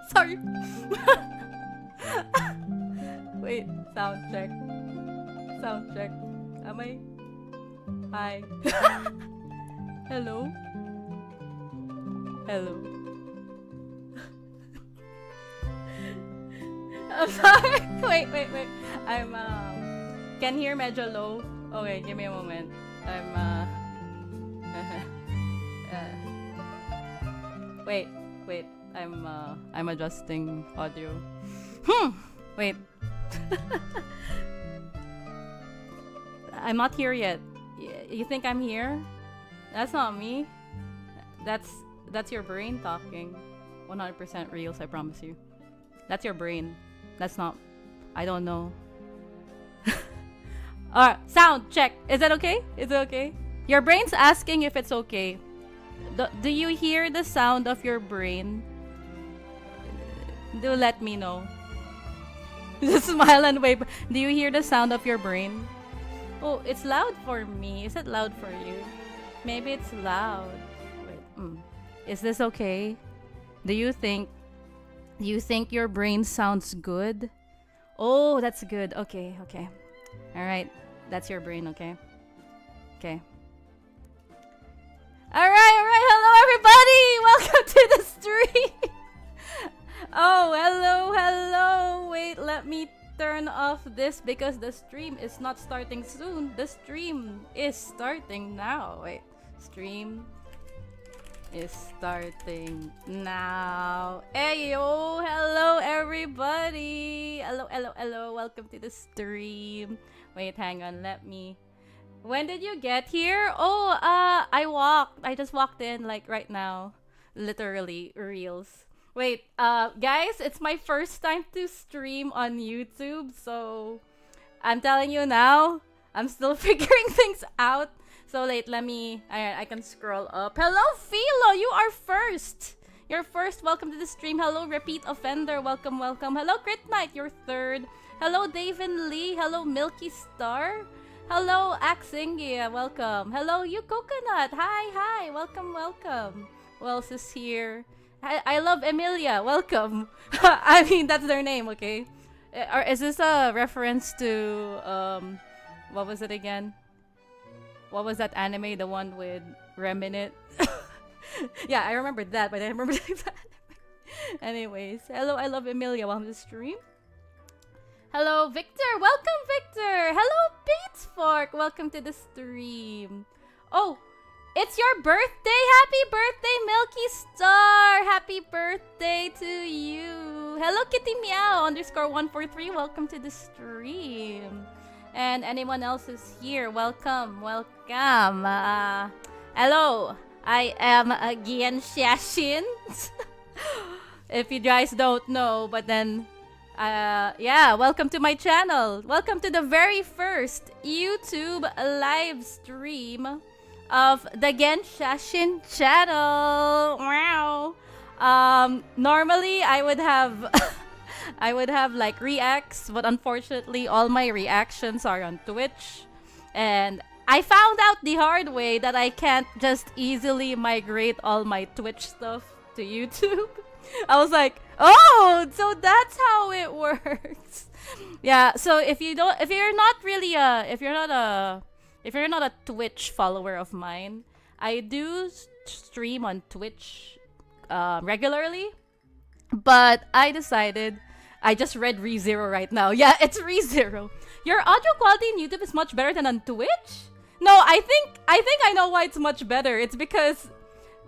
Sorry. Wait, sound check. Sound check. Am I? Hi. Hello? Hello? I'm sorry. Wait. I'm, can hear medyo low. Okay, give me a moment. I'm, wait. I'm adjusting audio. Wait. I'm not here yet. You think I'm here? That's not me. That's your brain talking. 100% reals, I promise you. That's your brain. That's not. I don't know. Alright, sound check. Is that okay? Is it okay? Your brain's asking if it's okay. Do you hear the sound of your brain? Do let me know. Just smile and wave. Do you hear the sound of your brain? Oh, it's loud for me. Is it loud for you? Maybe it's loud. Wait. Is this okay? Do you think your brain sounds good? Oh, that's good. Okay. All right. That's your brain, okay? Okay. All right. Hello, everybody. Welcome to the stream. Oh, hello. Wait, let me turn off this because the stream is not starting soon. The stream is starting now. Wait, stream is starting now. Hey, yo, hello, everybody. Hello. Welcome to the stream. Wait, hang on. Let me. When did you get here? Oh, I just walked in like right now. Literally, reels. Wait, guys, it's my first time to stream on YouTube, so I'm telling you now, I'm still figuring things out. So let me, I can scroll up. Hello, Philo, you are first. You're first. Welcome to the stream. Hello, Repeat Offender. Welcome. Hello, Crit Knight. You're third. Hello, Davin Lee. Hello, Milky Star. Hello, Axingia. Welcome. Hello, you Coconut. Hi. Welcome. Who else is here? I love Emilia. Welcome. I mean, that's their name, okay? Or is this a reference to what was it again? What was that anime? The one with Rem in it? Yeah, I remember that, but I remember the anime. Anyways, hello, I love Emilia. Welcome to the stream. Hello, Victor. Welcome, Victor. Hello, Bates Fork. Welcome to the stream. Oh, it's your birthday! Happy birthday, Milky Star! Happy birthday to you! Hello, Kitty Meow _143. Welcome to the stream. And anyone else is here, welcome. Hello, I am Genshashin. If you guys don't know, but then, yeah, welcome to my channel. Welcome to the very first YouTube live stream of the Genshashin channel. Wow. Normally I would have I would have like reacts, but unfortunately all my reactions are on Twitch. And I found out the hard way that I can't just easily migrate all my Twitch stuff to YouTube. I was like, "Oh, so that's how it works." Yeah, so if you're not a Twitch follower of mine, I do stream on Twitch regularly, but I decided, I just read ReZero right now. Yeah, it's ReZero. Your audio quality in YouTube is much better than on Twitch? No, I think I know why it's much better. It's because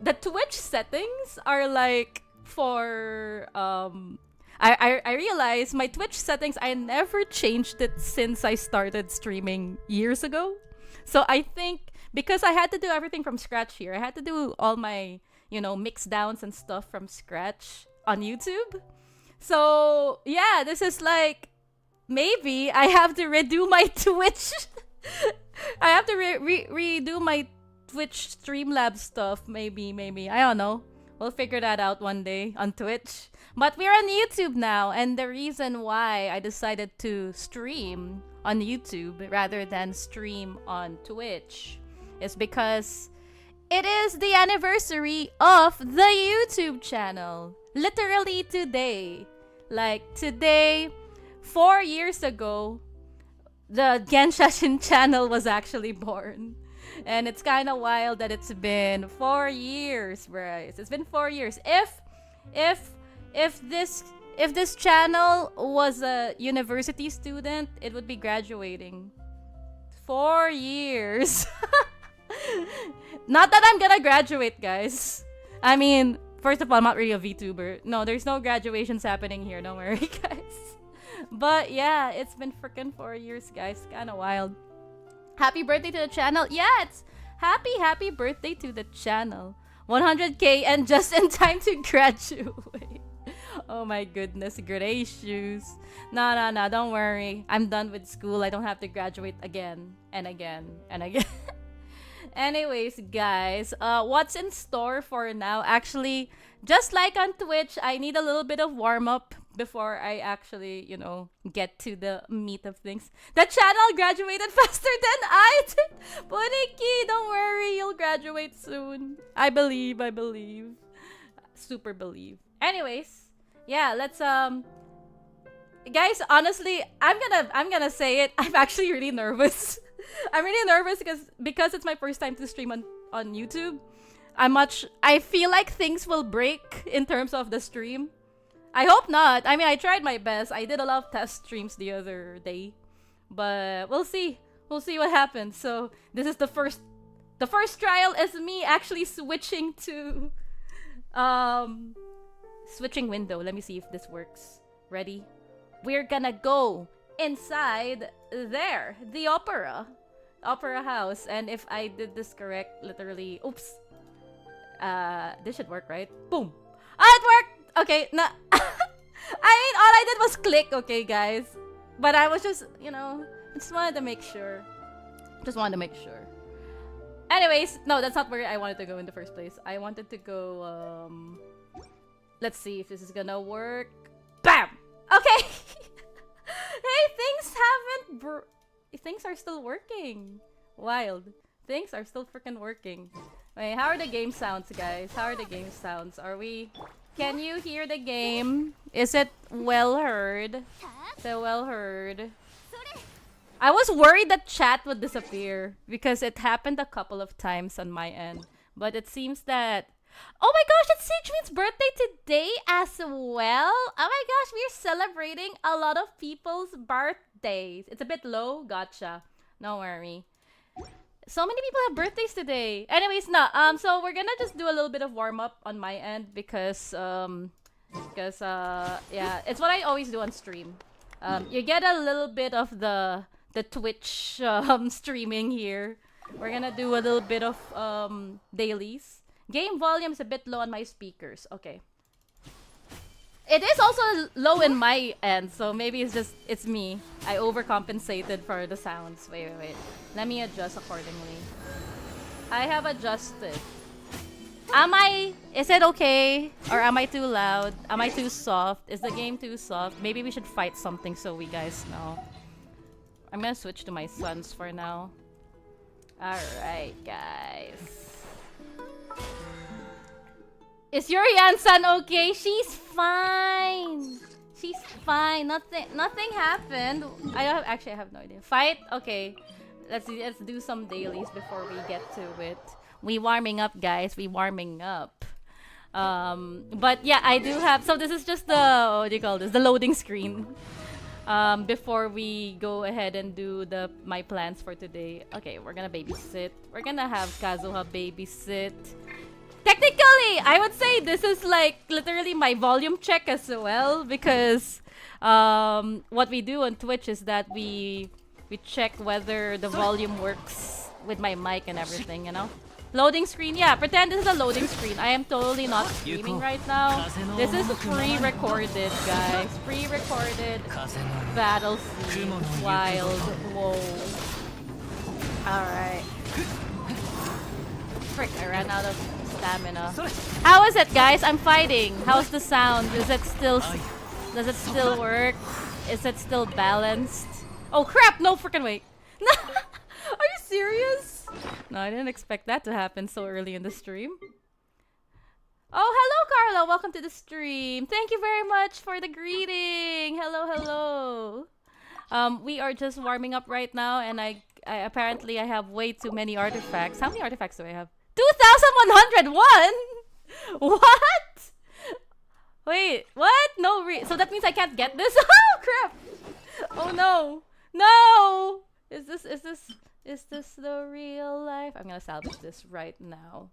the Twitch settings are like for I realized my Twitch settings, I never changed it since I started streaming years ago. So I think because I had to do everything from scratch here, I had to do all my, mix downs and stuff from scratch on YouTube. So yeah, this is like, maybe I have to redo my Twitch. I have to redo my Twitch Streamlabs stuff. Maybe. I don't know. We'll figure that out one day on Twitch. But we're on YouTube now, and the reason why I decided to stream on YouTube rather than stream on Twitch is because it is the anniversary of the YouTube channel. Literally today. Like today, 4 years ago, the Genshashin channel was actually born. And it's kind of wild that it's been 4 years, guys. It's been 4 years. If this channel was a university student, it would be graduating. 4 years. Not that I'm gonna graduate, guys. I mean, first of all, I'm not really a VTuber. No, there's no graduations happening here. Don't worry, guys. But yeah, it's been freaking 4 years, guys. Kind of wild. Happy birthday to the channel. Yeah, it's happy birthday to the channel. 100k and just in time to graduate. Oh my goodness gracious. No, don't worry. I'm done with school. I don't have to graduate again and again and again. Anyways, guys, what's in store for now? Actually, just like on Twitch, I need a little bit of warm-up before I actually, you know, get to the meat of things. The channel graduated faster than I did! Puniki, don't worry, you'll graduate soon. I believe. Super believe. Anyways, yeah, let's, guys, honestly, I'm gonna say it, I'm actually really nervous. I'm really nervous because it's my first time to stream on YouTube. I feel like things will break in terms of the stream. I hope not. I mean, I tried my best. I did a lot of test streams the other day, but we'll see. We'll see what happens. So this is the first trial is me actually switching to switching window. Let me see if this works. Ready? We're gonna go inside there, the opera house, and if I did this correct, literally, oops, this should work, right? Boom. It worked. Okay, I mean, all I did was click, okay, guys, but I was just, you know, just wanted to make sure. Anyways, no, that's not where I wanted to go in the first place. I wanted to go, let's see if this is gonna work. Bam. Okay. Hey, things are still working. Wild. Things are still freaking working. Wait, how are the game sounds, guys? How are the game sounds? Can you hear the game? Is it well heard? Is it well heard? I was worried that chat would disappear because it happened a couple of times on my end. But it seems that... Oh my gosh, it's Sejmin's birthday today as well. Oh my gosh, we're celebrating a lot of people's birthdays. It's a bit low, gotcha. No worry. So many people have birthdays today. Anyways, so we're gonna just do a little bit of warm up on my end because yeah, it's what I always do on stream. You get a little bit of the Twitch streaming here. We're gonna do a little bit of dailies. Game volume is a bit low on my speakers. Okay. It is also low in my end, so maybe it's me. I overcompensated for the sounds. Wait. Let me adjust accordingly. I have adjusted. Is it okay? Or am I too loud? Am I too soft? Is the game too soft? Maybe we should fight something so we guys know. I'm gonna switch to my sons for now. Alright, guys. Is your Yan-san okay? She's fine. She's fine. Nothing happened. I have no idea. Fight? Okay. Let's do some dailies before we get to it. We warming up, guys. We warming up. But yeah, I do have. So this is just the what do you call this? The loading screen. Before we go ahead and do my plans for today. Okay, we're gonna babysit. We're gonna have Kazuha babysit. Technically, I would say this is like literally my volume check as well because what we do on Twitch is that we check whether the volume works with my mic and everything, you know? Loading screen, yeah, pretend this is a loading screen. I am totally not streaming right now. This is pre-recorded, guys. Pre-recorded battle scene. Wild. Whoa. Alright. Frick, I ran out of stamina. How is it, guys? I'm fighting. How's the sound? Does it still work? Is it still balanced? Oh crap! No freaking way. Are you serious? No, I didn't expect that to happen so early in the stream. Oh, hello, Carla. Welcome to the stream. Thank you very much for the greeting. Hello, hello. We are just warming up right now, and I apparently I have way too many artifacts. How many artifacts do I have? 2,101. What? Wait, what? No, so that means I can't get this? Oh, crap. Oh, no. No. Is this the real life? I'm gonna salvage this right now.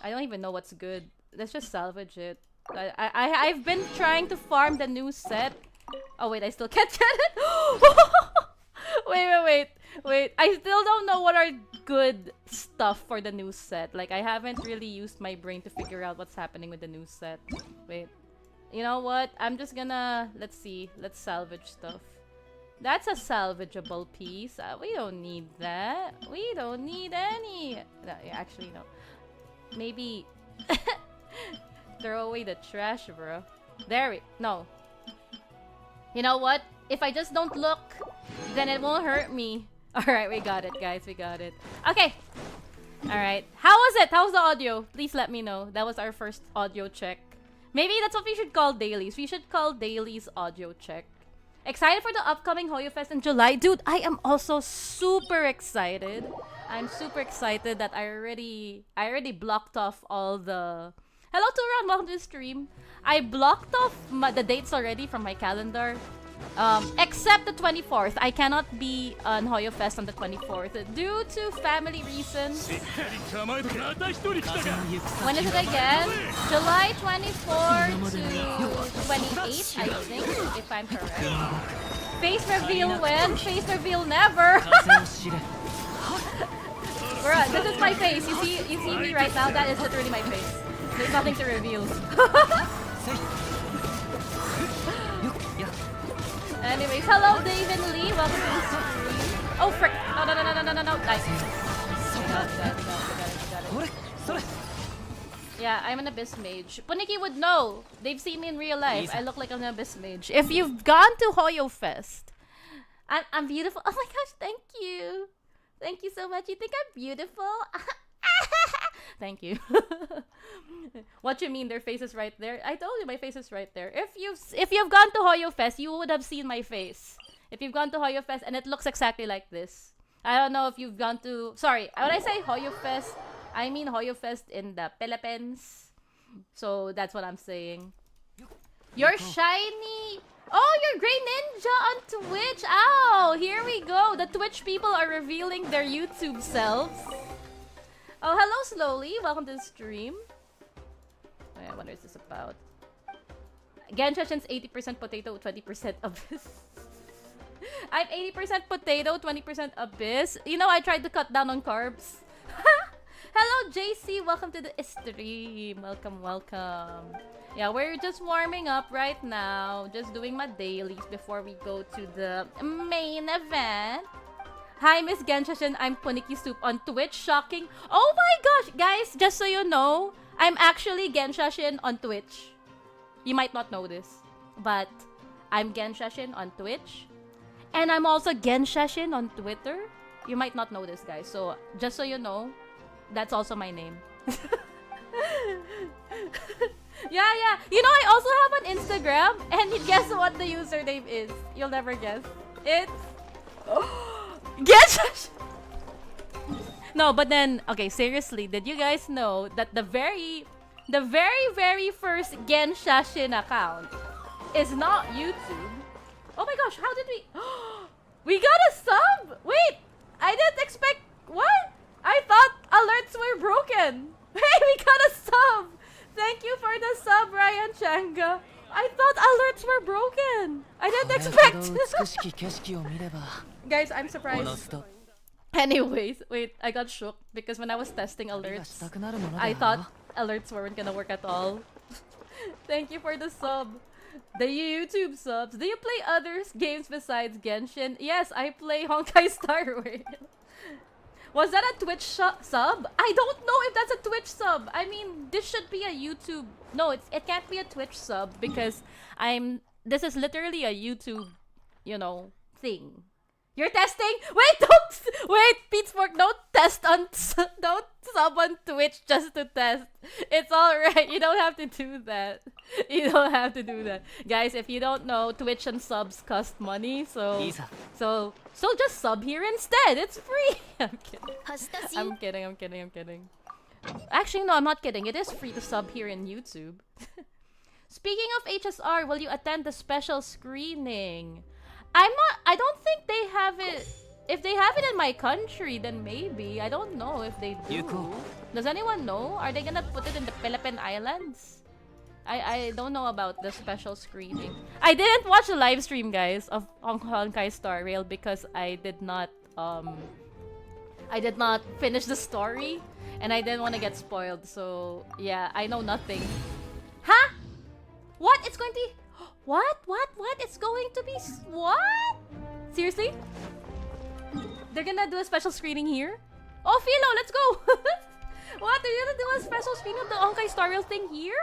I don't even know what's good. Let's just salvage it. I've been trying to farm the new set. Oh, wait, I still can't get it. Wait. I still don't know what are good stuff for the new set. Like, I haven't really used my brain to figure out what's happening with the new set. Wait. You know what? I'm just gonna... Let's see. Let's salvage stuff. That's a salvageable piece. We don't need that. We don't need any. No, actually, no. Maybe... Throw away the trash, bro. No. You know what? If I just don't look, then it won't hurt me. Alright, we got it, guys. We got it. Okay. Alright. How was it? How's the audio? Please let me know. That was our first audio check. Maybe that's what we should call dailies. We should call dailies audio check. Excited for the upcoming Hoyo Fest in July? Dude, I am also super excited. I'm super excited that I already blocked off all the... Hello, Turan. Welcome to the stream. I blocked off the dates already from my calendar. Except the 24th. I cannot be on Hoyo Fest on the 24th due to family reasons. When is it again? July 24 to 28, I think, if I'm correct. Face reveal when? Face reveal never! Bruh, this is my face. You see me right now? That is literally my face. There's nothing to reveal. Anyways, hello David Lee, welcome to the stream. Oh frick! No. Nice. We got it. Yeah, I'm an Abyss Mage. Puniki would know. They've seen me in real life. I look like an Abyss Mage. If you've gone to Hoyo Fest, I'm beautiful. Oh my gosh, thank you. Thank you so much. You think I'm beautiful? Thank you. What you mean? Their face is right there. I told you my face is right there. If you've gone to Hoyo Fest, you would have seen my face. If you've gone to Hoyo Fest, and it looks exactly like this. I don't know if you've gone to... Sorry, when I say Hoyo Fest, I mean Hoyo Fest in the Philippines. So that's what I'm saying. You're shiny. Oh, you're Grey Ninja on Twitch. Ow, here we go. The Twitch people are revealing their YouTube selves. Oh, hello, Slowly. Welcome to the stream. Oh, what is this about? Genshashin's 80% potato, 20% abyss. I'm 80% potato, 20% abyss. You know, I tried to cut down on carbs. Hello, JC. Welcome to the stream. Welcome. Yeah, we're just warming up right now. Just doing my dailies before we go to the main event. Hi, Miss Genshashin. I'm Puniki Soup on Twitch. Shocking. Oh my gosh, guys, just so you know, I'm actually Genshashin on Twitch. You might not know this, but I'm Genshashin on Twitch. And I'm also Genshashin on Twitter. You might not know this, guys. So, just so you know, that's also my name. Yeah. You know, I also have an Instagram. And guess what the username is? You'll never guess. It's... Genshin! No, but then, okay, seriously, did you guys know that the very first Genshashin account is not YouTube? Oh my gosh, how did we... We got a sub! Wait, I didn't expect... What? I thought alerts were broken. Hey, we got a sub! Thank you for the sub, Ryan Changa. I thought alerts were broken. I didn't expect... Guys, I'm surprised. Anyways, wait, I got shook because when I was testing alerts, I thought alerts weren't gonna work at all. Thank you for the sub. The YouTube subs. Do you play other games besides Genshin? Yes, I play Honkai Star Rail. Was that a Twitch sub? I don't know if that's a Twitch sub. I mean, this should be a YouTube... No, it can't be a Twitch sub because this is literally a YouTube, you know, thing. You're testing? Wait, don't wait, Pittsburgh, don't test on don't sub on Twitch just to test. It's alright. You don't have to do that. You don't have to do that. Guys, if you don't know, Twitch and subs cost money, so just sub here instead. It's free. I'm kidding. I'm kidding. Actually, no, I'm not kidding. It is free to sub here in YouTube. Speaking of HSR, will you attend the special screening? I don't think they have it. If they have it in my country, then maybe. I don't know if they do. Does anyone know? Are they gonna put it in the Philippine Islands? I don't know about the special screening. I didn't watch the live stream, guys, of Honkai Star Rail because I did not finish the story and I didn't want to get spoiled. So yeah, I know nothing. Huh? What? It's going to be... What? It's going to be... What? Seriously? They're gonna do a special screening here? Oh, Philo, let's go! What? They're gonna do a special screening of the Honkai Star Rail thing here?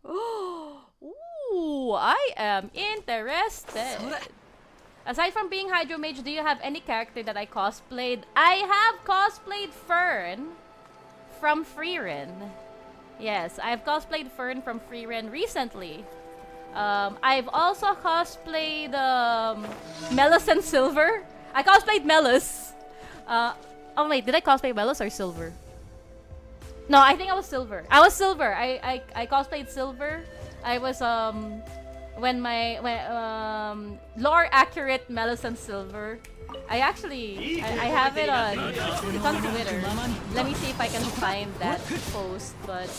Ooh, I am interested. Aside from being Hydro Mage, do you have any character that I cosplayed? I have cosplayed Fern from Freerin. Yes, I've cosplayed Fern from Freerin recently. I've also cosplayed Melus and Silver. I cosplayed Melus. Oh wait, did I cosplay Melus or Silver? No, I think I was Silver. I cosplayed Silver. I was when lore accurate Melus and Silver. I have it on, it's on Twitter. Let me see if I can find that post, but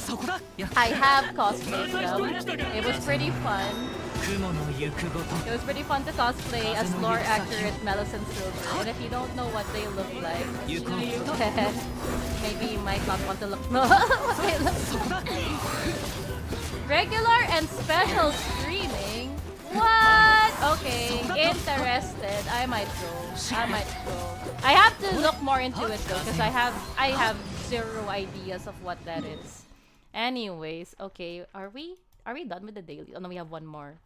I have cosplayed them. It was pretty fun. It was pretty fun to cosplay as lore accurate Melus and Silver. And if you don't know what they look like, maybe you might not want to look what they look like. Regular and special streaming? What? Okay, interested. I might go. I have to look more into it though, because I have zero ideas of what that is. Anyways, okay, are we done with the daily? Oh no, we have one more.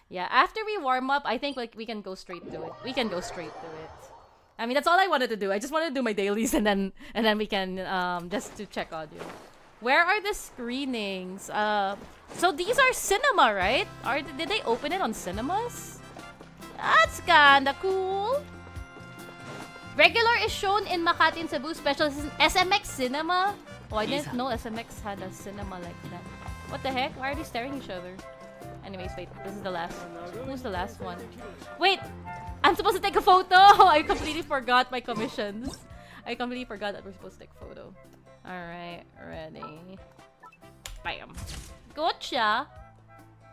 Yeah, after we warm up, I think we can go straight to it. I mean, that's all I wanted to do. I just wanted to do my dailies and then we can just to check audio. Where are the screenings? So these are cinema, right? Did they open it on cinemas? That's kinda cool. Regular is shown in Makati and Cebu. Special is in SMX Cinema. Oh, I didn't know SMX had a cinema like that. What the heck? Why are they staring at each other? Anyways, wait. This is the last one. Who's the last one? Wait! I'm supposed to take a photo! I completely forgot my commissions. I completely forgot that we're supposed to take a photo. Alright, ready. Bam. Gotcha!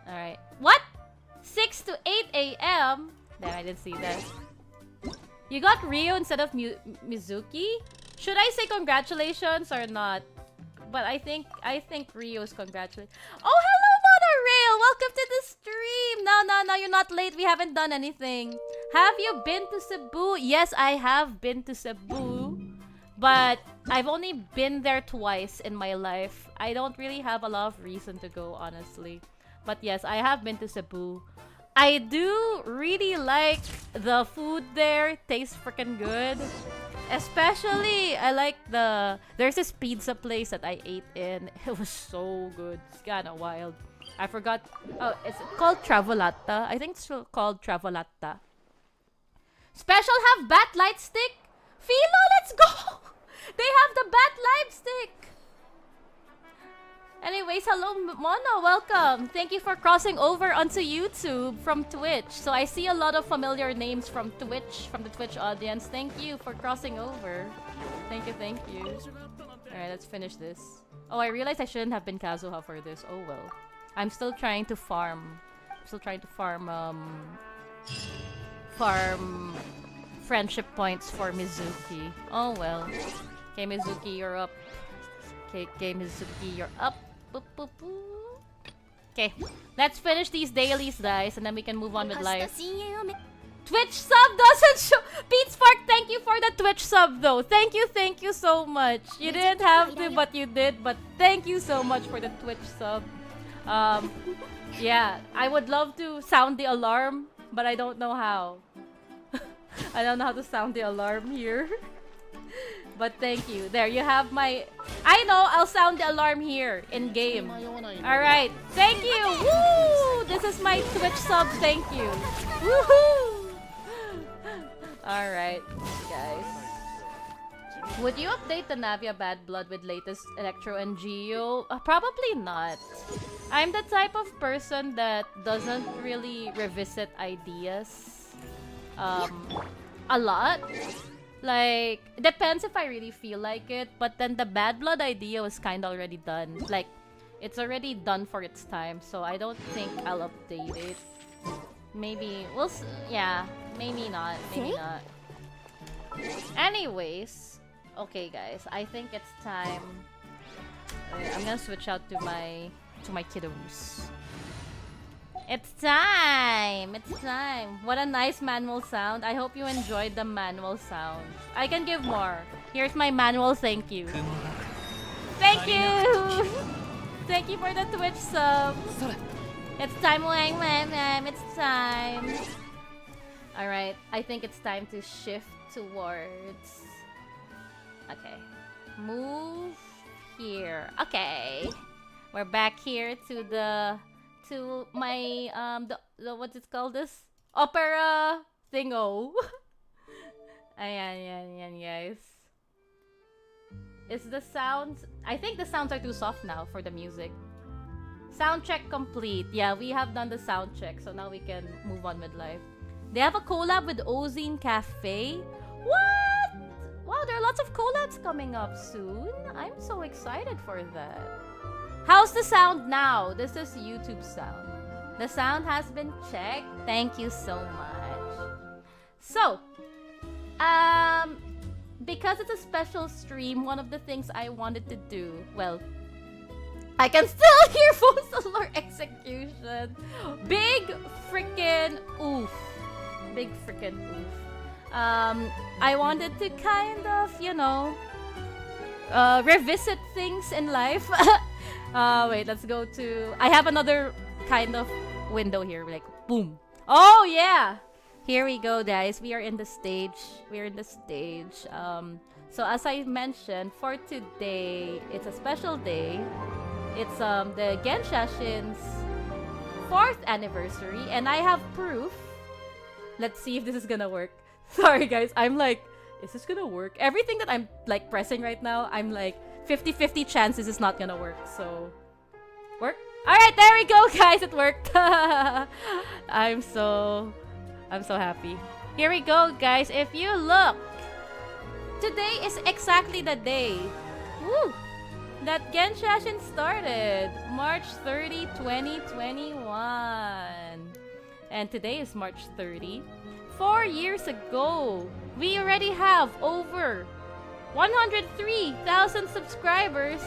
Alright. What? 6 to 8 a.m.? Damn, I didn't see that. You got Rio instead of Mizuki? Should I say congratulations or not? But I think Rio's congratulations. Oh, hello, Monorail! Welcome to the stream! No, you're not late. We haven't done anything. Have you been to Cebu? Yes, I have been to Cebu. But I've only been there twice in my life. I don't really have a lot of reason to go, honestly. But yes, I have been to Cebu. I do really like the food there. Tastes freaking good. Especially, I like there's this pizza place that I ate in. It was so good. It's kinda wild. I forgot. Oh, it's called Travolata. I think it's called Travolata. Special have bat light stick? Philo, let's go! They have the bat light stick! Anyways, hello Mono, welcome! Thank you for crossing over onto YouTube from Twitch. So I see a lot of familiar names from Twitch, from the Twitch audience. Thank you for crossing over. Thank you. Alright, let's finish this. Oh, I realized I shouldn't have been Kazuha for this. Oh well. I'm still trying to farm. Farm friendship points for Mizuki. Oh well. Okay, Mizuki, you're up. Okay, Mizuki, you're up. Boop, boop, boop. Okay, let's finish these dailies, guys, and then we can move on with life. Twitch sub doesn't show. Pete Spark, thank you for the Twitch sub, though. Thank you so much. You didn't have to, but you did. But thank you so much for the Twitch sub. Yeah, I would love to sound the alarm, but I don't know how. I don't know how to sound the alarm here. But thank you. There, you have my... I know, I'll sound the alarm here, in game. Alright, thank you! Woo! This is my Twitch sub, thank you. Woohoo! Alright, guys. Would you update the Navia Bad Blood with latest Electro and Geo? Probably not. I'm the type of person that doesn't really revisit ideas a lot. Like, depends if I really feel like it, but then the Bad Blood idea was kind of already done. Like, it's already done for its time, so I don't think I'll update it. Maybe, yeah, maybe not, maybe not. Anyways, okay guys, I think it's time. I'm gonna switch out to my kiddos. It's time! It's time! What a nice manual sound. I hope you enjoyed the manual sound. I can give more. Here's my manual thank you. Thank you! Thank you for the Twitch sub. It's time, Wang Wang. It's time. Alright, I think it's time to shift towards... Okay. Move here. Okay. We're back here to my the what's it called, this opera thingo. Ayan, guys. Is the sounds, I think the sounds are too soft now for the music. Sound check complete. Yeah, we have done the sound check, so now we can move on with life. They have a collab with Ozine Cafe. What? Wow, there are lots of collabs coming up soon. I'm so excited for that. How's the sound now? This is YouTube sound. The sound has been checked. Thank you so much. So, because it's a special stream, one of the things I wanted to do, well, I can still hear full solar execution. Big freaking oof. Big freaking oof. I wanted to kind of, you know, revisit things in life. Wait, let's go to... I have another kind of window here, like, boom. Oh, yeah! Here we go, guys. We are in the stage. We're in the stage. So as I mentioned, for today, it's a special day. It's the Genshashin's 4th anniversary, and I have proof. Let's see if this is gonna work. Sorry, guys. I'm like, is this gonna work? Everything that I'm, like, pressing right now, I'm like... 50-50 chances it's not gonna work, so... Work? Alright, there we go, guys! It worked! I'm so happy. Here we go, guys. If you look, today is exactly the day, woo, that Genshashin started. March 30, 2021. And today is March 30. 4 years ago, we already have over 103,000 subscribers,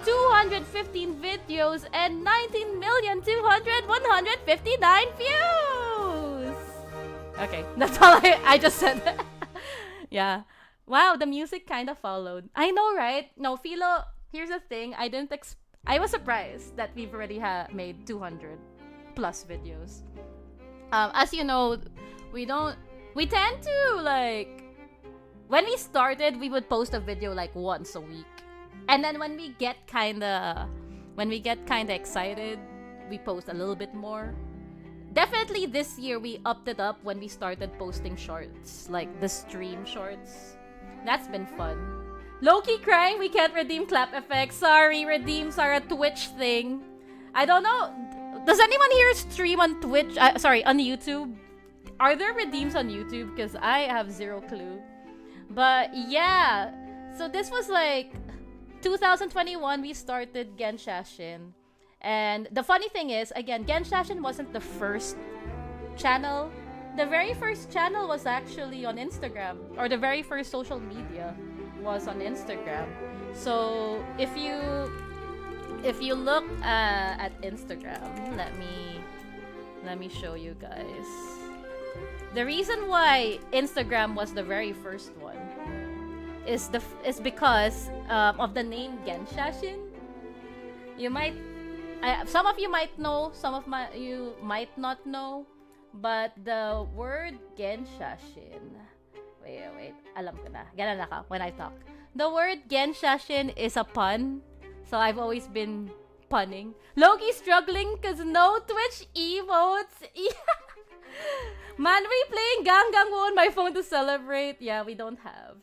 215 videos, and 19,200,159 views! Okay, that's all I just said. Yeah. Wow, the music kind of followed. I know, right? No, Philo, here's the thing. I was surprised that we've already made 200 plus videos. As you know, we tend to, like... When we started, we would post a video like once a week. And then when we get kinda excited, we post a little bit more. Definitely this year we upped it up when we started posting shorts, like the stream shorts. That's been fun. Low-key crying, we can't redeem clap effects. Sorry, redeems are a Twitch thing. I don't know. Does anyone here stream on Twitch? Sorry, on YouTube? Are there redeems on YouTube? Because I have zero clue. But yeah, so this was like 2021 we started Genshashin. And the funny thing is, again, Genshashin wasn't the first channel. The very first channel was actually on Instagram, or the very first social media was on Instagram. So if you look at Instagram, let me show you guys. The reason why Instagram was the very first one is because of the name Genshashin. You might, some of you might know, you might not know, But the word Genshashin. Wait. Alam ko na. Ganun ako when I talk. The word Genshashin is a pun. So I've always been punning. Loki struggling because no Twitch emotes. Man, we playing Gang on my phone to celebrate. Yeah, we don't have.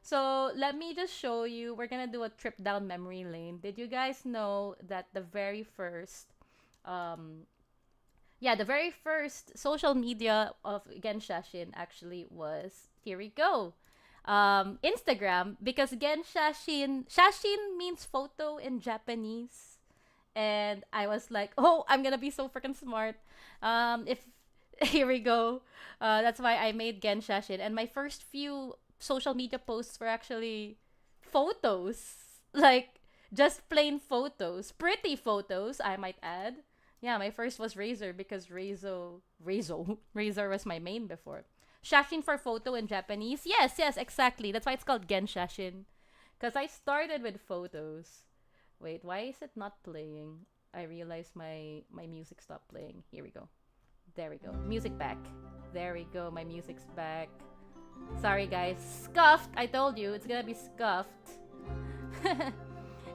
So let me just show you. We're gonna do a trip down memory lane. Did you guys know that the very first the very first social media of Genshashin actually was, here we go, Instagram, because Shashin means photo in Japanese. And I was like, oh, I'm gonna be so freaking smart. If here we go. That's why I made Genshashin. And my first few social media posts were actually photos. Like, just plain photos. Pretty photos, I might add. Yeah, my first was Razor because Razor was my main before. Shashin for photo in Japanese. Yes, exactly. That's why it's called Genshashin. Because I started with photos. Wait, why is it not playing? I realized my music stopped playing. Here we go. There we go. Music back. There we go. My music's back. Sorry, guys. Scuffed. I told you. It's gonna be scuffed.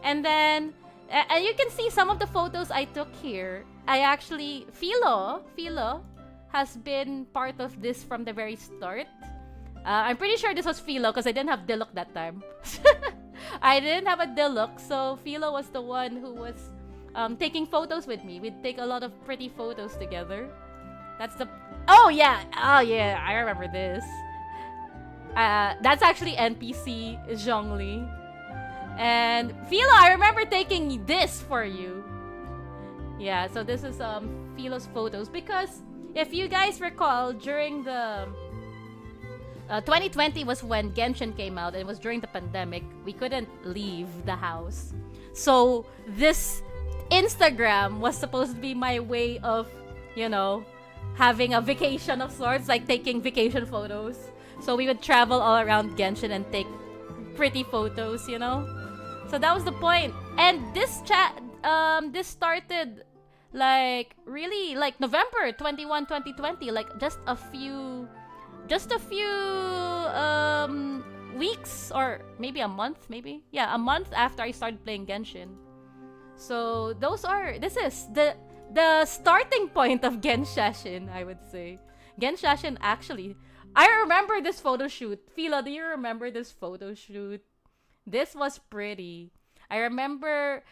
And then, and you can see some of the photos I took here. I actually, Philo has been part of this from the very start. I'm pretty sure this was Philo because I didn't have Diluc that time. I didn't have a Diluc, so Philo was the one who was taking photos with me. We'd take a lot of pretty photos together. That's the... Oh, yeah, I remember this. That's actually NPC Zhongli. And Philo, I remember taking this for you. Yeah, so this is Philo's photos because if you guys recall, during the 2020 was when Genshin came out, and it was during the pandemic. We couldn't leave the house, so this Instagram was supposed to be my way of, having a vacation of sorts, like taking vacation photos. So we would travel all around Genshin and take pretty photos, So that was the point. And this this started like really like November 21, 2020, like just a few weeks or maybe a month, a month after I started playing Genshin. So this is the starting point of Genshashin, I would say. Genshashin actually, I remember this photo shoot. Philo, do you remember this photo shoot? This was pretty. I remember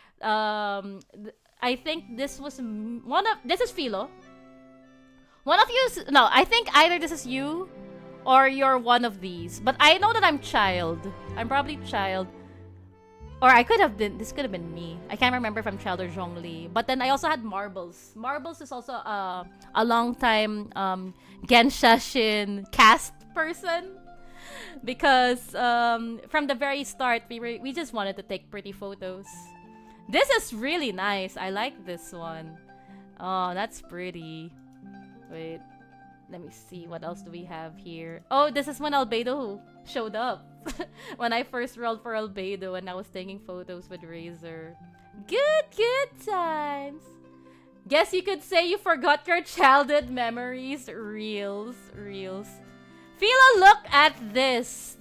I think this was this is Philo. One of you, no, I think either this is you or you're one of these. But I know that I'm child. I'm probably child. Or this could have been me. I can't remember if I'm child or Zhongli. But then I also had Marbles. Marbles is also a long time Genshashin cast person. Because from the very start, we just wanted to take pretty photos. This is really nice. I like this one. Oh, that's pretty. Wait, let me see. What else do we have here? Oh, this is when Albedo showed up. When I first rolled for Albedo and I was taking photos with Razor. Good times. Guess you could say you forgot your childhood memories. Reels. Philo, look at this.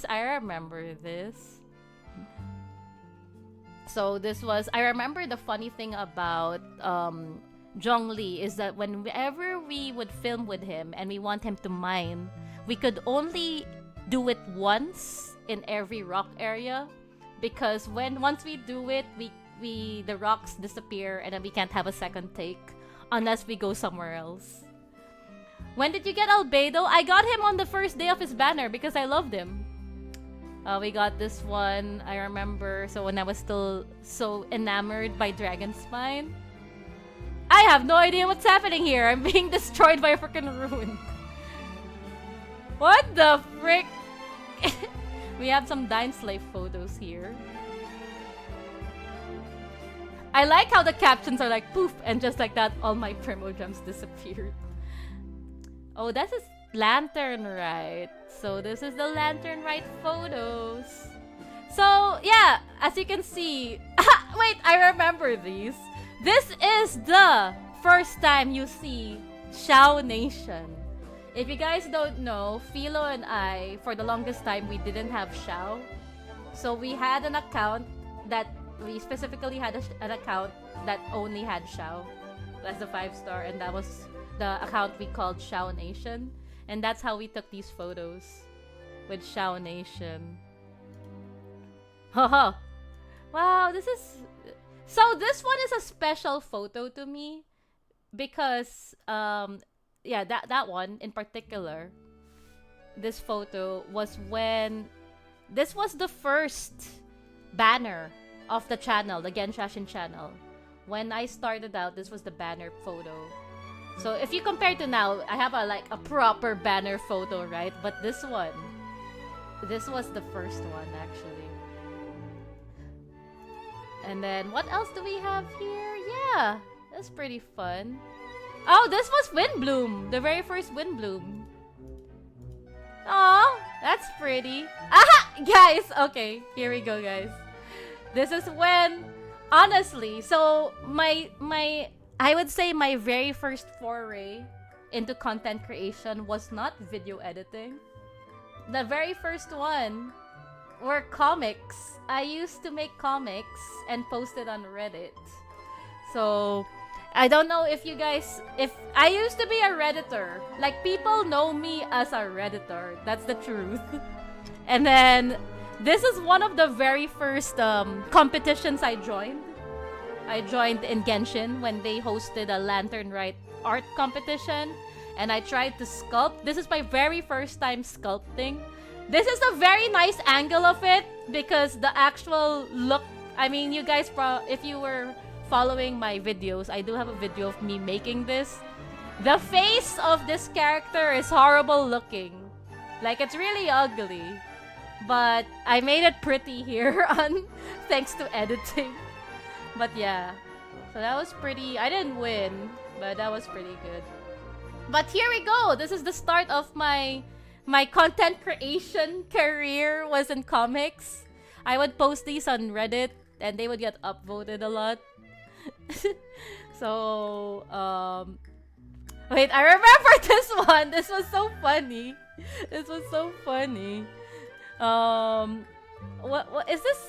I remember this. So I remember the funny thing about Zhongli is that whenever we would film with him and we want him to mine, we could only do it once in every rock area, because once we do it, the rocks disappear and then we can't have a second take unless we go somewhere else. When did you get Albedo? I got him on the first day of his banner because I loved him. We got this one, I remember. So when I was still so enamored by Dragon Spine. I have no idea what's happening here. I'm being destroyed by a freaking rune. What the frick? We have some Dine Slave photos here. I like how the captions are like poof, and just like that, all my Primo Gems disappeared. Oh, this is Lantern Rite. So this is the Lantern Rite photos. So yeah, as you can see, wait, I remember these. This is the first time you see Shao Nation. If you guys don't know, Philo and I, for the longest time, we didn't have Shao. So we had an account that we specifically had an account that only had Shao. That's the 5-star, and that was the account we called Shao Nation. And that's how we took these photos with Shao Nation. Haha. Wow, this is... So this one is a special photo to me because, yeah, that one in particular, this photo was when... This was the first banner of the channel, the Genshashin channel. When I started out, this was the banner photo. So if you compare to now, I have a proper banner photo, right? But this one, this was the first one actually. And then what else do we have here? Yeah, that's pretty fun. Oh, this was Windbloom, the very first Windbloom. Oh, that's pretty. Aha! Guys, okay, here we go, guys. This is when, honestly, so I would say my very first foray into content creation was not video editing. The very first one were comics. I used to make comics and post it on Reddit. So I don't know if you guys, if I used to be a Redditor. Like, people know me as a Redditor. That's the truth. And then this is one of the very first competitions I joined. I joined in Genshin when they hosted a Lantern Rite art competition. And I tried to sculpt. This is my very first time sculpting. This is a very nice angle of it because the actual look, I mean, you guys, if you were following my videos, I do have a video of me making this. The face of this character is horrible looking. Like, it's really ugly. But I made it pretty here on thanks to editing. But yeah, so that was pretty, I didn't win, but that was pretty good. But here we go. This is the start of my content creation career was in comics. I would post these on Reddit and they would get upvoted a lot. So, wait, I remember this one. This was so funny. This was so funny. What is this?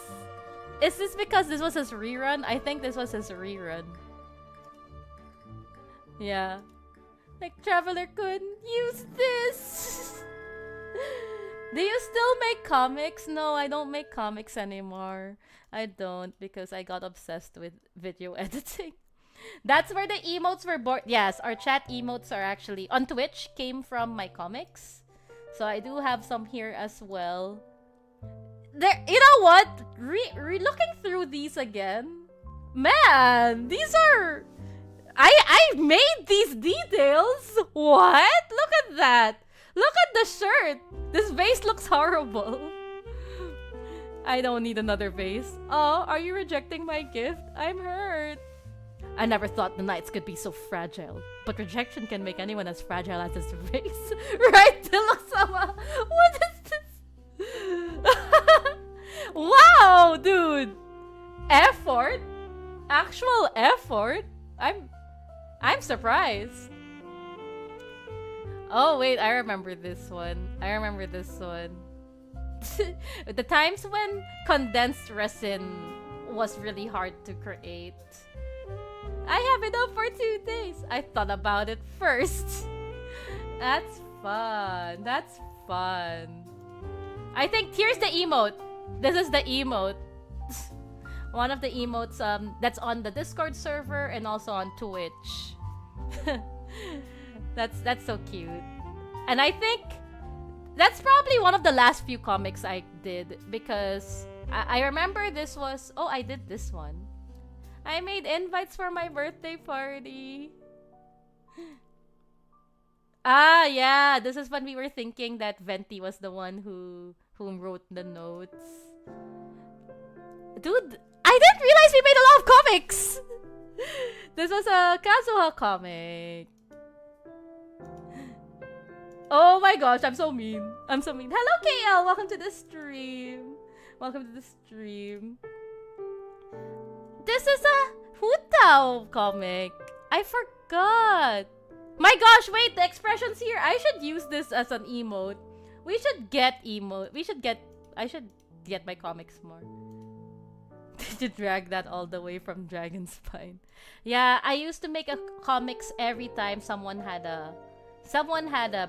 Is this because this was his rerun? I think this was his rerun. Yeah. Like, Traveler couldn't use this. Do you still make comics? No, I don't make comics anymore. I don't, because I got obsessed with video editing. That's where the emotes were born. Yes, our chat emotes are actually on Twitch came from my comics. So I do have some here as well. There, you know what? Looking through these again, man, these are. I made these details. What? Look at that. Look at the shirt. This vase looks horrible. I don't need another vase. Oh, are you rejecting my gift? I'm hurt. I never thought the knights could be so fragile. But rejection can make anyone as fragile as this vase. Right, Dilosama? What is this? Wow, dude. Effort? Actual effort? I'm surprised. Oh, wait, I remember this one. I remember this one. The times when condensed resin was really hard to create. I have it up for 2 days. I thought about it first. That's fun. That's fun. I think here's the emote. This is the emote. One of the emotes that's on the Discord server and also on Twitch. That's so cute. And I think that's probably one of the last few comics I did because I remember this was... Oh, I did this one. I made invites for my birthday party. Ah, yeah. This is when we were thinking that Venti was the one who wrote the notes. Dude, I didn't realize we made a lot of comics! This was a Kazuha comic. Oh my gosh, I'm so mean. I'm so mean. Hello, KL! Welcome to the stream. Welcome to the stream. This is a Hutao comic. I forgot. My gosh, wait, the expressions here. I should use this as an emote. We should get emote. I should get my comics more. Did you drag that all the way from Dragon Spine? Yeah, I used to make a comics every time someone had a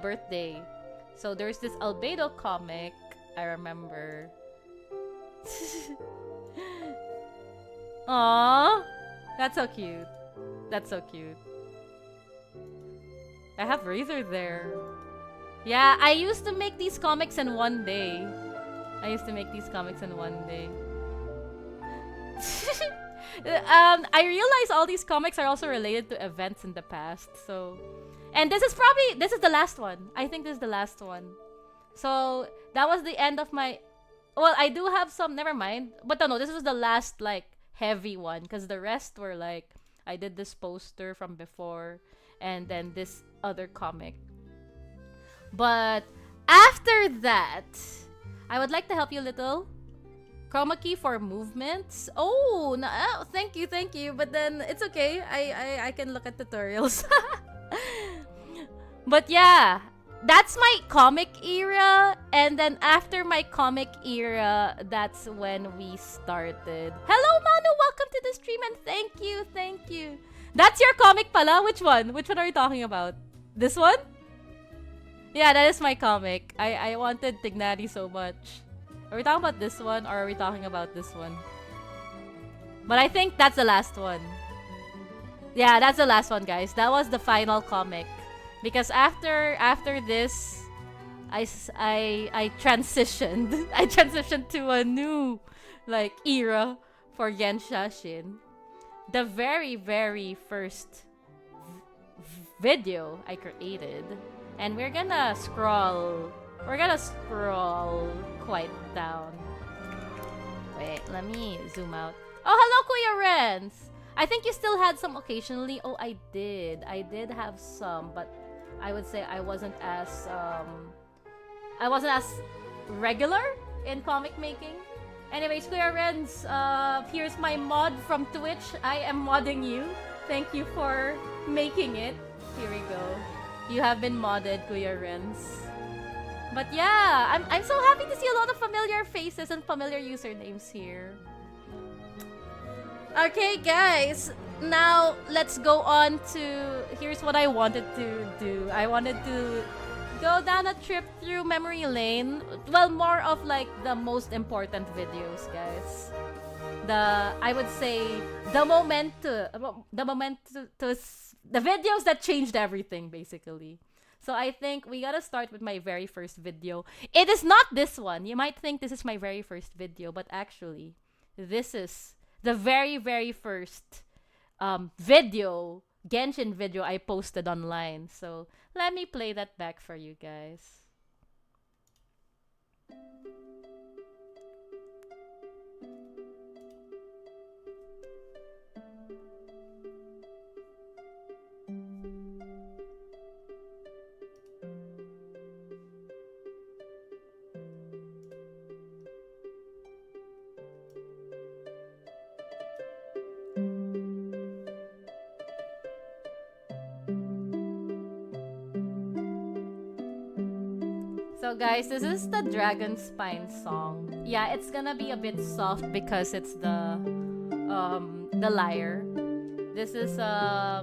birthday. So there's this Albedo comic, I remember. Aww, that's so cute. That's so cute. I have Razor there. Yeah, I used to make these comics in one day. I realize all these comics are also related to events in the past, so... And this is the last one. I think this is the last one. So, that was the end of my... Well, I do have some, never mind. But no, this was the last, like, heavy one. Because the rest were, like, I did this poster from before. And then this other comic. But, after that, I would like to help you a little. Chroma key for movements. Oh, thank you. But then, it's okay. I can look at tutorials. But yeah, that's my comic era, and then after my comic era, that's when we started. Hello, Manu! Welcome to the stream, and thank you. That's your comic pala? Which one? Which one are you talking about? This one? Yeah, that is my comic. I wanted Tignari so much. Are we talking about this one, or are we talking about this one? But I think that's the last one. Yeah, that's the last one, guys. That was the final comic. Because after this, I transitioned. I transitioned to a new, like, era for Genshashin. The very first video I created. And we're gonna scroll quite down. Wait, let me zoom out. Oh, hello, Kuya Renz! I think you still had some occasionally. Oh, I did have some, but I would say I wasn't as regular in comic making. Anyways, Kuya Renz, here's my mod from Twitch. I am modding you. Thank you for making it. Here we go. You have been modded, Kuya Renz. But yeah, I'm so happy to see a lot of familiar faces and familiar usernames here. Okay, guys. Now, let's go on to... Here's what I wanted to do. I wanted to go down a trip through memory lane. Well, more of like the most important videos, guys. I would say the videos that changed everything, basically. So I think we gotta start with my very first video. It is not this one. You might think this is my very first video, but actually, this is the very first Genshin video I posted online. So let me play that back for you guys. So guys, this is the Dragon Spine song. Yeah, it's gonna be a bit soft because it's the lyre. This is I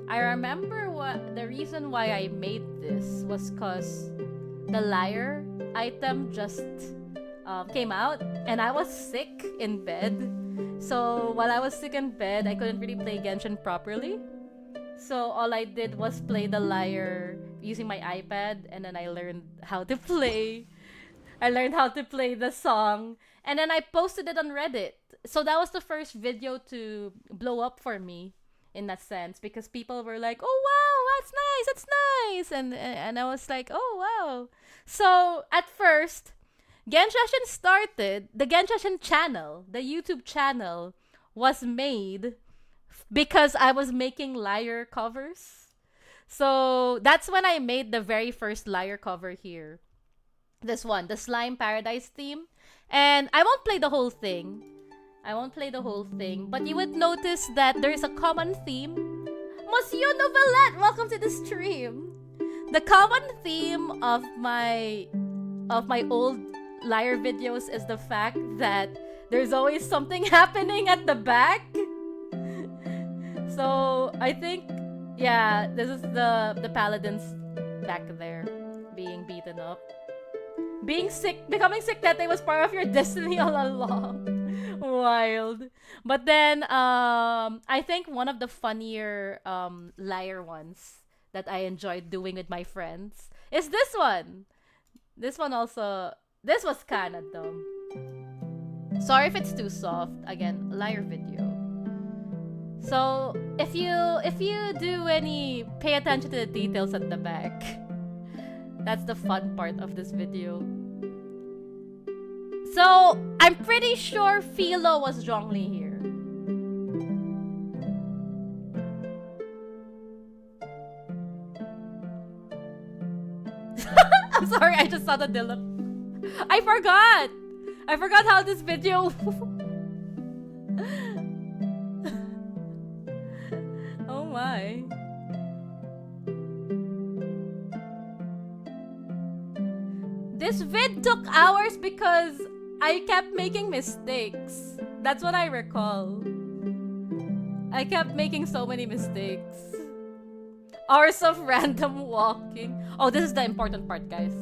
remember the reason why I made this was cause the lyre item just came out and I was sick in bed. So while I was sick in bed, I couldn't really play Genshin properly. So all I did was play the lyre using my iPad, and then I learned how to play. I learned how to play the song, and then I posted it on Reddit. So that was the first video to blow up for me, in that sense, because people were like, "Oh wow, that's nice," and I was like, "Oh wow." So at first, Genshashin started. The Genshashin channel, the YouTube channel, was made because I was making lyre covers. So that's when I made the very first lyre cover here. This one, the Slime Paradise theme. And I won't play the whole thing. But you would notice that there's a common theme. Monsieur Novelette, welcome to the stream. The common theme of my old liar videos is the fact that there's always something happening at the back. So I think, yeah, this is the paladins back there being beaten up. Being sick, becoming sick that day was part of your destiny all along. Wild. But then, I think one of the funnier liar ones that I enjoyed doing with my friends is this one. This one also, this was kinda dumb. Sorry if it's too soft. Again, liar video. So if you do any, pay attention to the details at the back. That's the fun part of this video. So I'm pretty sure Philo was Zhongli here. I'm sorry, I just saw the Dylan. I forgot how this video. Oh my. This vid took hours because I kept making mistakes. That's what I recall. I kept making so many mistakes. Hours of random walking. Oh, this is the important part, guys.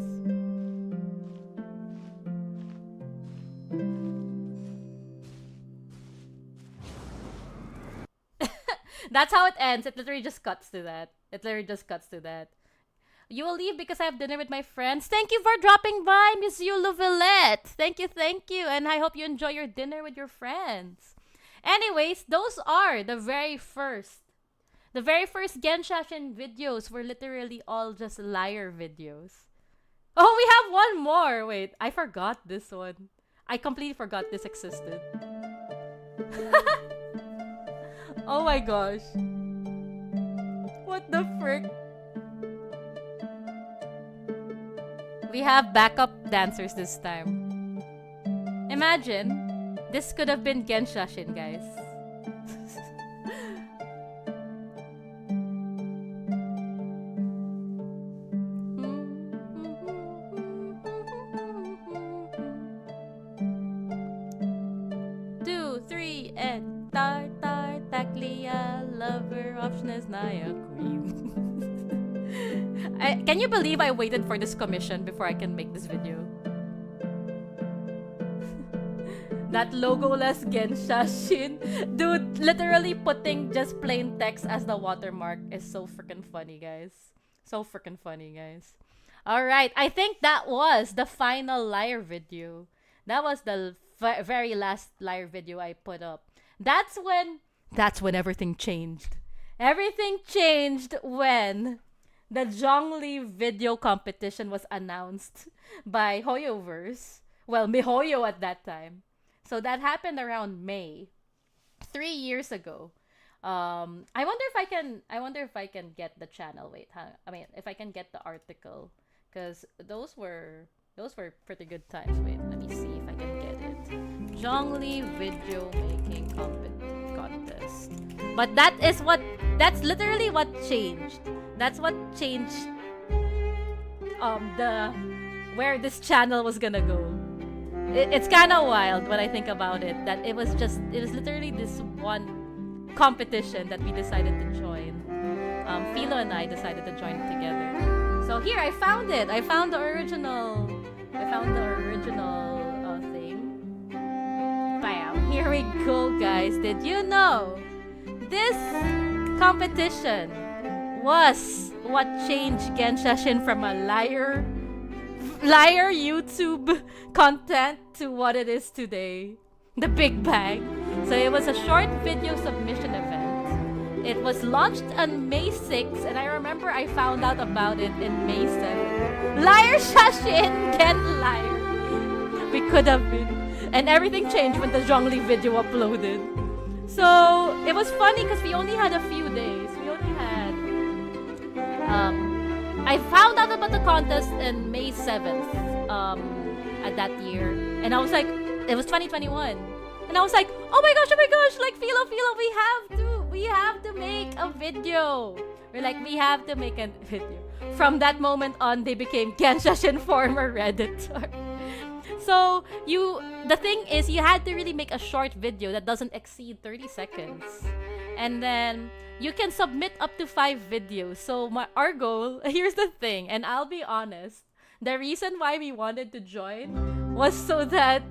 That's how it ends. It literally just cuts to that. You will leave because I have dinner with my friends. Thank you for dropping by, Monsieur Louvillette. Thank you. And I hope you enjoy your dinner with your friends. Anyways, those are the very first Genshashin videos were literally all just liar videos. Oh, we have one more. Wait, I forgot this one. I completely forgot this existed. Oh my gosh. What the frick? We have backup dancers this time. Imagine, this could have been Genshashin, guys. Two, three, and tar tar taklia lover option is Naya Queen. Can you believe I waited for this commission before I can make this video? That logo-less Genshashin. Dude, literally putting just plain text as the watermark is so freaking funny, guys. Alright, I think that was the final liar video. That was the very last liar video I put up. That's when everything changed. Everything changed when the Zhongli video competition was announced by Hoyoverse. Well, MiHoYo at that time. So that happened around May, 3 years ago. I wonder if I can get the channel. Wait, huh? I mean, if I can get the article, because those were pretty good times. Wait, let me see if I can get it. Zhongli video making contest. But that's literally what changed. That's what changed where this channel was gonna go. It's kind of wild when I think about it, that it was literally this one competition that we decided to join. Philo and I decided to join together. So here, I found it. I found the original thing. Bam. Here we go, guys. Did you know this competition was what changed Genshashin from a liar YouTube content to what it is today? The Big Bang. So it was a short video submission event. It was launched on May 6th, and I remember I found out about it in May 7th. Liar Shashin, get liar. We could have been. And everything changed when the Zhongli video uploaded. So it was funny because we only had a few days. We only had I found out about the contest in May 7th at that year. And I was like, it was 2021. And I was like, oh my gosh, like Philo, we have to make a video. We're like, we have to make a video. From that moment on, they became Genshashin former Redditor. So the thing is, you had to really make a short video that doesn't exceed 30 seconds. And then you can submit up to 5 videos. So our goal, here's the thing, and I'll be honest, the reason why we wanted to join was so that,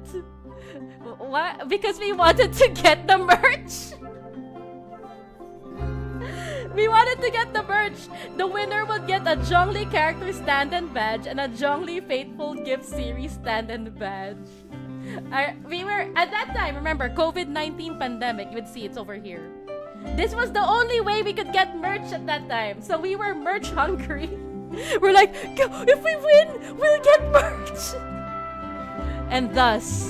because we wanted to get the merch. We wanted to get the merch. The winner would get a Zhongli character stand-in badge and a Zhongli Faithful Gift Series stand-in badge. We were, at that time, remember, COVID-19 pandemic, you would see it's over here. This was the only way we could get merch at that time. So we were merch hungry. We're like, if we win, we'll get merch. And thus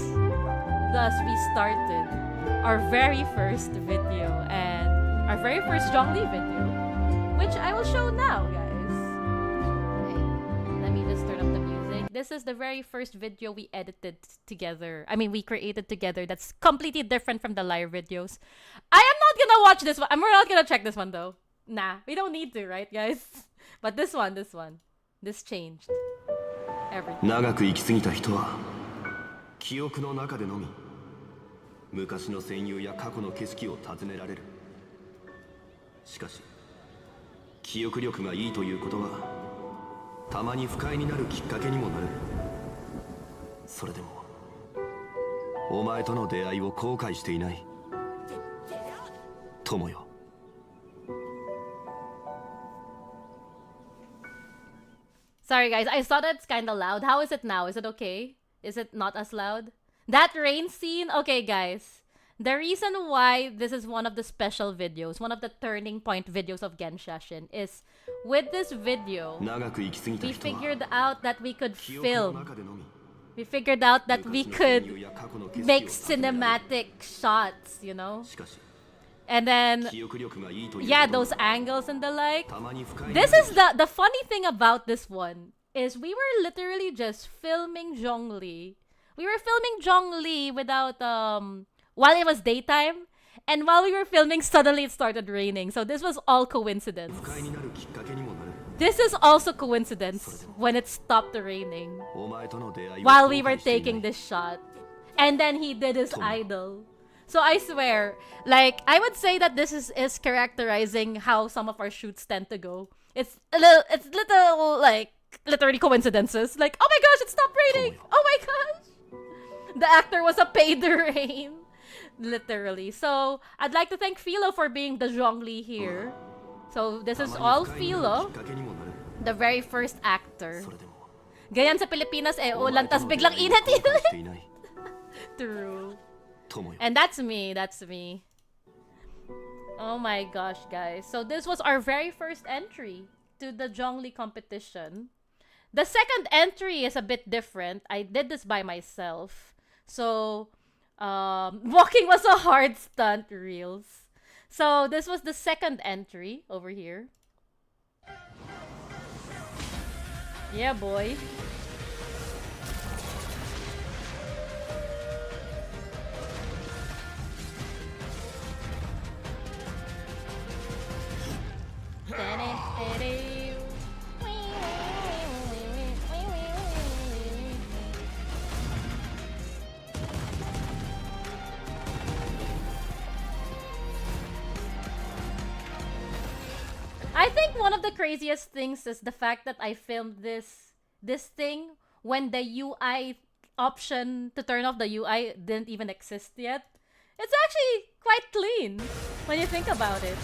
we started our very first video and our very first Zhongli video, which I will show now, guys. Okay, let me just turn up the music. This is the very first video we edited together. I mean, we created together that's completely different from the live videos. I am not gonna watch this one. We're not gonna check this one, though. Nah, we don't need to, right, guys? But this one. This changed everything. 長く生き過ぎた人は記憶の中でのみ昔の戦友や過去の景色を訪ねられる。しかし記憶力がいいということはたまに不快になるきっかけにもなる。それでもお前との出会いを後悔していない友よ。Sorry guys, I saw that's kind of loud. How is it now? Is it okay? Is it not as loud? That rain scene? Okay guys. The reason why this is one of the special videos, one of the turning point videos of Genshashin is with this video, we figured out that we could film. We figured out that we could make cinematic shots, you know? And then, yeah, those angles and the like. This is the funny thing about this one is we were literally just filming Zhongli. We were filming Zhongli without, while it was daytime. And while we were filming, suddenly it started raining. So this was all coincidence. This is also coincidence when it stopped raining. While we were taking this shot. And then he did his idol. So I swear, like, I would say that this is characterizing how some of our shoots tend to go. It's little, like, literally coincidences. Like, oh my gosh, it stopped raining! Oh my gosh! The actor was a paid rain. Literally. So, I'd like to thank Philo for being the Zhongli here. So, this is all Philo, the very first actor. Ganyan sa Pilipinas eh, ulan, tas biglang init. True. And that's me. Oh my gosh, guys. So this was our very first entry to the Zhongli competition. The second entry is a bit different. I did this by myself. So, walking was a hard stunt, reels. So this was the second entry over here. Yeah, boy. I think one of the craziest things is the fact that I filmed this thing when the UI option to turn off the UI didn't even exist yet. It's actually quite clean when you think about it.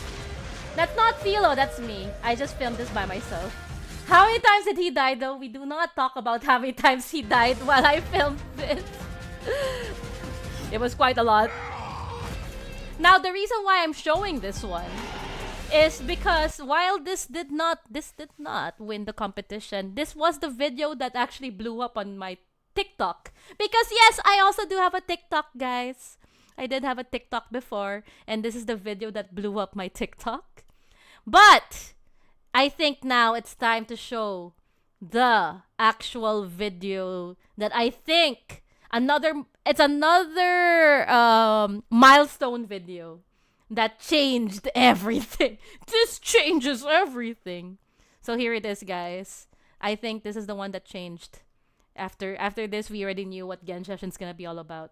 That's not Philo, that's me. I just filmed this by myself. How many times did he die though? We do not talk about how many times he died while I filmed this. It was quite a lot. Now the reason why I'm showing this one is because while this did not win the competition, this was the video that actually blew up on my TikTok. Because yes, I also do have a TikTok, guys. I did have a TikTok before, and this is the video that blew up my TikTok. But I think now it's time to show the actual video that I think it's another milestone video that changed everything. This changes everything. So here it is, guys. I think this is the one that changed. After this, we already knew what Genshashin's gonna be all about.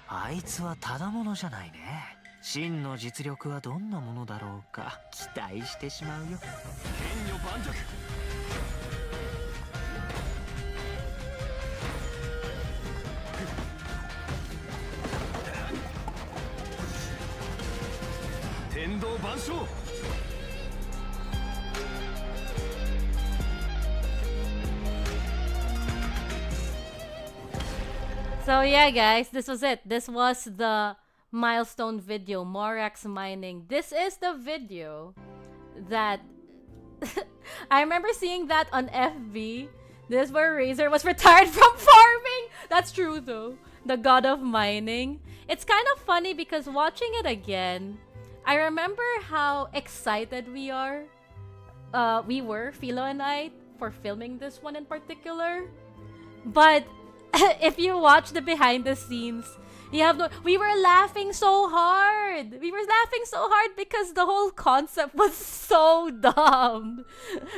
あいつはただものじゃないね。真の実力はどんなものだろうか期待してしまうよ。剣女盤石。天道万象。 So yeah, guys, this was it. This was the milestone video, Morax mining. This is the video that I remember seeing that on FB. This where Razor was retired from farming. That's true though. The god of mining. It's kind of funny because watching it again, I remember how excited we were, Philo and I, for filming this one in particular. But if you watch the behind the scenes, we were laughing so hard. We were laughing so hard because the whole concept was so dumb.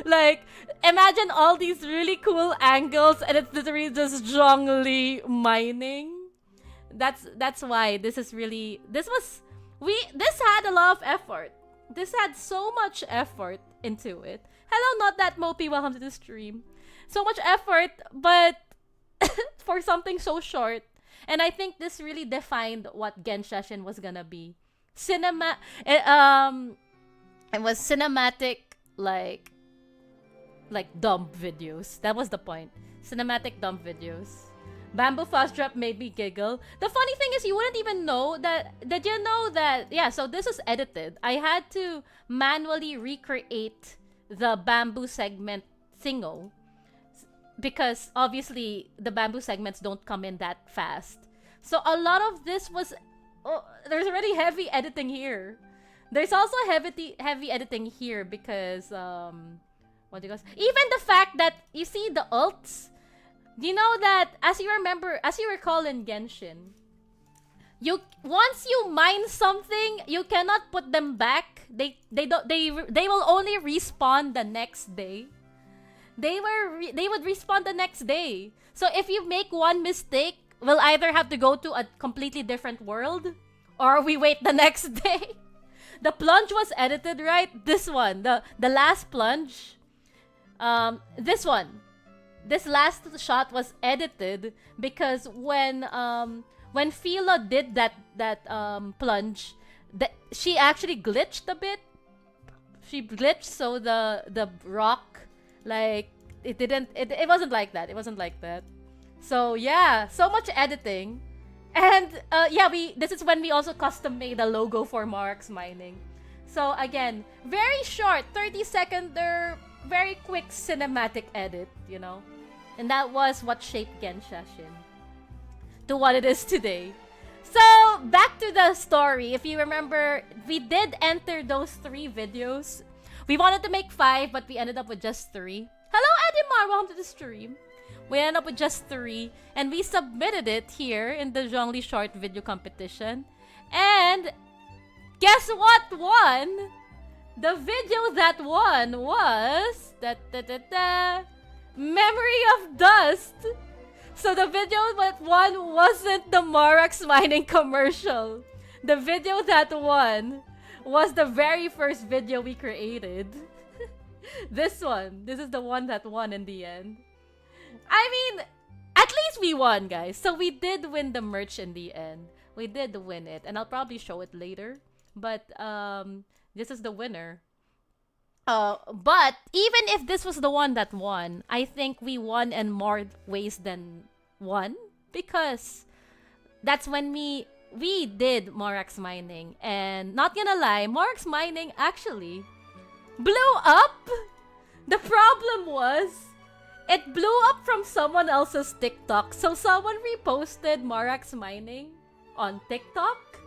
Like, imagine all these really cool angles and it's literally just Zhongli mining. That's why this had a lot of effort. This had so much effort into it. Hello, not that mopey, welcome to the stream. So much effort, but for something so short. And I think this really defined what Genshashin was gonna be. It was cinematic, like dump videos. That was the point. Cinematic dump videos. Bamboo fast drop made me giggle. The funny thing is, you wouldn't even know that. Did you know that? Yeah, so this was edited. I had to manually recreate the bamboo segment thingo. Because obviously the bamboo segments don't come in that fast. So a lot of this was there's already heavy editing here. There's also heavy editing here because what do you guys, even the fact that you see the ults, you know that as you recall in Genshin, once you mine something, you cannot put them back. They will only respawn the next day. They would respawn the next day. So if you make one mistake, we'll either have to go to a completely different world or we wait the next day. The plunge was edited, right? This one, the last plunge. This one. This last shot was edited because when Philo did that plunge, she actually glitched a bit. She glitched, so the rock, like, it wasn't like that. It wasn't like that. So yeah, so much editing. And yeah, this is when we also custom made the logo for Morax mining. So again, very short, 30-second, very quick cinematic edit, you know. And that was what shaped Genshashin to what it is today. So back to the story. If you remember, we did enter those 3 videos. We wanted to make 5, but we ended up with just 3. Hello, Edimar! Welcome to the stream. We ended up with just 3, and we submitted it here in the Zhongli short video competition. And guess what won? The video that won was Memory of Dust. So the video that won wasn't the Morax mining commercial. The video that won was the very first video we created. This one. This is the one that won in the end. I mean, at least we won, guys. So we did win the merch in the end. We did win it. And I'll probably show it later. But this is the winner. But even if this was the one that won, I think we won in more ways than one. Because that's when we did Morax mining. And not gonna lie, Morax mining actually blew up. The problem was, it blew up from someone else's TikTok. So someone reposted Morax mining on TikTok.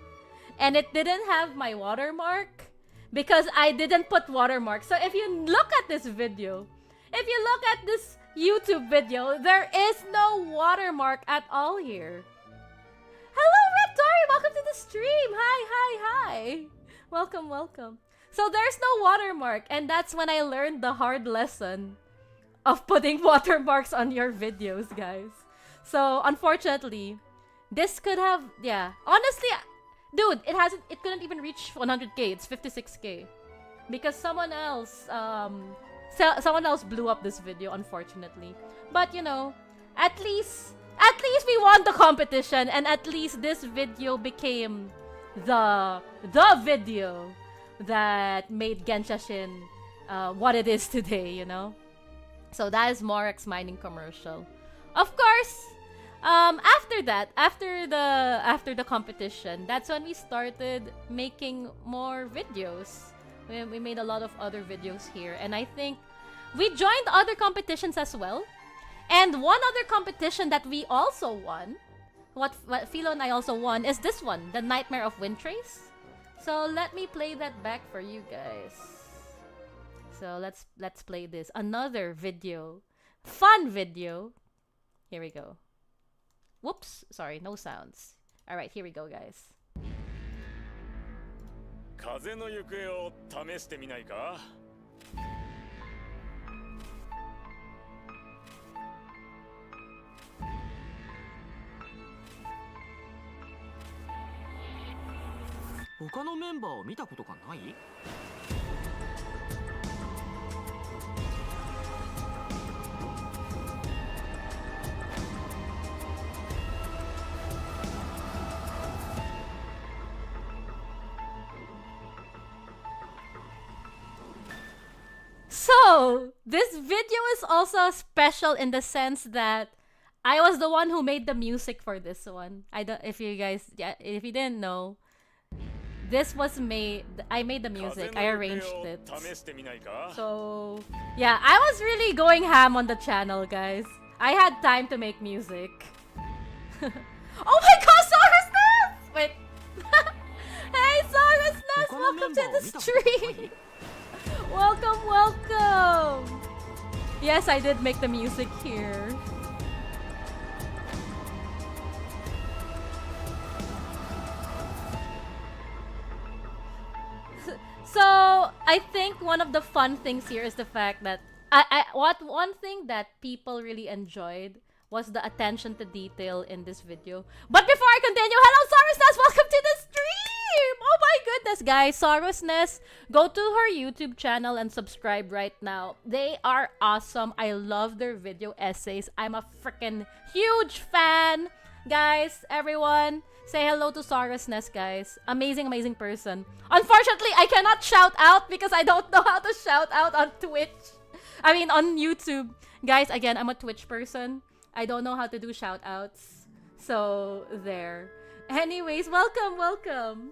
And it didn't have my watermark because I didn't put watermark. So if you look at this video, if you look at this YouTube video, there is no watermark at all here. Hello, Reptori! Welcome to the stream! Hi, hi, hi. Welcome, welcome. So there's no watermark, and that's when I learned the hard lesson of putting watermarks on your videos, guys. So unfortunately, this could have, yeah. Honestly, dude, it couldn't even reach 100k. It's 56k because someone else blew up this video, unfortunately. But you know, at least we won the competition, and at least this video became the video that made Genshashin what it is today, you know? So that is Morex mining commercial. Of course, after that, after the competition, that's when we started making more videos. We made a lot of other videos here, and I think we joined other competitions as well. And one other competition that we also won, what Philo and I also won, is this one, the Nightmare of Windtrace. So let me play that back for you guys. So let's play this. Another video. Fun video. Here we go. Whoops, sorry, no sounds. Alright, here we go, guys. 風の行方を試してみないか? 他のメンバーを見たことがない？So, this video is also special in the sense that I was the one who made the music for this one. If you didn't know, this was I made the music, I arranged it. So, yeah, I was really going ham on the channel, guys. I had time to make music. Oh my god, Saurusness! Wait. Hey, Saurusness, welcome to the stream. Welcome, welcome. Yes, I did make the music here. So, I think one of the fun things here is the fact that one thing that people really enjoyed was the attention to detail in this video. But before I continue, hello Saurusness, welcome to the stream! Oh my goodness, guys, Saurusness, go to her YouTube channel and subscribe right now. They are awesome. I love their video essays. I'm a freaking huge fan. Guys, everyone, say hello to Saurusness, guys. Amazing, amazing person. Unfortunately, I cannot shout out because I don't know how to shout out on Twitch. I mean, on YouTube. Guys, again, I'm a Twitch person. I don't know how to do shout outs. So, there. Anyways, welcome, welcome.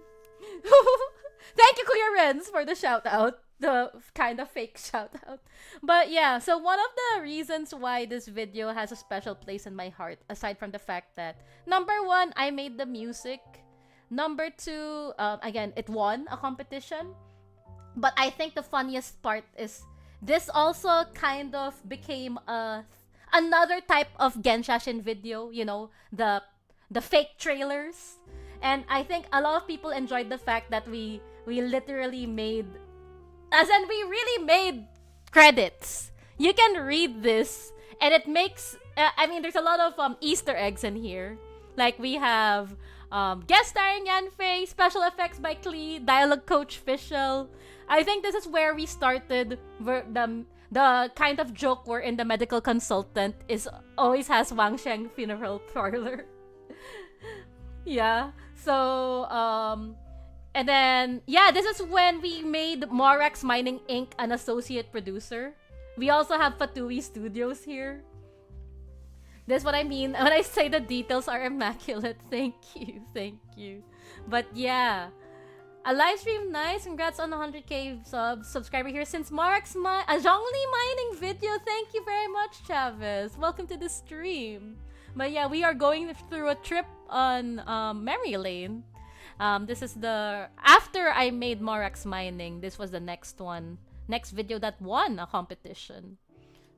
Thank you, Clearance, for the shout out. The kind of fake shout out. But yeah, so one of the reasons why this video has a special place in my heart, aside from the fact that, number one, I made the music. Number two, again, it won a competition. But I think the funniest part is this also kind of became another type of Genshashin video, you know, the fake trailers. And I think a lot of people enjoyed the fact that we literally made, as in we really made credits. You can read this and it makes, I mean, there's a lot of Easter eggs in here. Like we have guest starring Yanfei, special effects by Klee, dialogue coach Fischl. I think this is where we started the kind of joke wherein the medical consultant always has Wang Sheng funeral parlor. Yeah. So and then yeah, this is when we made Morex Mining Inc. an associate producer. We also have Fatui Studios here. That's what I mean when I say the details are immaculate. Thank you, thank you. But yeah, a live stream, nice. Congrats on 100k subscriber here since Morex a Zhongli mining video. Thank you very much, Chavez. Welcome to the stream. But yeah, we are going through a trip on memory lane. This is after I made Morex mining. This was the next video that won a competition.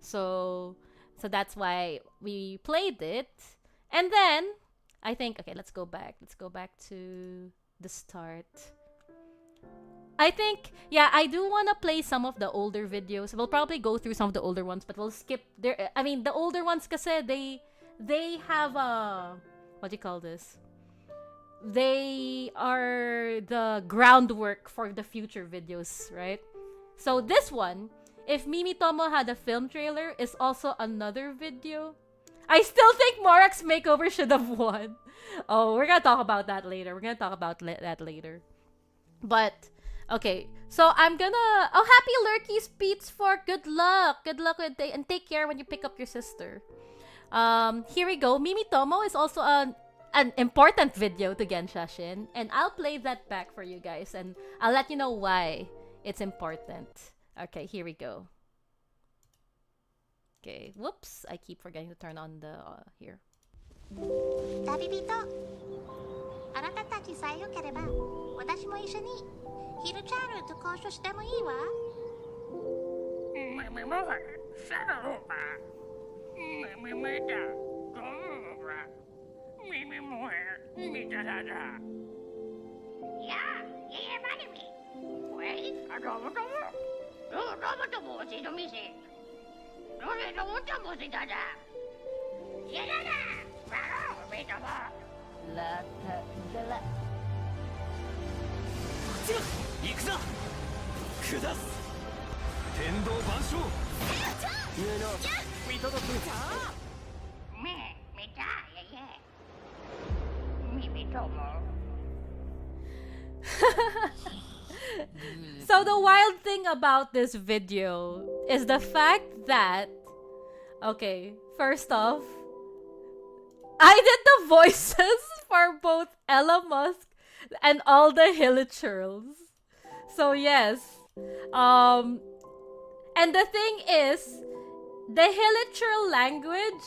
So that's why we played it. And then I think, okay, let's go back to the start. I think, yeah, I do want to play some of the older videos. We'll probably go through some of the older ones, but we'll skip there. I mean, the older ones kasi they have a, what do you call this? They are the groundwork for the future videos, right? So this one, if Mimi Tomo had a film trailer, is also another video. I still think Morak's makeover should have won. Oh, we're gonna talk about that later. We're gonna talk about that later. But okay, so I'm gonna. Oh, happy Lurky's Pete's for good luck. Good luck with and take care when you pick up your sister. Here we go. Mimi Tomo is also an important video to Genshashin, and I'll play that back for you guys, and I'll let you know why it's important. Okay, here we go. Okay, whoops, I keep forgetting to turn on the here. 旅人あなたたちさえよければ私も一緒にヒルチャールと交渉してもいいわ行くぞ下す天道万象布見届くSo the wild thing about this video is the fact that, okay, first off, I did the voices for both Ella Musk and all the Hilichurls. So yes, and the thing is, the Hilichurl language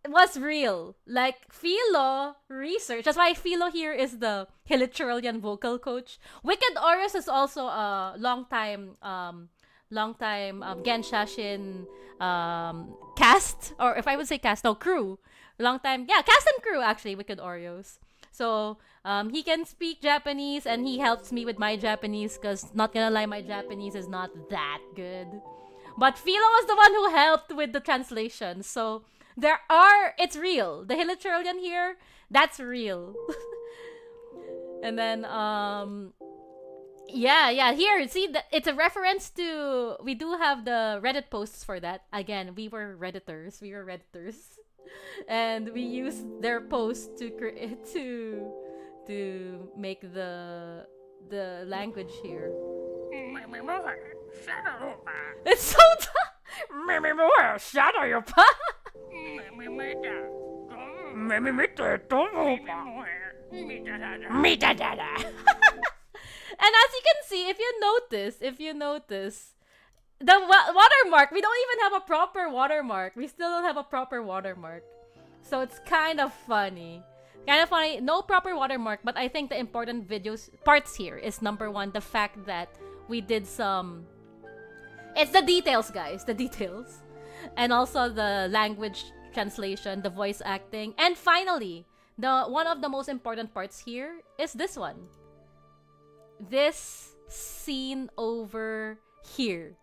was real. Like Philo research. That's why Philo here is the Hilichurlian vocal coach. Wicked Oros is also a long-time Genshashin cast, or if I would say cast, no, crew. Long time, yeah, cast and crew actually, Wicked Oreos. So he can speak Japanese and he helps me with my Japanese because, not gonna lie, my Japanese is not that good. But Philo was the one who helped with the translation. So it's real. The Hilichurlian here, that's real. And then, yeah, here, see, it's a reference to, we do have the Reddit posts for that. Again, we were Redditors. And we used their post to make the language here. It's so shadow your pa. And as you can see, if you notice, the watermark, we don't even have a proper watermark. We still don't have a proper watermark. So it's kind of funny. No proper watermark, but I think the important parts here is number one, the fact that we did some... It's the details, guys. The details. And also the language translation, the voice acting. And finally, one of the most important parts here is this one. This scene over here.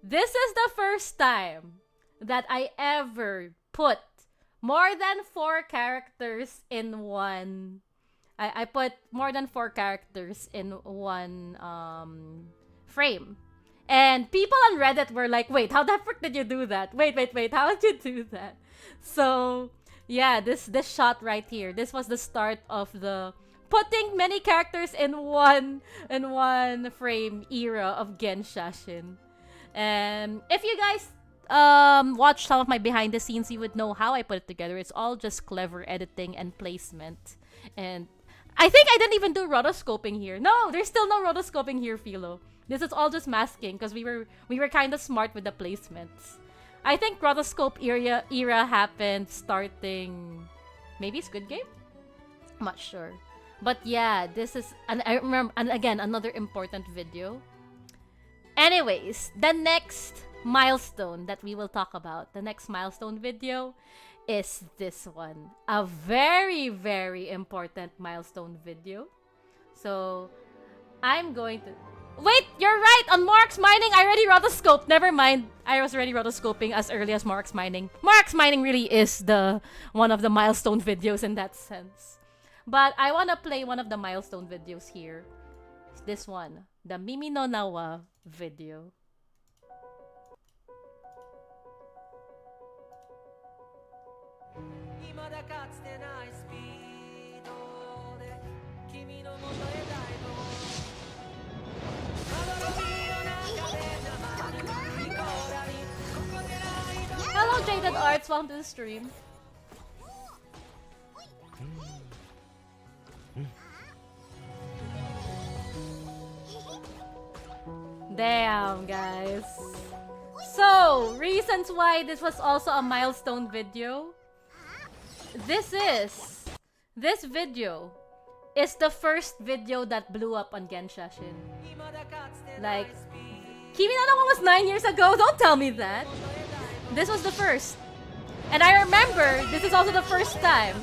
This is the first time that I ever put more than 4 characters in one. I put more than 4 characters in one frame. And people on Reddit were like, wait, how the frick did you do that? Wait, how did you do that? So, yeah, this shot right here. This was the start of the putting many characters in one frame era of Genshashin. And if you guys watch some of my behind the scenes, you would know how I put it together. It's all just clever editing and placement. And I think I didn't even do rotoscoping here. No, there's still no rotoscoping here, Philo. This is all just masking because we were kind of smart with the placements. I think rotoscope era happened starting maybe Squid Game? I'm not sure. But yeah, this is, and I remember, and again, another important video. Anyways, the next milestone that we will talk about, the next milestone video, is this one. A very, very important milestone video. So, I'm going to... Wait, you're right! On Mark's Mining, I already rotoscoped. Never mind. I was already rotoscoping as early as Mark's Mining. Mark's Mining really is one of the milestone videos in that sense. But I want to play one of the milestone videos here. This one. The Mimi no Nawa video. Hello, Jaded Arts. Welcome to the stream. Damn, guys. So, reasons why this was also a milestone video. This video is the first video that blew up on Genshashin. Like, Kimi no Na wa was 9 years ago. Don't tell me that. This was the first. And I remember, this is also the first time.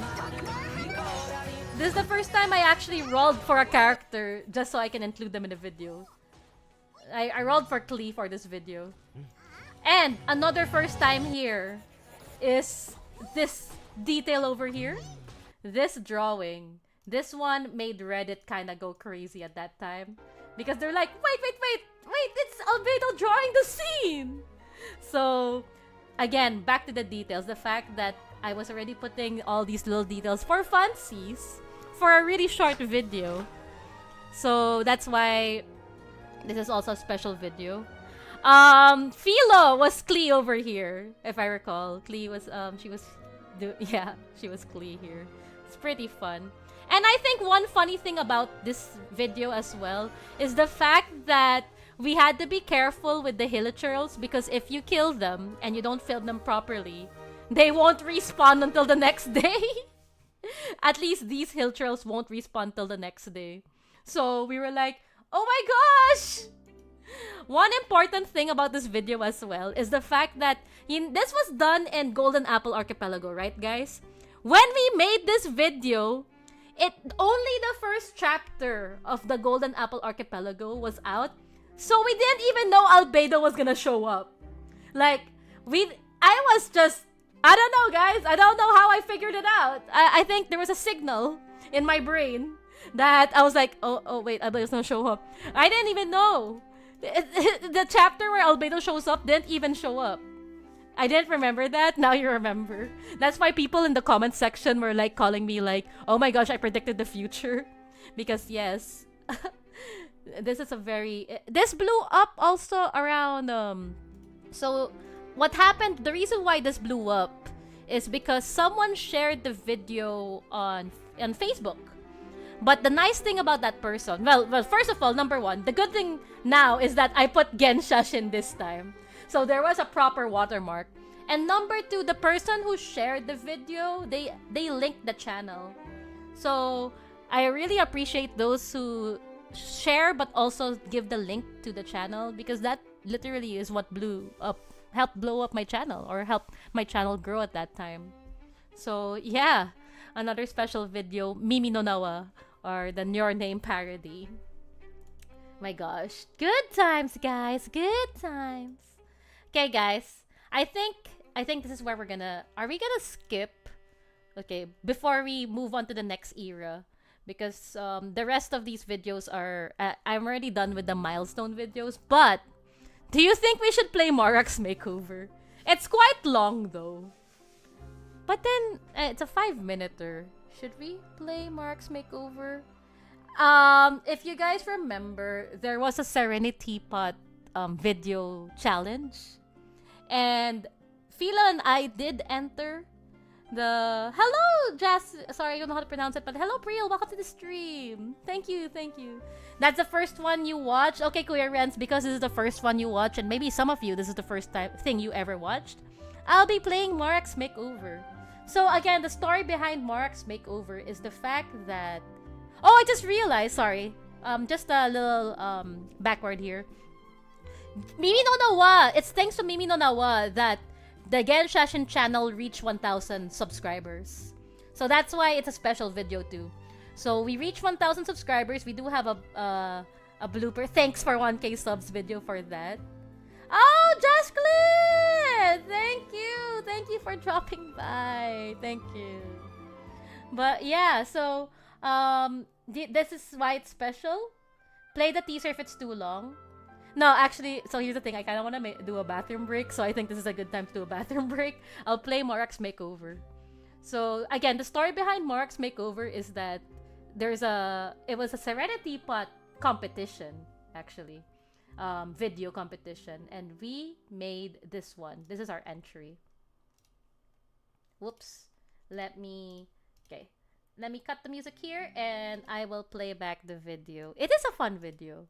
This is the first time I actually rolled for a character just so I can include them in the video. I rolled for Klee for this video. And another first time here is this detail over here. This drawing. This one made Reddit kinda go crazy at that time. Because they're like, wait, it's Albedo drawing the scene! So, again, back to the details. The fact that I was already putting all these little details for funsies for a really short video. So, that's why this is also a special video. Philo was Klee over here, if I recall. Klee was, she was Klee here. It's pretty fun. And I think one funny thing about this video as well is the fact that we had to be careful with the hilichurls because if you kill them and you don't film them properly, they won't respawn until the next day. At least these hilichurls won't respawn until the next day. So we were like, oh my gosh! One important thing about this video as well is the fact that this was done in Golden Apple Archipelago, right guys? When we made this video, only the first chapter of the Golden Apple Archipelago was out. So we didn't even know Albedo was gonna show up. Like, I was just, I don't know guys, I don't know how I figured it out. I think there was a signal in my brain that I was like, oh wait, Albedo's gonna show up. I didn't even know. The chapter where Albedo shows up didn't even show up. I didn't remember that. Now you remember. That's why people in the comment section were like calling me like, oh my gosh, I predicted the future. Because yes, this is a very... This blew up also around... So what happened, the reason why this blew up is because someone shared the video on Facebook. But the nice thing about that person... Well, first of all, number one, the good thing now is that I put Genshashin this time. So there was a proper watermark. And number two, the person who shared the video, they linked the channel. So I really appreciate those who share but also give the link to the channel because that literally is what helped blow up my channel or helped my channel grow at that time. So yeah, another special video, Mimi no Nawa, or the Your Name parody. My gosh, good times guys, good times. Okay, guys. I think this is where are we gonna skip? Okay, before we move on to the next era, because the rest of these videos are I'm already done with the milestone videos. But do you think we should play Morak's Makeover? It's quite long though. But then it's a 5-minute-er. Should we play Morak's Makeover? If you guys remember, there was a Serenity Pot video challenge. And Philo and I did enter the... Hello, Jazz! Sorry, I don't know how to pronounce it, but hello, Priel! Welcome to the stream! Thank you, thank you. That's the first one you watched? Okay, Kuya Renz, because this is the first one you watched, and maybe some of you, this is the first thing you ever watched, I'll be playing Morak's Makeover. So again, the story behind Morak's Makeover is the fact that... Oh, I just realized, sorry. Just a little backward here. Mimi no Nawa! It's thanks to Mimi no Nawa that the Genshashin channel reached 1,000 subscribers. So that's why it's a special video too. So we reached 1,000 subscribers. We do have a a blooper. Thanks for 1K subs video for that. Oh, Jasklin! Thank you for dropping by. Thank you. But yeah, so this is why it's special. Play the teaser if it's too long. No, actually, so here's the thing. I kind of want to do a bathroom break, so I think this is a good time to do a bathroom break. I'll play Morak's Makeover. So again, the story behind Morak's Makeover is that it was a Serenity Pot competition, actually. Video competition, and we made this one. This is our entry. Whoops. Let me cut the music here and I will play back the video. It is a fun video.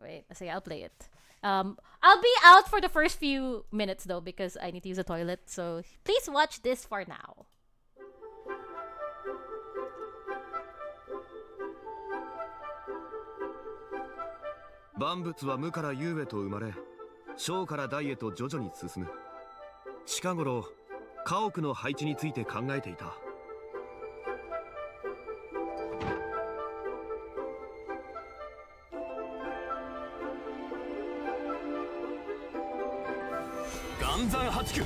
Wait, I'll play it. I'll be out for the first few minutes though because I need to use the toilet, so please watch this for now.「万物は無から有へと生まれ、小から大へと徐々に進む。近頃、家屋の配置について考えていた。岩山八九。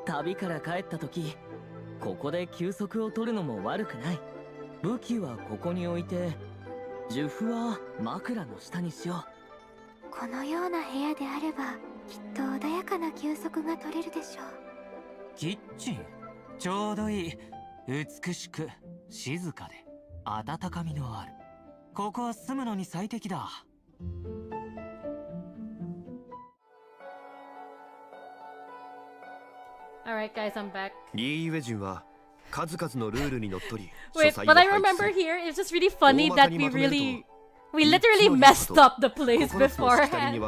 旅から帰った時、ここで休息を取るのも悪くない。武器はここに置いて、呪符は枕の下にしよう。このような部屋であれば、きっと穏やかな休息が取れるでしょう。キッチン、ちょうどいい。美しく、静かで、温かみのある。ここは住むのに最適だ。Alright guys, I'm back. リー・ウェジンは数々のルールにのっとり、 Wait, but I remember here, it's just really funny that we literally messed up the place beforehand.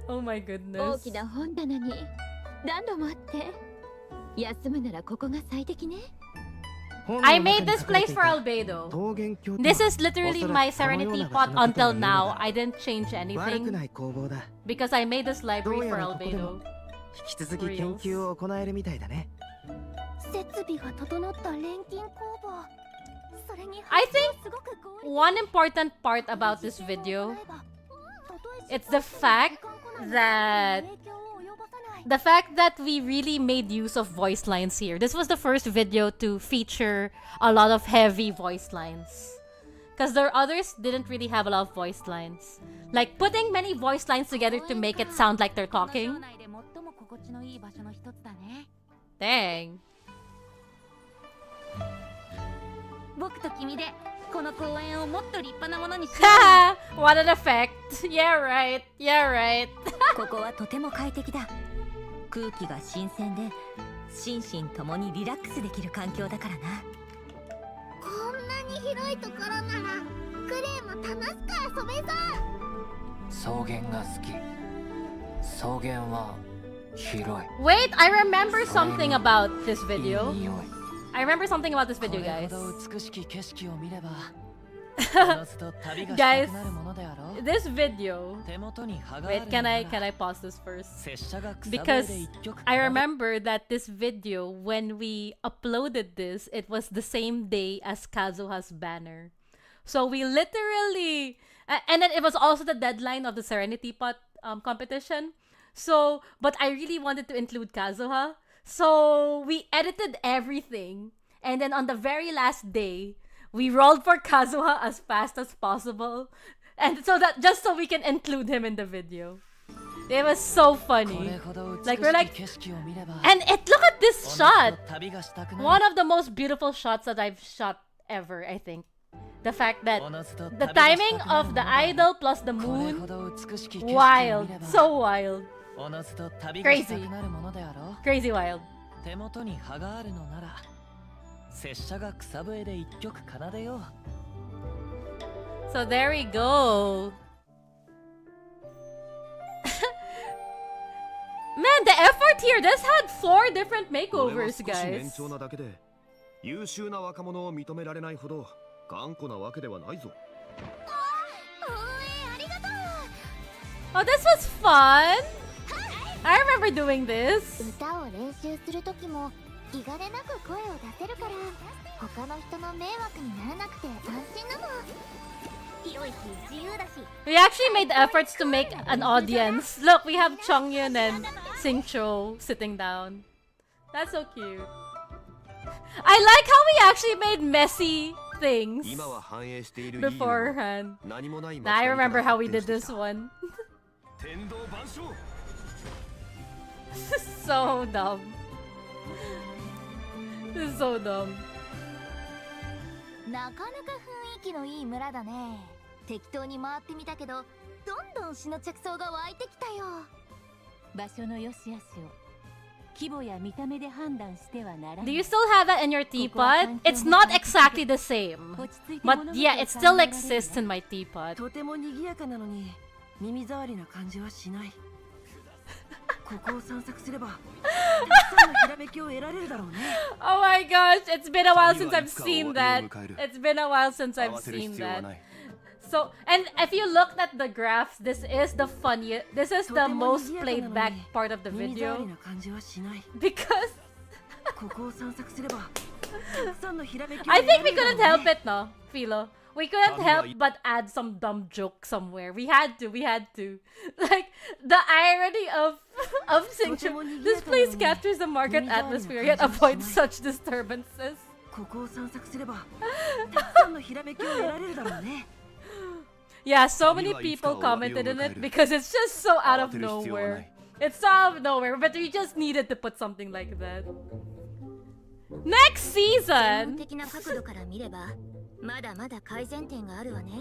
Oh my goodness. 大きな本棚に暖炉もあって、休むならここが最適ね。I made this place for Albedo. This is literally my Serenity Pot until now. I didn't change anything because I made this library for Albedo. 引き続き研究を行えるみたいだね。設備が整った錬金工房。それに I think one important part about this video, it's the fact that we really made use of voice lines here. This was the first video to feature a lot of heavy voice lines. Because their others didn't really have a lot of voice lines. Like putting many voice lines together to make it sound like they're talking. Dang. 僕と君でこの公園をもっと立派なものにしよ う。What an effect. Yeah, right. Yeah, right. ここはとても快適だ。空気が新鮮で心身ともにリラックスできる環境だからな。こんなに広いところならクレイも楽しく遊べそう。草原が好き。草原は広い。 Wait, I remember something about this video. I remember something about this video, guys. Guys, this video. Wait, can I pause this first? Because I remember that this video, when we uploaded this, it was the same day as Kazuha's banner. So we literally, and then it was also the deadline of the Serenity Pot competition. So, but I really wanted to include Kazuha. So we edited everything. And then on the very last day, we rolled for Kazuha as fast as possible. And so that just so we can include him in the video. It was so funny. Like we're like, and look at this shot. One of the most beautiful shots that I've shot ever, I think. The fact that the timing of the idol plus the moon, wild, so wild. Crazy. Crazy wild. So there we go. Man, the effort here, this had 4 different makeovers, guys. Oh, this was fun. I remember doing this. 歌を練習する時も気兼ねなく声を出せるから他の人の迷惑にならなくて安心なの。広いし自由だし。 We actually made efforts to make an audience. Look, we have Chongyun and Singcho sitting down. That's so cute. I like how we actually made messy things 今は反映しているいいのは beforehand. 何もない Now I 街並み remember から how we 発 did 展して this きた one. 天道万象 This is so dumb. This is so dumb. なかなか雰囲気のいい村だね。適当に回ってみたけど、どんどん詩の着想が湧いてきたよ。場所の良し悪しを規模や見た目で判断してはならな Do い。 you still have that in your teapot? It's not exactly the same. 落ち着いて But 物事を yeah, it 考 still えられる exists in my teapot. とても賑やかなのに耳障りな感じはしない。ここを散策すればたくさんのひらめきを得られるだろうね。Oh my gosh, it's been a while since I've seen that. It's been a while since I've 慌てる seen 必要は that. ない So, and if you looked at the graphs, this is the funniest, this is the most played back part of the 耳障り video. な感じはしない。 Because ここを散策すればたくさんのひらめきを I 得ら think れ we るだろう couldn't ね。 help it, no, Philo. We couldn't help but add some dumb joke somewhere. We had to. Like, the irony of Singcho. This place captures the market atmosphere, yet avoids such disturbances. ここを散策すればたくさんのひらめきを得られるだろうね。 Yeah, so many people commented in it because it's just so out of nowhere. It's so out of nowhere, but we just needed to put something like that. Next 専 season! 門的な角度から見れば、まだまだ改善点があるわね。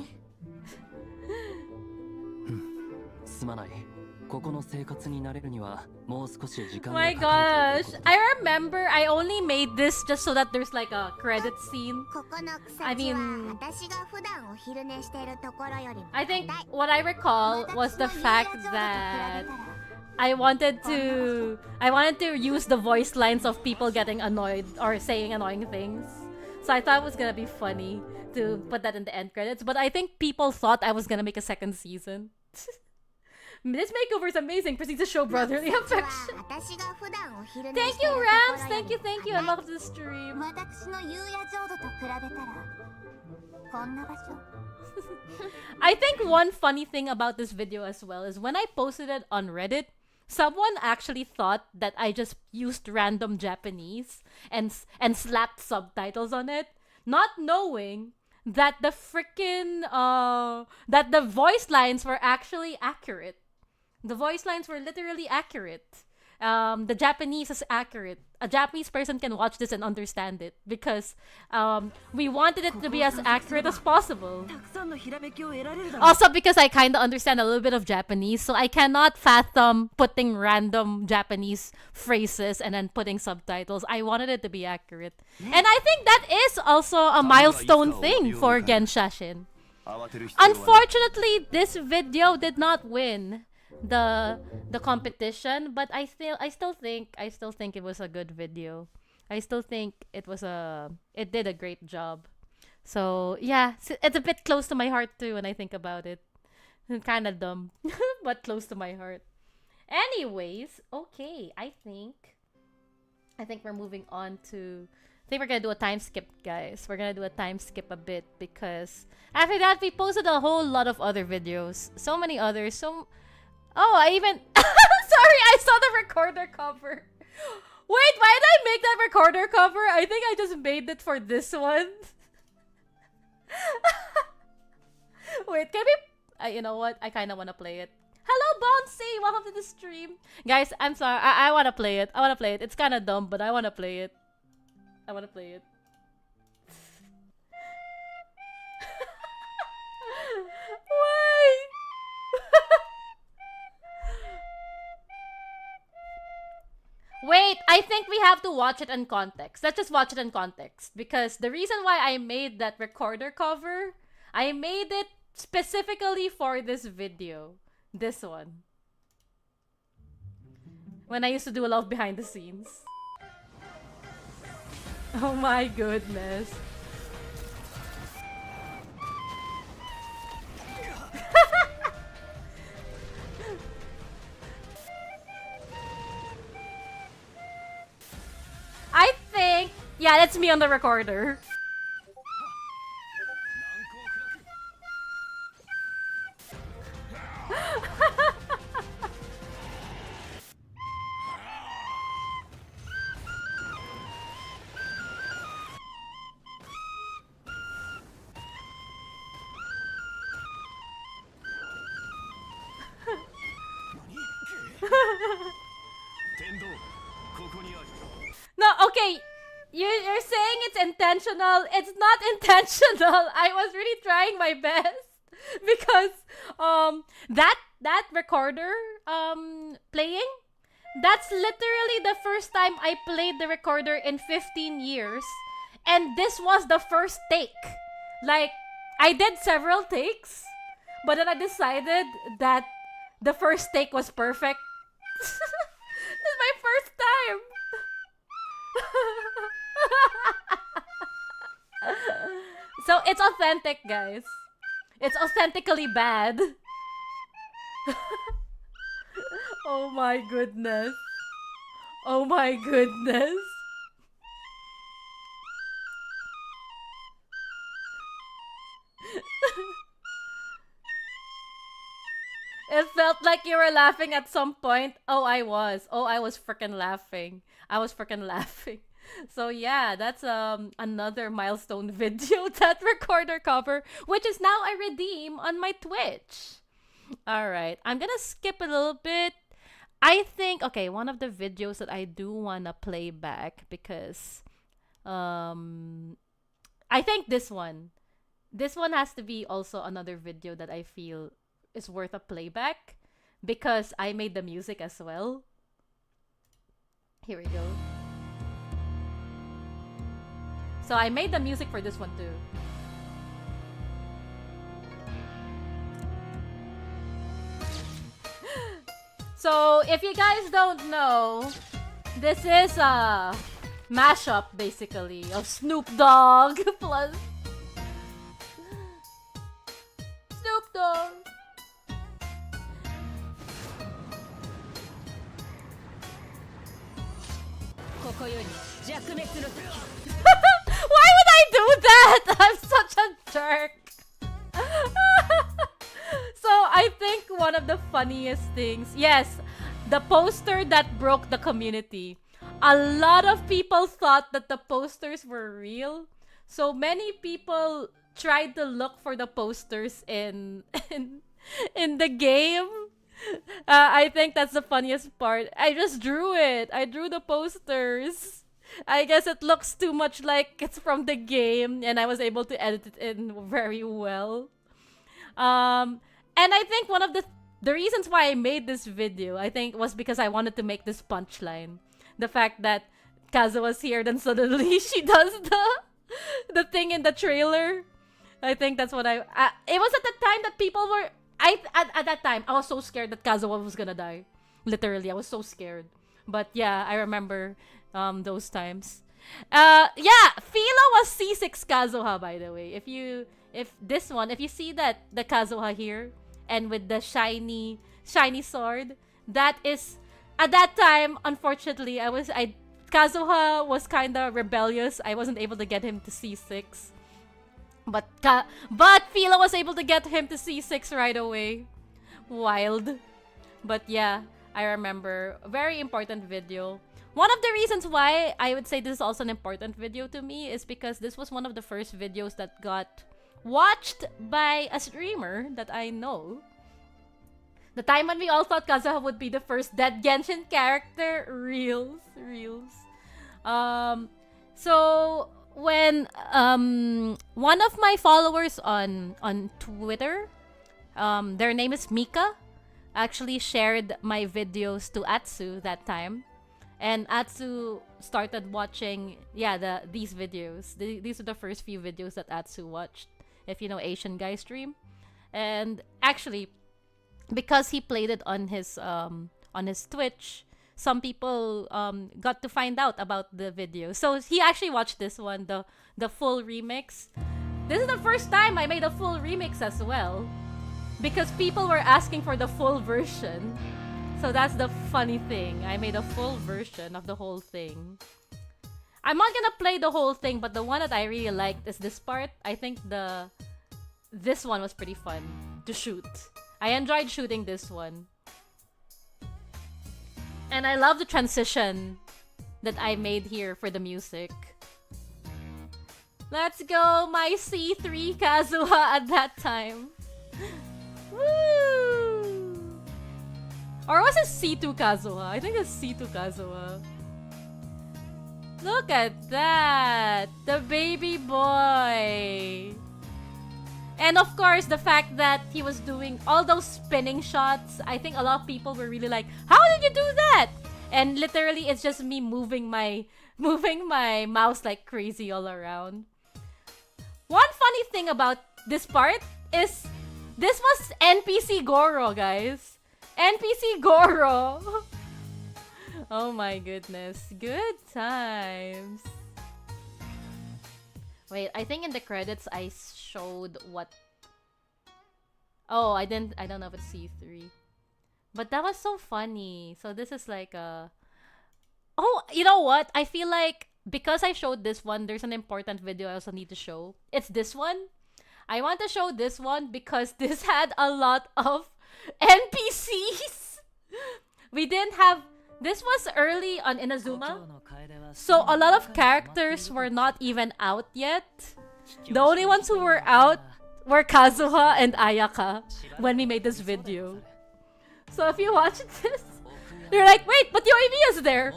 すまない。ここの生活に慣れるにはもう少し時間 Oh が my かかるという gosh, ことだ。 I remember I only made this just so that there's like a credit scene. ここの草 I 地は mean- 私が普段お昼寝しているところよりも I 硬い think what I recall was the fact that I wanted to use the voice lines of people getting annoyed or saying annoying things. So I thought it was gonna be funny to put that in the end credits, but I think people thought I was gonna make a second season. This makeover is amazing. Proceeds to show brotherly 草地 affection. は私が普段お昼寝 Thank してい you, るところ Rams. よ Thank り you, も thank you. I 硬い love the stream. 私の優雅浄土と比べたらこんな場所 I think one funny thing about this video as well is when I posted it on Reddit, someone actually thought that I just used random Japanese and slapped subtitles on it, not knowing that the that the voice lines were actually accurate. The voice lines were literally accurate. The Japanese is accurate. A Japanese person can watch this and understand it because we wanted it to be as accurate as possible. たくさんのひらめきを得られるだろう。 Also because I kind of understand a little bit of Japanese, so I cannot fathom putting random Japanese phrases and then putting subtitles. I wanted it to be accurate. And I think that is also a milestone thing for Genshashin. 慌てる必要はない Unfortunately, this video did not win the competition, but I still think it was a good video. I still think it did a great job. So yeah, it's a bit close to my heart too when I think about it. Kind of dumb, but close to my heart. Anyways, okay, I think we're moving on to. I think we're gonna do a time skip, guys. We're gonna do a time skip a bit because after that we posted a whole lot of other videos. So many others. Oh, I even sorry, I saw the recorder cover. Wait, why did I make that recorder cover? I think I just made it for this one. Wait, can we? You know what? I kind of want to play it. Hello, Bouncy! Welcome to the stream. Guys, I'm sorry. I want to play it. It's kind of dumb, but I want to play it. Why? Wait, I think we have to watch it in context. Let's just watch it in context. Because the reason why I made that recorder cover, I made it specifically for this video. This one. When I used to do a lot of behind the scenes. Oh my goodness. I think Yeah, that's me on the recorder. No, okay. You're saying it's intentional. It's not intentional. I was really trying my best because that recorder playing, that's literally the first time I played the recorder in 15 years, and this was the first take. Like, I did several takes, but then I decided that the first take was perfect. This is my first time. So it's authentic, guys. It's authentically bad. Oh my goodness. Oh my goodness. It felt like you were laughing at some point. Oh, I was. Oh, I was freaking laughing. I was freaking laughing. So yeah, that's another milestone video, that recorder cover, which is now I redeem on my Twitch. All right, I'm gonna skip a little bit. I think, okay, one of the videos that I do wanna play back because I think this one has to be also another video that I feel is worth a playback because I made the music as well. Here we go. So I made the music for this one too. So if you guys don't know, this is a mashup basically of Snoop Dogg plus Snoop Dogg. Why would I do that? I'm such a jerk. So I think one of the funniest things, yes, the poster that broke the community. A lot of people thought that the posters were real. So many people tried to look for the posters in the game. I think that's the funniest part. I just drew it. I drew the posters. I guess it looks too much like it's from the game, and I was able to edit it in very well. And I think one of the reasons why I made this video, I think, was because I wanted to make this punchline. The fact that Kazuha was here, then suddenly she does the thing in the trailer. I think that's what it was at the time that people were... At that time, I was so scared that Kazuha was gonna die. Literally, I was so scared. But yeah, I remember those times. Yeah, Philo was C6 Kazuha, by the way. If you see that the Kazuha here and with the shiny sword, that is at that time. Unfortunately, Kazuha was kind of rebellious. I wasn't able to get him to C6. But Philo was able to get him to C6 right away. Wild. But yeah, I remember. Very important video. One of the reasons why I would say this is also an important video to me is because this was one of the first videos that got watched by a streamer that I know. The time when we all thought Kazuha would be the first dead Genshin character. Reels. So when one of my followers on Twitter, their name is Mika, actually shared my videos to Atsu that time, and Atsu started watching these videos. These are the first few videos that Atsu watched, if you know Asian guy stream. And actually, because he played it on his Twitch, some people got to find out about the video. So he actually watched this one, the full remix. This is the first time I made a full remix as well, because people were asking for the full version. So that's the funny thing. I made a full version of the whole thing. I'm not gonna play the whole thing, but the one that I really liked is this part. I think this one was pretty fun to shoot. I enjoyed shooting this one. And I love the transition that I made here for the music. Let's go, my C3 Kazuha at that time. Woo! Or was it C2 Kazuha? I think it's C2 Kazuha. Look at that! The baby boy! And of course, the fact that he was doing all those spinning shots, I think a lot of people were really like, how did you do that? And literally, it's just me moving my mouse like crazy all around. One funny thing about this part is this was NPC Goro, guys. NPC Goro! Oh my goodness. Good times. Wait, I think in the credits I showed what... Oh, I don't know if it's C3. But that was so funny. So this is like a... Oh, you know what? I feel like because I showed this one, there's an important video I also need to show. It's this one. I want to show this one because this had a lot of NPCs. We didn't have... This was early on Inazuma, so a lot of characters were not even out yet. The only ones who were out were Kazuha and Ayaka when we made this video. So if you watch this, you're like, wait, but Yoimiya is there!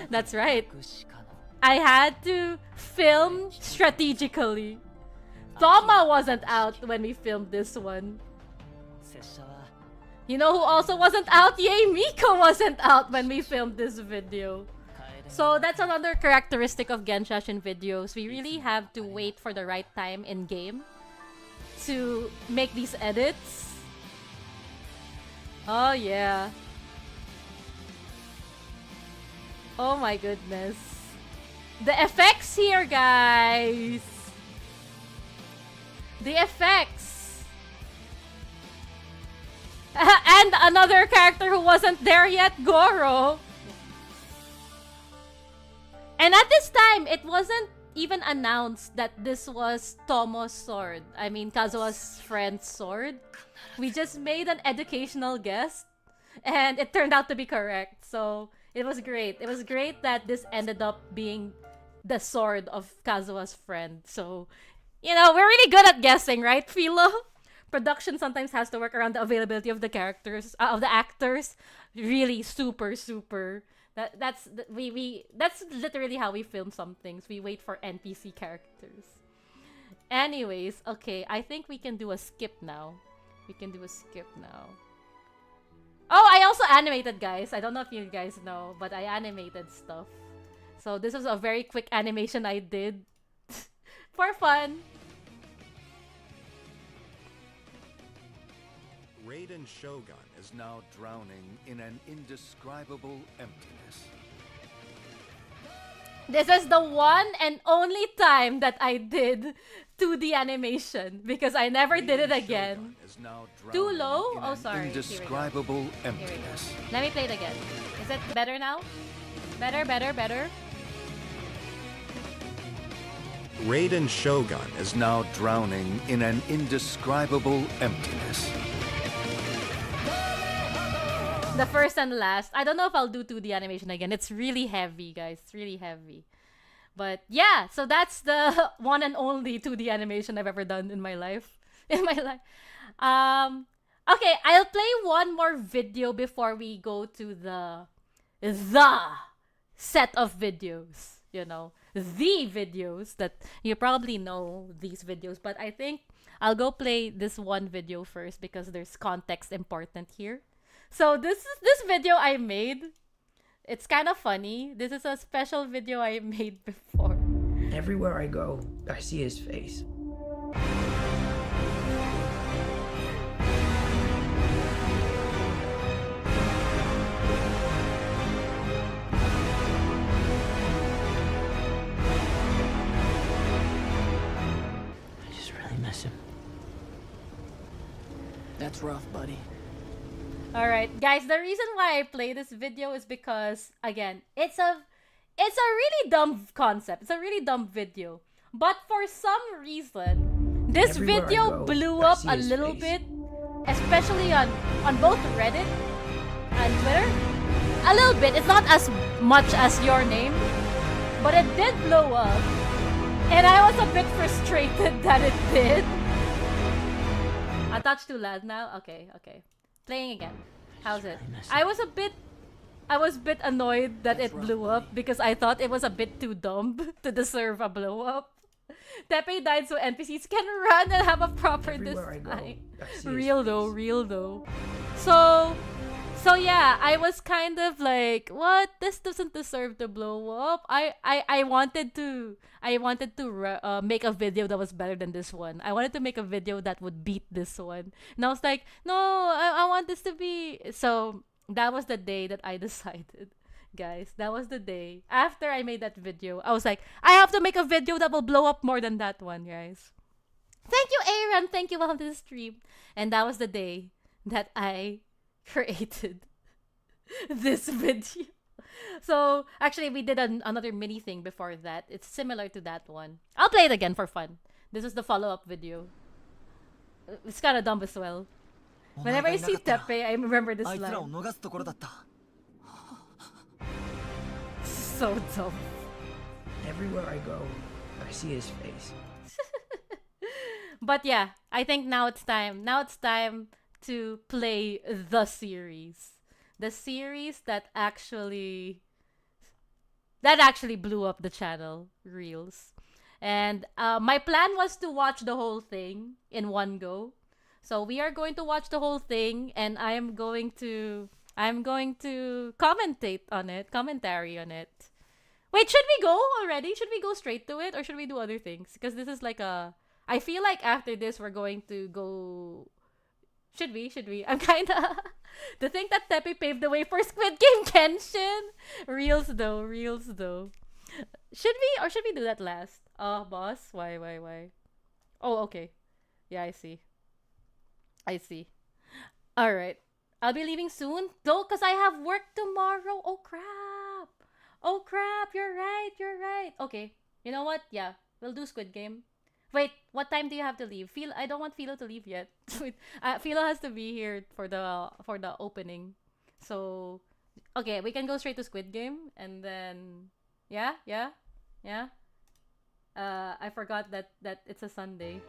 That's right. I had to film strategically. Toma wasn't out when we filmed this one. You know who also wasn't out? Yay, Miko wasn't out when we filmed this video. So that's another characteristic of Genshashin videos. We really have to wait for the right time in game to make these edits. Oh yeah. Oh my goodness. The effects here, guys. The effects. And another character who wasn't there yet, Goro. And at this time, it wasn't even announced that this was Tomo's sword. I mean, Kazuha's friend's sword. We just made an educational guess, and it turned out to be correct. So, it was great. It was great that this ended up being the sword of Kazuha's friend. So, you know, we're really good at guessing, right, Philo? Production sometimes has to work around the availability of the characters, of the actors. Really super. That's literally how we film some things. We wait for NPC characters. Anyways, okay, I think we can do a skip now. Oh, I also animated, guys. I don't know if you guys know, but I animated stuff. So this was a very quick animation I did for fun. Raiden Shogun is now drowning in an indescribable emptiness. This is the one and only time that I did 2D animation because I never did it again. Too low? Oh, sorry. Indescribable emptiness. Let me play it again. Is it better now? Better. Raiden Shogun is now drowning in an indescribable emptiness. The first and last. I don't know if I'll do 2D animation again. It's really heavy, guys. It's really heavy. But yeah, so that's the one and only 2D animation I've ever done in my life. Okay, I'll play one more video before we go to the set of videos. You know, the videos that you probably know these videos. But I think I'll go play this one video first because there's context important here. So this video I made. It's kind of funny. This is a special video I made before. Everywhere I go, I see his face. I just really miss him. That's rough, buddy. Alright, guys, the reason why I play this video is because, again, it's it's a really dumb concept. It's a really dumb video. But for some reason, this Everywhere I video go, blew I up see a his little face. bit, especially on both Reddit and Twitter. A little bit. It's not as much as your name, but it did blow up. And I was a bit frustrated that it did. I touched too loud now? Okay. Playing again. How's it? I was a bit annoyed that it blew up because I thought it was a bit too dumb to deserve a blow up. Tepe died so NPCs can run and have a proper Everywhere I go, design. I see his Real face. though. So yeah, I was kind of like, what? This doesn't deserve to blow up. I wanted to make a video that was better than this one. I wanted to make a video that would beat this one. And I was like, no, I want this to be. So that was the day that I decided, guys. That was the day after I made that video. I was like, I have to make a video that will blow up more than that one, guys. Thank you, Aaron. Thank you. Welcome to the stream. And that was the day that I created this video. So actually we did another mini thing before that. It's similar to that one. I'll play it again for fun. This is the follow-up video. It's kind of dumb as well. Whenever I see Tepe, I remember this line. So dumb. Everywhere I go, I see his face. But yeah, I think now it's time. Now it's time to play the series. The series that actually blew up the channel, Reels. And my plan was to watch the whole thing in one go. So we are going to watch the whole thing, and I'm going to commentary on it. Wait, should we go already? Should we go straight to it, or should we do other things? Because this is like I feel like after this we're going to go. Should we? I'm kinda to think that Tepe paved the way for Squid Game Genshin. Reels though. Should we do that last? Boss, why? Oh, okay. Yeah, I see. All right. I'll be leaving soon though, cause I have work tomorrow. Oh crap! You're right. Okay. You know what? Yeah, we'll do Squid Game. Wait, what time do you have to leave? I don't want Philo to leave yet. Philo has to be here for the opening. So, okay, we can go straight to Squid Game, and then yeah. I forgot that it's a Sunday.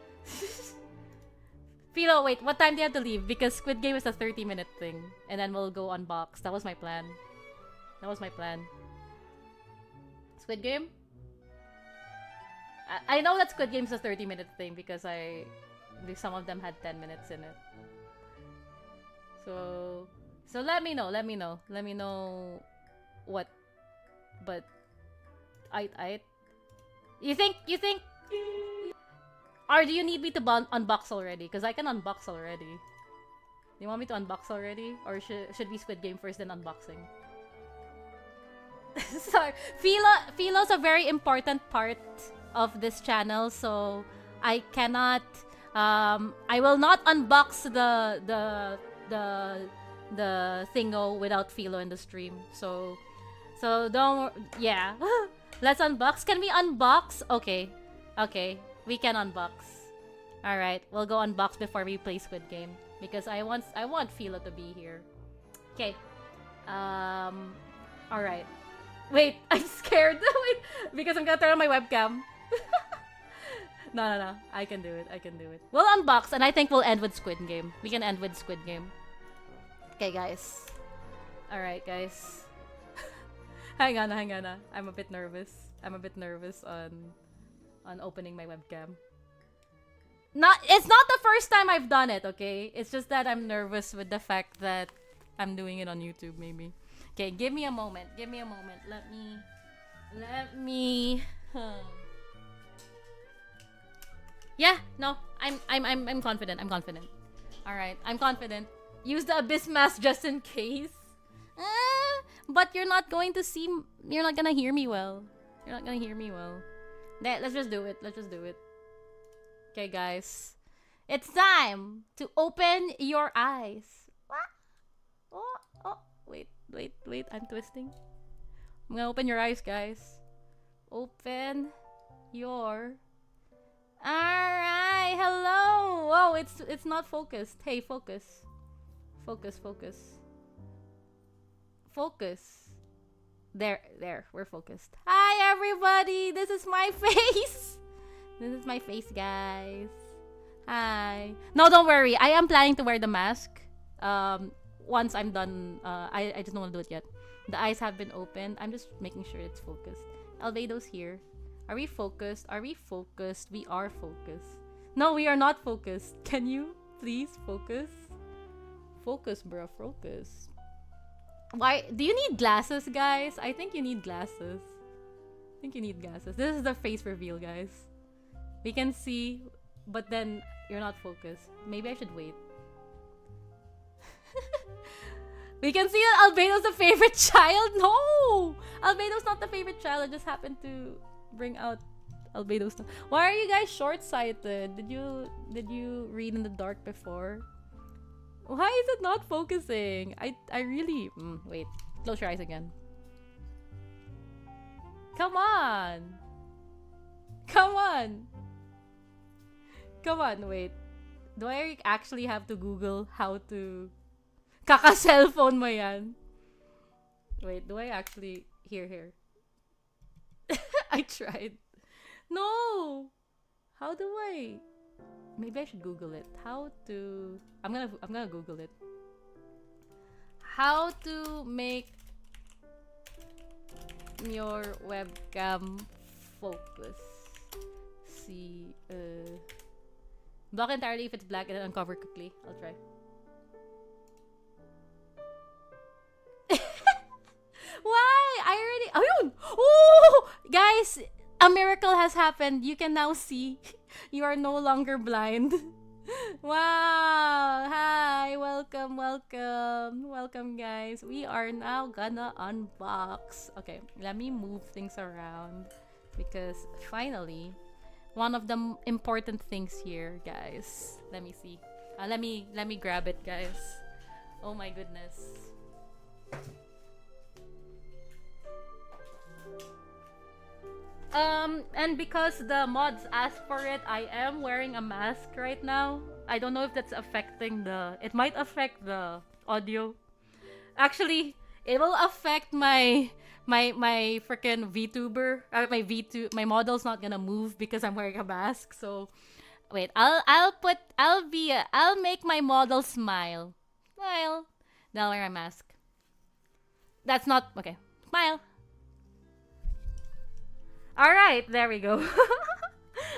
Philo, wait, what time do you have to leave? Because Squid Game is a 30-minute thing, and then we'll go unbox. That was my plan. Squid Game? I know that Squid Game's a 30-minute thing because some of them had 10 minutes in it. So let me know what. But you think or do you need me to unbox already? Because I can unbox already. You want me to unbox already, or should we Squid Game first then unboxing? Sorry, Philo's a very important part of this channel, so I cannot I will not unbox the thingo without Philo in the stream. So don't, yeah. Let's unbox. Can we unbox? Okay, we can unbox. All right, we'll go unbox before we play Squid Game because I want Philo to be here. Okay. All right. Wait, I'm scared. Wait, because I'm gonna turn on my webcam. No. I can do it. We'll unbox, and I think we'll end with Squid Game. We can end with Squid Game. Okay, guys. Alright, guys. hang on. I'm a bit nervous. On opening my webcam. It's not the first time I've done it, okay? It's just that I'm nervous with the fact that I'm doing it on YouTube, maybe. Okay, give me a moment. Let me. Yeah, no, I'm confident. All right, I'm confident. Use the abyss mask just in case. But you're not going to see. You're not gonna hear me well. Let's just do it. Okay, guys, it's time to open your eyes. Oh, wait, I'm twisting. I'm gonna open your eyes, guys. Open your... Alright, hello! Whoa, it's not focused. Hey, focus. Focus, focus. Focus. There, we're focused. Hi, everybody! This is my face! This is my face, guys. Hi. No, don't worry. I am planning to wear the mask. Once I'm done. I just don't want to do it yet. The eyes have been opened. I'm just making sure it's focused. Albedo's here. Are we focused? Are we focused? We are focused. No, we are not focused. Can you please focus? Focus, bro. Focus. Why? Do you need glasses, guys? I think you need glasses. I think you need glasses. This is the face reveal, guys. We can see, but then you're not focused. Maybe I should wait. We can see that Albedo's the favorite child. No! Albedo's not the favorite child. I just happened to bring out Albedo's. Why are you guys short-sighted? Did you read in the dark before? Why is it not focusing? I really... wait. Close your eyes again. Come on! Come on! Come on, wait. Do I actually have to Google how to... Kaka-cellphone mo yan? Wait, do I actually... Here. I tried. No! How do I... Maybe I should Google it. How to... I'm gonna Google it. How to make your webcam focus. See... Block entirely if it's black and then uncover quickly. I'll try. Why? I already... Ayun! Oh! Guys, a miracle has happened. You can now see. You are no longer blind. Wow! Hi! Welcome, welcome. Welcome, guys. We are now gonna unbox. Okay, let me move things around. Because finally, one of the important things here, guys. Let me see. Let me grab it, guys. Oh my goodness. And because the mods asked for it, I am wearing a mask right now. I don't know if that's affecting the... It might affect the audio. Actually, it will affect my freaking VTuber. My model's not gonna move because I'm wearing a mask. So, wait. I'll make my model smile. Smile. Then I'll wear a mask. That's not... Okay. Smile. Alright, there we go.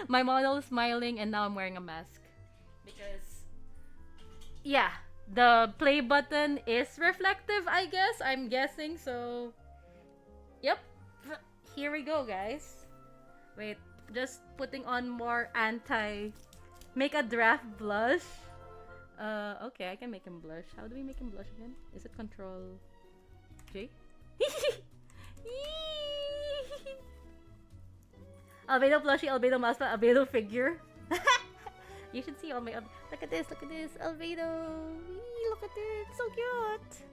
My model is smiling and now I'm wearing a mask. Because, yeah, the play button is reflective, I guess. I'm guessing, so... Yep. Here we go, guys. Wait, just putting on more anti... Make a draft blush. Okay, I can make him blush. How do we make him blush again? Is it Control J? Albedo plushie, Albedo mascot, Albedo figure. You should see all my... Look at this, Albedo. Look at it, so cute.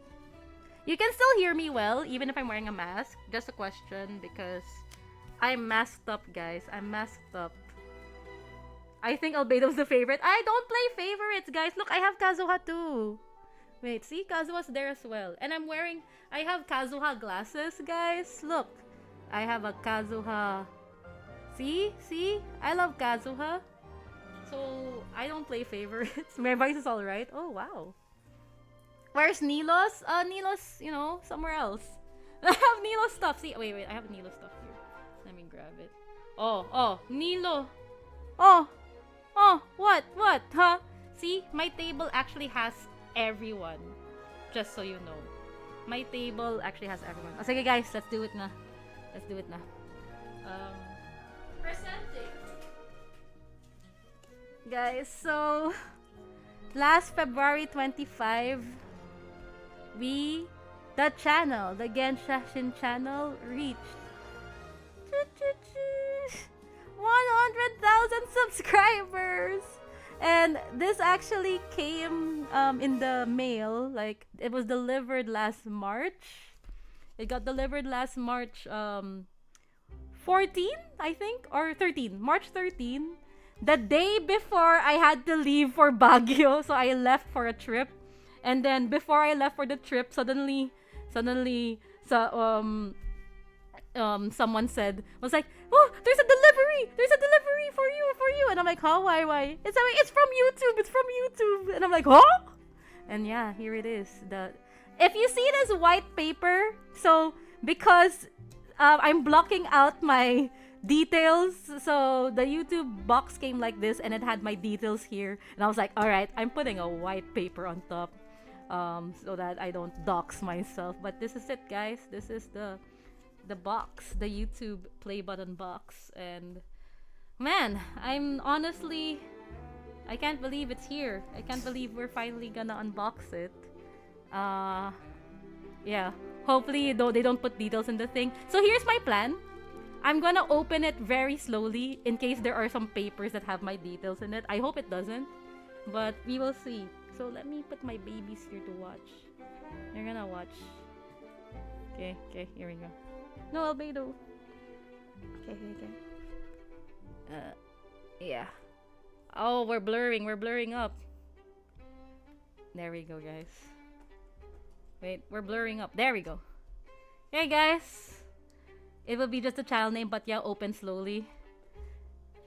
You can still hear me well, even if I'm wearing a mask. Just a question, because I'm masked up, guys. I'm masked up. I think Albedo's the favorite. I don't play favorites, guys. Look, I have Kazuha too. Wait, see? Kazuha's there as well. And I have Kazuha glasses, guys. Look. I have a Kazuha... See? I love Kazuha. So, I don't play favorites. My voice is alright. Oh, wow. Where's Nilos? Nilos, somewhere else. I have Nilos stuff. See, wait. I have Nilos stuff here. Let me grab it. Oh, Nilo. Oh, what? Huh? See, my table actually has everyone. Just so you know. My table actually has everyone. Oh, sige guys, let's do it na. Presenting. Guys, so last February 25, the Genshashin channel reached 100,000 subscribers. And this actually came in the mail, like it was delivered last March. It got delivered last March 14, I think, or 13. March 13. The day before I had to leave for Baguio, so I left for a trip. And then before I left for the trip, suddenly someone was like, oh, there's a delivery for you, and I'm like, huh, why? It's from YouTube, and I'm like, huh? And yeah, here it is. If you see it as white paper, so because I'm blocking out my details, so the YouTube box came like this, and it had my details here, and I was like, all right, I'm putting a white paper on top, so that I don't dox myself. But this is it, guys. This is the box, the YouTube play button box, and man, I can't believe it's here. I can't believe we're finally gonna unbox it. Yeah, hopefully they don't put details in the thing. So here's my plan. I'm gonna open it very slowly in case there are some papers that have my details in it. I hope it doesn't, but we will see. So let me put my babies here to watch. They're gonna watch. Okay, here we go. No, albedo. Okay. Yeah. Oh, we're blurring up. There we go, guys. Wait, we're blurring up. There we go. Hey, guys. It will be just a channel name, but yeah, open slowly.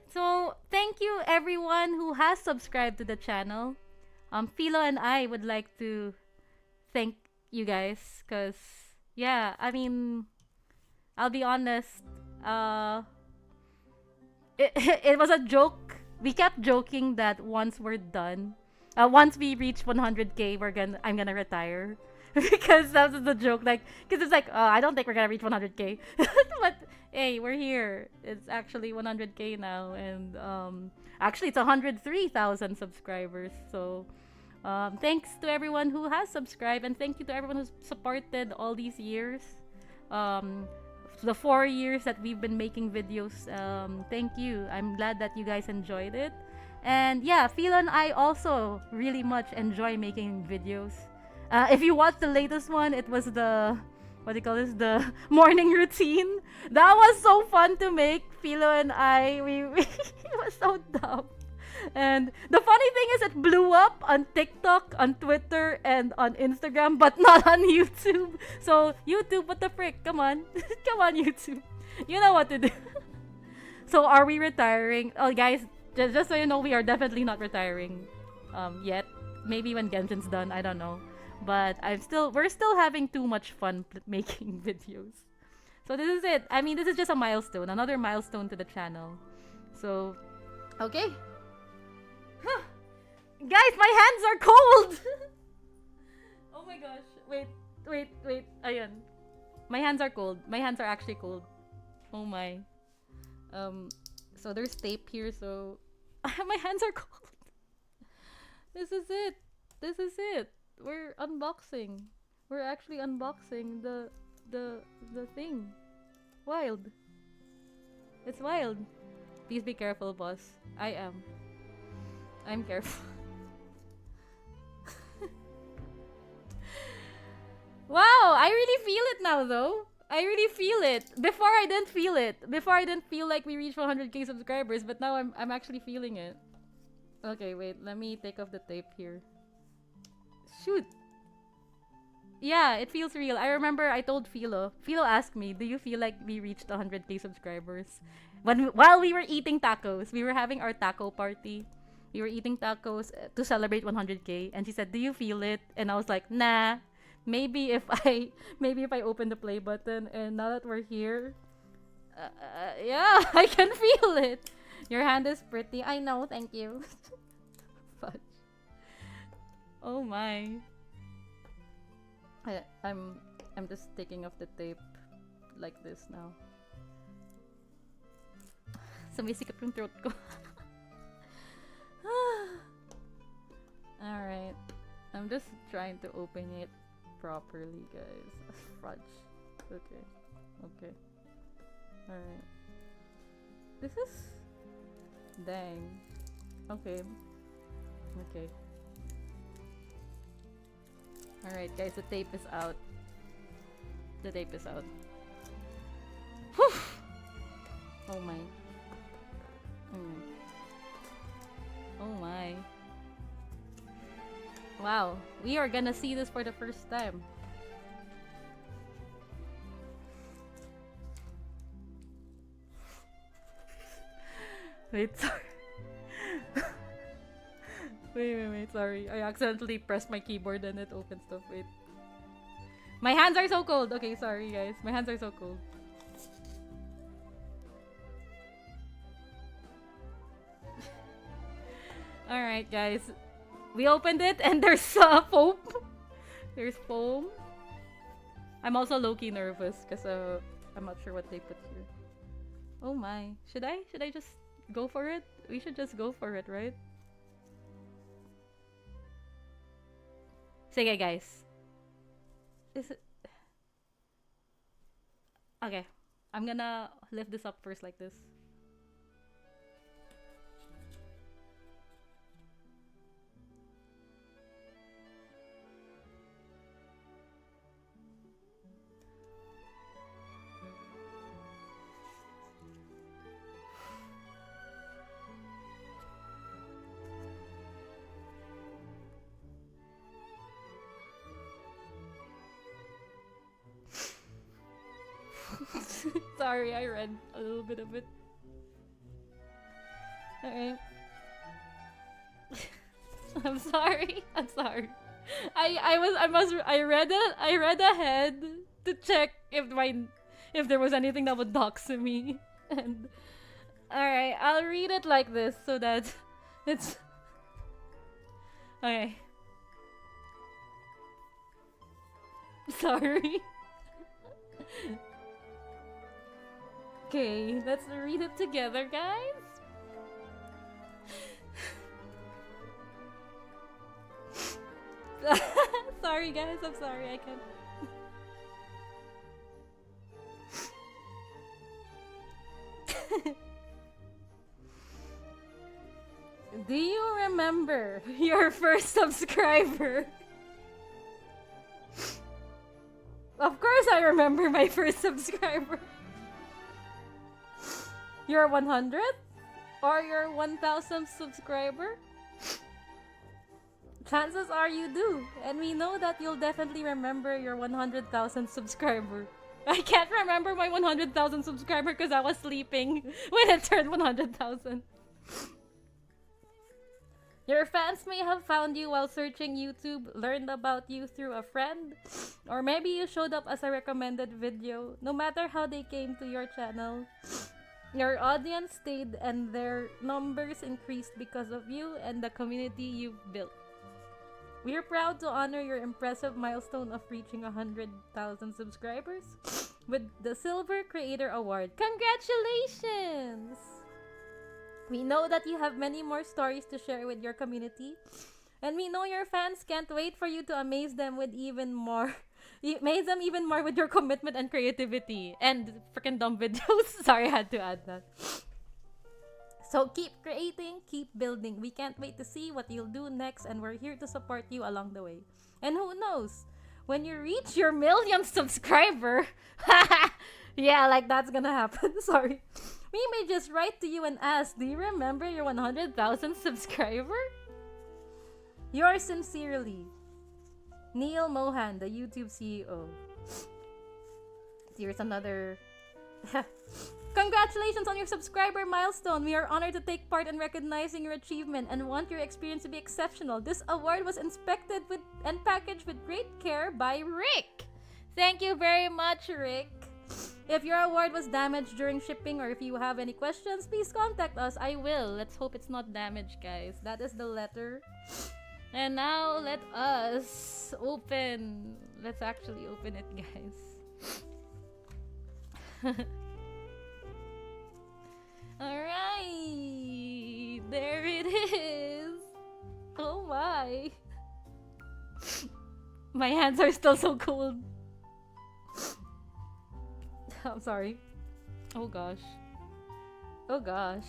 So, thank you everyone who has subscribed to the channel. Philo and I would like to thank you guys, cause yeah, I mean, I'll be honest, it was a joke. We kept joking that once we're done, once we reach 100k, I'm gonna retire. Because that was the joke, like, because it's like, I don't think we're gonna reach 100k. But hey, we're here. It's actually 100k now, and actually it's 103,000 subscribers. So thanks to everyone who has subscribed, and thank you to everyone who's supported all these years. The 4 years that we've been making videos. Thank you. I'm glad that you guys enjoyed it. And yeah, Philo and I also really much enjoy making videos. If you watched the latest one, it was the morning routine. That was so fun to make. Philo and I, it was so dumb. And the funny thing is, it blew up on TikTok, on Twitter, and on Instagram, but not on YouTube. So YouTube, what the frick? Come on. Come on, YouTube. You know what to do. So are we retiring? Oh, guys, just so you know, we are definitely not retiring yet. Maybe when Genshin's done, I don't know. But we're still having too much fun making videos. So this is it. I mean, this is just a milestone, another milestone to the channel. So, okay. Huh. Guys, my hands are cold! Oh my gosh. Wait. Ayan. My hands are cold. My hands are actually cold. Oh my. So there's tape here, so my hands are cold. This is it. We're unboxing. We're actually unboxing the thing. Wild. It's wild. Please be careful, boss. I'm careful. Wow, I really feel it now though. I really feel it. Before I didn't feel it. Before I didn't feel like we reached 100k subscribers, but now I'm actually feeling it. Okay, wait, let me take off the tape here. Shoot. Yeah, it feels real. I remember I told Philo. Philo asked me, do you feel like we reached 100k subscribers? While we were eating tacos, we were having our taco party. We were eating tacos to celebrate 100k, and she said, "Do you feel it?" And I was like, "Nah. Maybe if I open the play button." And now that we're here, yeah, I can feel it. Your hand is pretty. I know. Thank you. Fudge. Oh my. I'm just taking off the tape like this now. Sumisikip yung throat ko. Alright. I'm just trying to open it properly, guys. Fudge. Okay. Alright. This is... Dang. Okay. Alright, guys. The tape is out. The tape is out. Whew! Oh my. Oh my. Wow, we are gonna see this for the first time. Wait, sorry. wait, sorry. I accidentally pressed my keyboard and it opened stuff. Wait. My hands are so cold. Okay, sorry guys. My hands are so cold. Alright guys. We opened it and there's foam. There's foam. I'm also low-key nervous because I'm not sure what they put here. Oh my. Should I just go for it? We should just go for it, right? Sige guys. Is it... Okay. I'm gonna lift this up first like this. Sorry, I read a little bit of it. Alright. I'm sorry. I'm sorry. I read ahead to check if there was anything that would dox me. And alright, I'll read it like this so that it's okay. Sorry. Okay, let's read it together, guys. Sorry, guys. I'm sorry. I can't. Do you remember your first subscriber? Of course I remember my first subscriber. Your 100th? Or your 1000th subscriber? Chances are you do. And we know that you'll definitely remember your 100,000 subscriber. I can't remember my 100,000 subscriber because I was sleeping when it turned 100,000. Your fans may have found you while searching YouTube, learned about you through a friend, or maybe you showed up as a recommended video. No matter how they came to your channel, your audience stayed and their numbers increased because of you and the community you've built. We're proud to honor your impressive milestone of reaching 100,000 subscribers with the Silver Creator Award. Congratulations! We know that you have many more stories to share with your community, and we know your fans can't wait for you to amaze them with even more. Amaze them even more with your commitment and creativity. And freaking dumb videos. Sorry, I had to add that. So keep creating, keep building. We can't wait to see what you'll do next, and we're here to support you along the way. And who knows, when you reach your 1,000,000th subscriber, yeah, like that's gonna happen. Sorry. We may just write to you and ask, do you remember your 100,000th subscriber? Yours sincerely, Neil Mohan, the YouTube CEO. Here's another... Congratulations on your subscriber milestone. We are honored to take part in recognizing your achievement and want your experience to be exceptional. This award was inspected and packaged with great care by Rick. Thank you very much, Rick. If your award was damaged during shipping or if you have any questions, please contact us. I will. Let's hope it's not damaged, guys. That is the letter. And now let us open. Let's actually open it, guys. Alright, there it is. Oh my. My hands are still so cold. I'm sorry. Oh gosh. Oh gosh.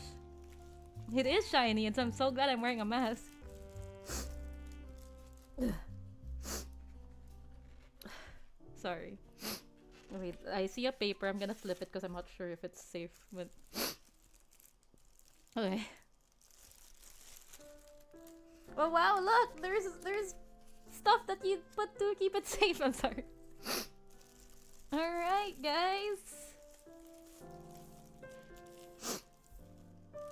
It is shiny and I'm so glad I'm wearing a mask. Sorry. Wait, I see a paper. I'm gonna flip it because I'm not sure if it's safe. But okay. Oh wow! Look, there's stuff that you put to keep it safe. I'm sorry. All right, guys.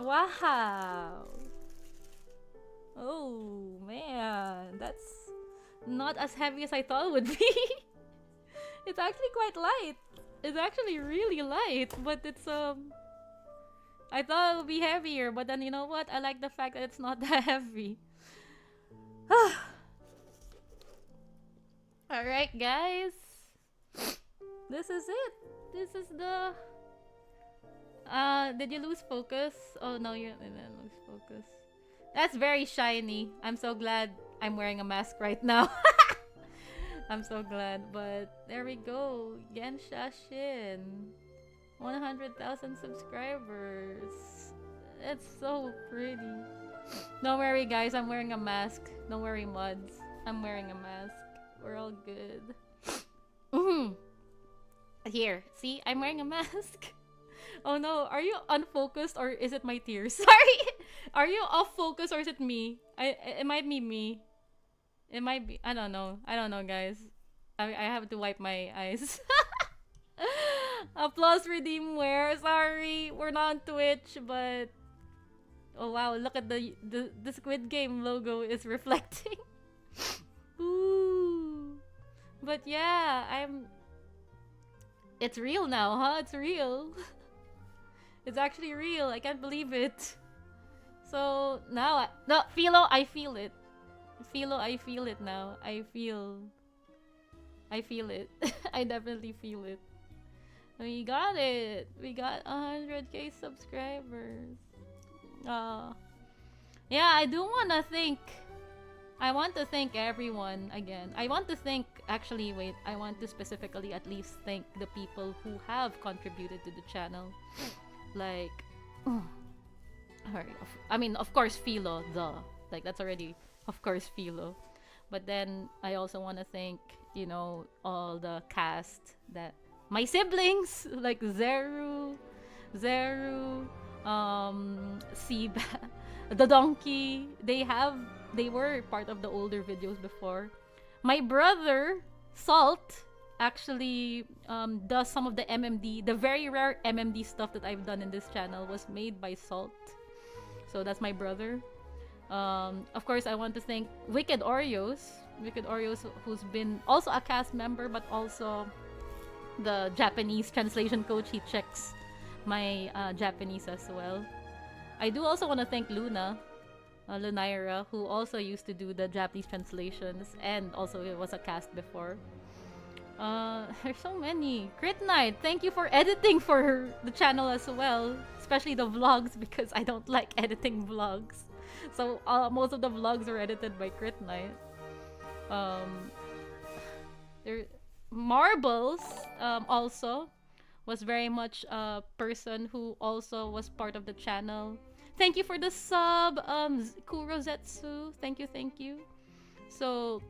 Wow. Oh man, that's not as heavy as I thought it would be. It's actually quite light. It's actually really light, but it's I thought it would be heavier, but then you know what? I like the fact that it's not that heavy. Alright, guys. This is it. This is the... did you lose focus? Oh no, you didn't lose focus. That's very shiny. I'm so glad I'm wearing a mask right now. I'm so glad, but there we go. Genshashin. 100,000 subscribers. It's so pretty. Don't worry, guys. I'm wearing a mask. Don't worry, mods. I'm wearing a mask. We're all good. Here. See? I'm wearing a mask. Oh no. Are you unfocused or is it my tears? Sorry. Are you off focus or is it me? It might be me. It might be. I don't know. I don't know, guys. I have to wipe my eyes. Applause redeem where? Sorry, we're not on Twitch, but oh wow, look at the Squid Game logo is reflecting. Ooh. But yeah, it's real now, huh? It's real. It's actually real. I can't believe it. So now, no, Philo, I feel it. Philo, I feel it now. I feel it. I definitely feel it. We got it. We got 100k subscribers. Yeah, I want to thank everyone again. I want to thank, actually, wait, I want to specifically at least thank the people who have contributed to the channel. Like, I mean, of course, Philo, like, that's already, of course, Philo. But then, I also want to thank, you know, all the cast that, my siblings, like Zeru, Siba, the donkey, they were part of the older videos before. My brother, Salt, actually does some of the MMD, the very rare MMD stuff that I've done in this channel was made by Salt. So that's my brother. Of course, I want to thank Wicked Oreos, who's been also a cast member, but also the Japanese translation coach. He checks my Japanese as well. I do also want to thank Luna, Lunaira, who also used to do the Japanese translations and also was a cast before. There's so many. Crit Knight, thank you for editing for the channel as well, especially the vlogs, because I don't like editing vlogs. So most of the vlogs are edited by Crit Knight. Marbles also was very much a person who also was part of the channel. Thank you for the sub, Kurozetsu. Thank you. So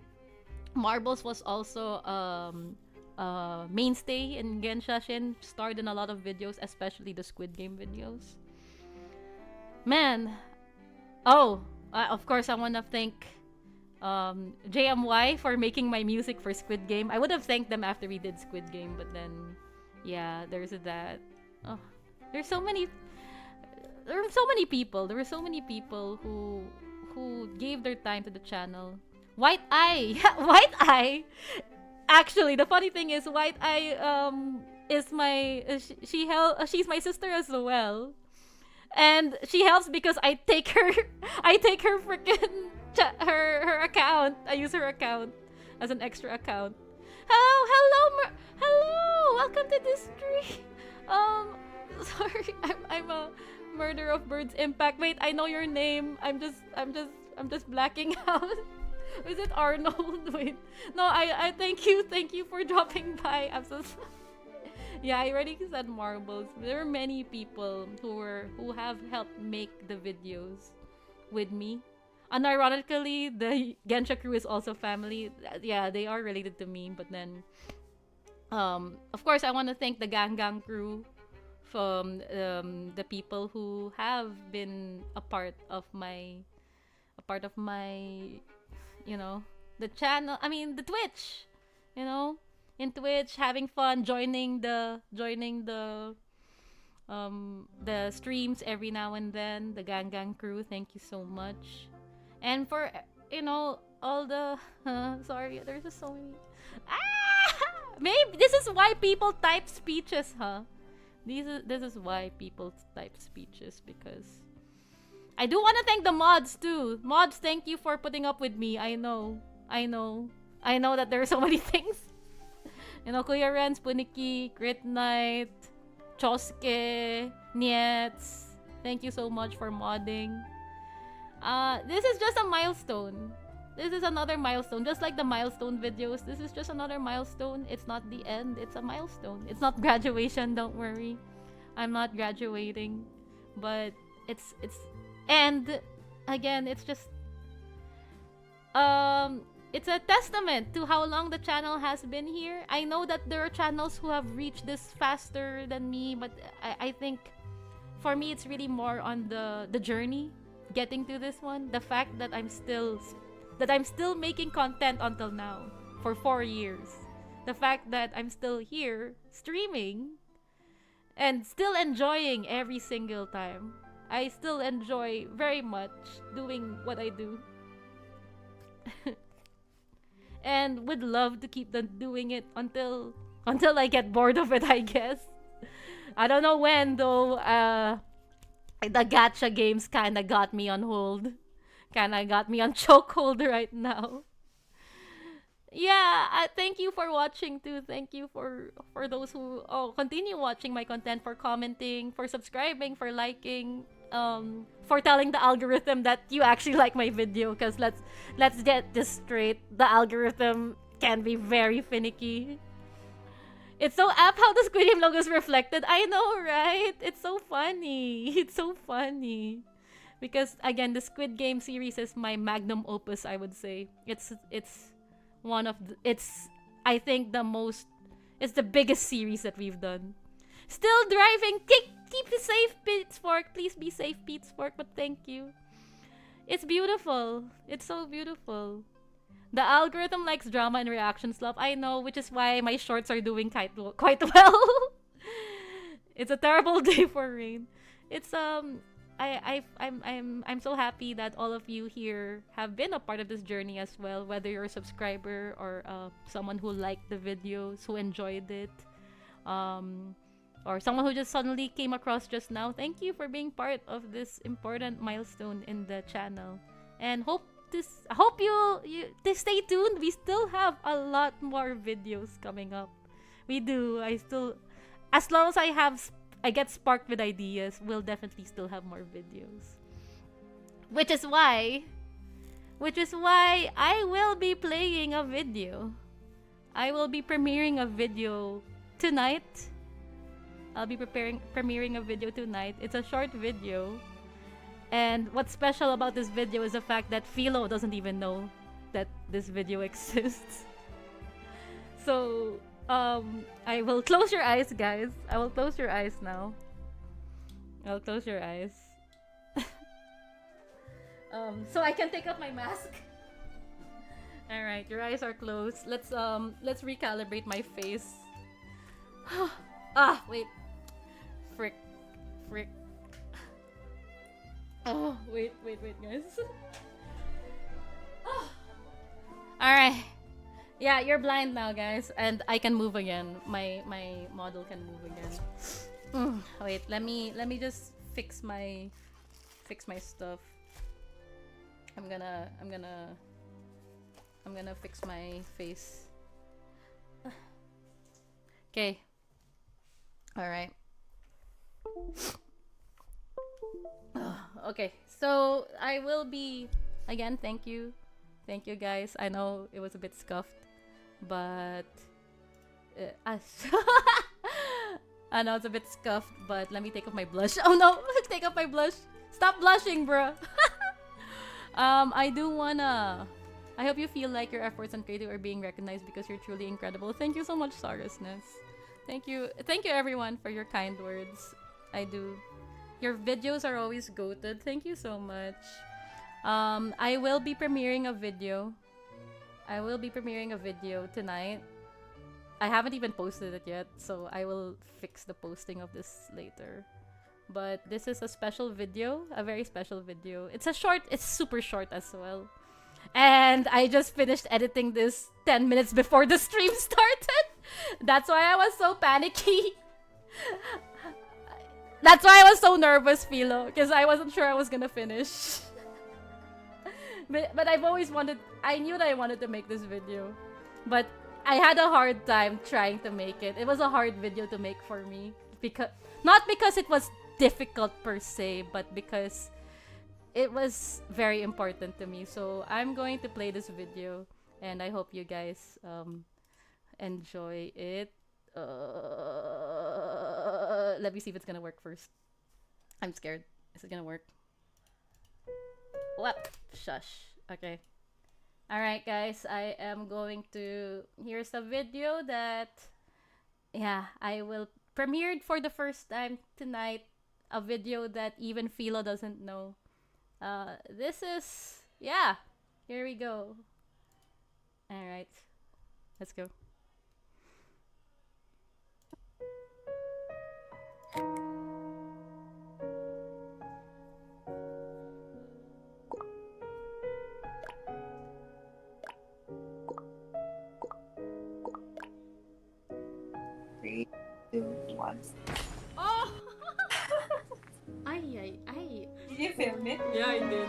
Marbles was also mainstay in Genshashin, starred in a lot of videos, especially the Squid Game videos. Man, of course I want to thank JMY for making my music for Squid Game. I would have thanked them after we did Squid Game, but then yeah, there's that. Oh, there were so many people. There were so many people who gave their time to the channel. White Eye, White Eye. Actually, the funny thing is, White Eye is my she's my sister as well, and she helps because I take her freaking her account. I use her account as an extra account. Hello, welcome to this stream. Sorry, I'm a Murder of Birds Impact. Wait, I know your name. I'm just blacking out. Is it Arnold? Wait, no, I thank you for dropping by. I'm so sorry. Yeah, I already said Marbles. There are many people who have helped make the videos with me. Unironically, the Gensha crew is also family. Yeah, they are related to me, but then Of course, I want to thank the Gang crew from the people who have been a part of my, you know, the channel. I mean, the Twitch. You know, in Twitch, having fun, joining the streams every now and then. The Gang crew, thank you so much. And for, you know, all the sorry, there's just so many. Maybe this is why people type speeches, huh? This is why people type speeches, because I do want to thank the mods too. Mods, thank you for putting up with me. I know that there are so many things. You know, Kuya Renz, Puniki, Crit Knight, Chosuke, Nietz. Thank you so much for modding. This is just a milestone. This is another milestone. Just like the milestone videos, this is just another milestone. It's not the end. It's a milestone. It's not graduation, don't worry. I'm not graduating. But it's and again, it's just it's a testament to how long the channel has been here. I know that there are channels who have reached this faster than me, but I think for me it's really more on the journey getting to this one. The fact that I'm still making content until now for 4 years. The fact that I'm still here streaming and still enjoying every single time. I still enjoy very much doing what I do. And would love to keep doing it until I get bored of it, I guess. I don't know when though. The gacha games kinda got me on hold. Kinda got me on chokehold right now. Yeah, thank you for watching too. Thank you for those who continue watching my content, for commenting, for subscribing, for liking, for telling the algorithm that you actually like my video. Cause let's get this straight. The algorithm can be very finicky. It's so apt how the Squid Game logo is reflected. I know, right? It's so funny. It's so funny. Because again, the Squid Game series is my magnum opus, I would say. It's one of I think it's the biggest series that we've done. Still driving. Keep you safe, Pitchfork. Please be safe, Pitchfork, but thank you. It's beautiful. It's so beautiful. The algorithm likes drama and reaction stuff. I know, which is why my shorts are doing quite well. It's a terrible day for rain. It's I'm so happy that all of you here have been a part of this journey as well, whether you're a subscriber or someone who liked the videos, who enjoyed it, or someone who just suddenly came across just now. Thank you for being part of this important milestone in the channel, and hope you stay tuned. We still have a lot more videos coming up. We do. As long as I get sparked with ideas, we'll definitely still have more videos. Which is why I will be playing a video. I will be premiering a video tonight. I'll be premiering a video tonight. It's a short video. And what's special about this video is the fact that Philo doesn't even know that this video exists. So, I will close your eyes, guys. I will close your eyes now. I'll close your eyes. So I can take off my mask. Alright, your eyes are closed. Let's recalibrate my face. Wait. Frick. Oh, wait, guys. Alright. Yeah, you're blind now, guys, and I can move again. My model can move again. Wait, let me just fix my stuff. I'm gonna fix my face. Okay. All right. Okay, so I will be again. Thank you guys. I know it was a bit scuffed, but I know it's a bit scuffed, but let me take off my blush. Oh no, take off my blush. Stop blushing, bro. I do wanna I hope you feel like your efforts and creativity are being recognized because you're truly incredible. Thank you so much, Sarasness. Thank you everyone for your kind words. I do. Your videos are always goated. Thank you so much. I will be premiering a video. I will be premiering a video tonight. I haven't even posted it yet, so I will fix the posting of this later. But this is a special video, a very special video. It's super short as well. And I just finished editing this 10 minutes before the stream started. That's why I was so panicky. That's why I was so nervous, Philo, because I wasn't sure I was gonna finish. But I've always wanted, I knew that I wanted to make this video. But I had a hard time trying to make it. It was a hard video to make for me. Not because it was difficult per se, but because it was very important to me. So I'm going to play this video, and I hope you guys enjoy it. Let me see if it's gonna work first. I'm scared. Is it gonna work? What? Shush. Okay. Alright guys, I am going to... Here's a video that... Yeah, I will premiered for the first time tonight. A video that even Philo doesn't know. This is... Yeah. Here we go. Alright. Let's go. Three, two, one. Oh! Ay. Did you film it? Yeah, I did.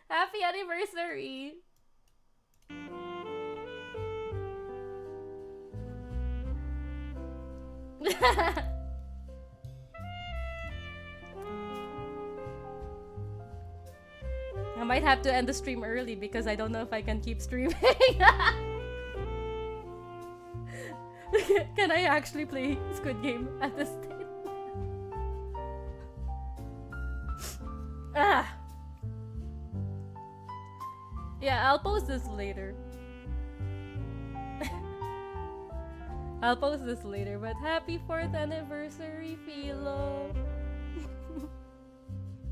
Happy anniversary! I might have to end the stream early because I don't know if I can keep streaming. Can I actually play Squid Game at this stage? Yeah, I'll post this later. I'll post this later, but happy 4th anniversary, Philo!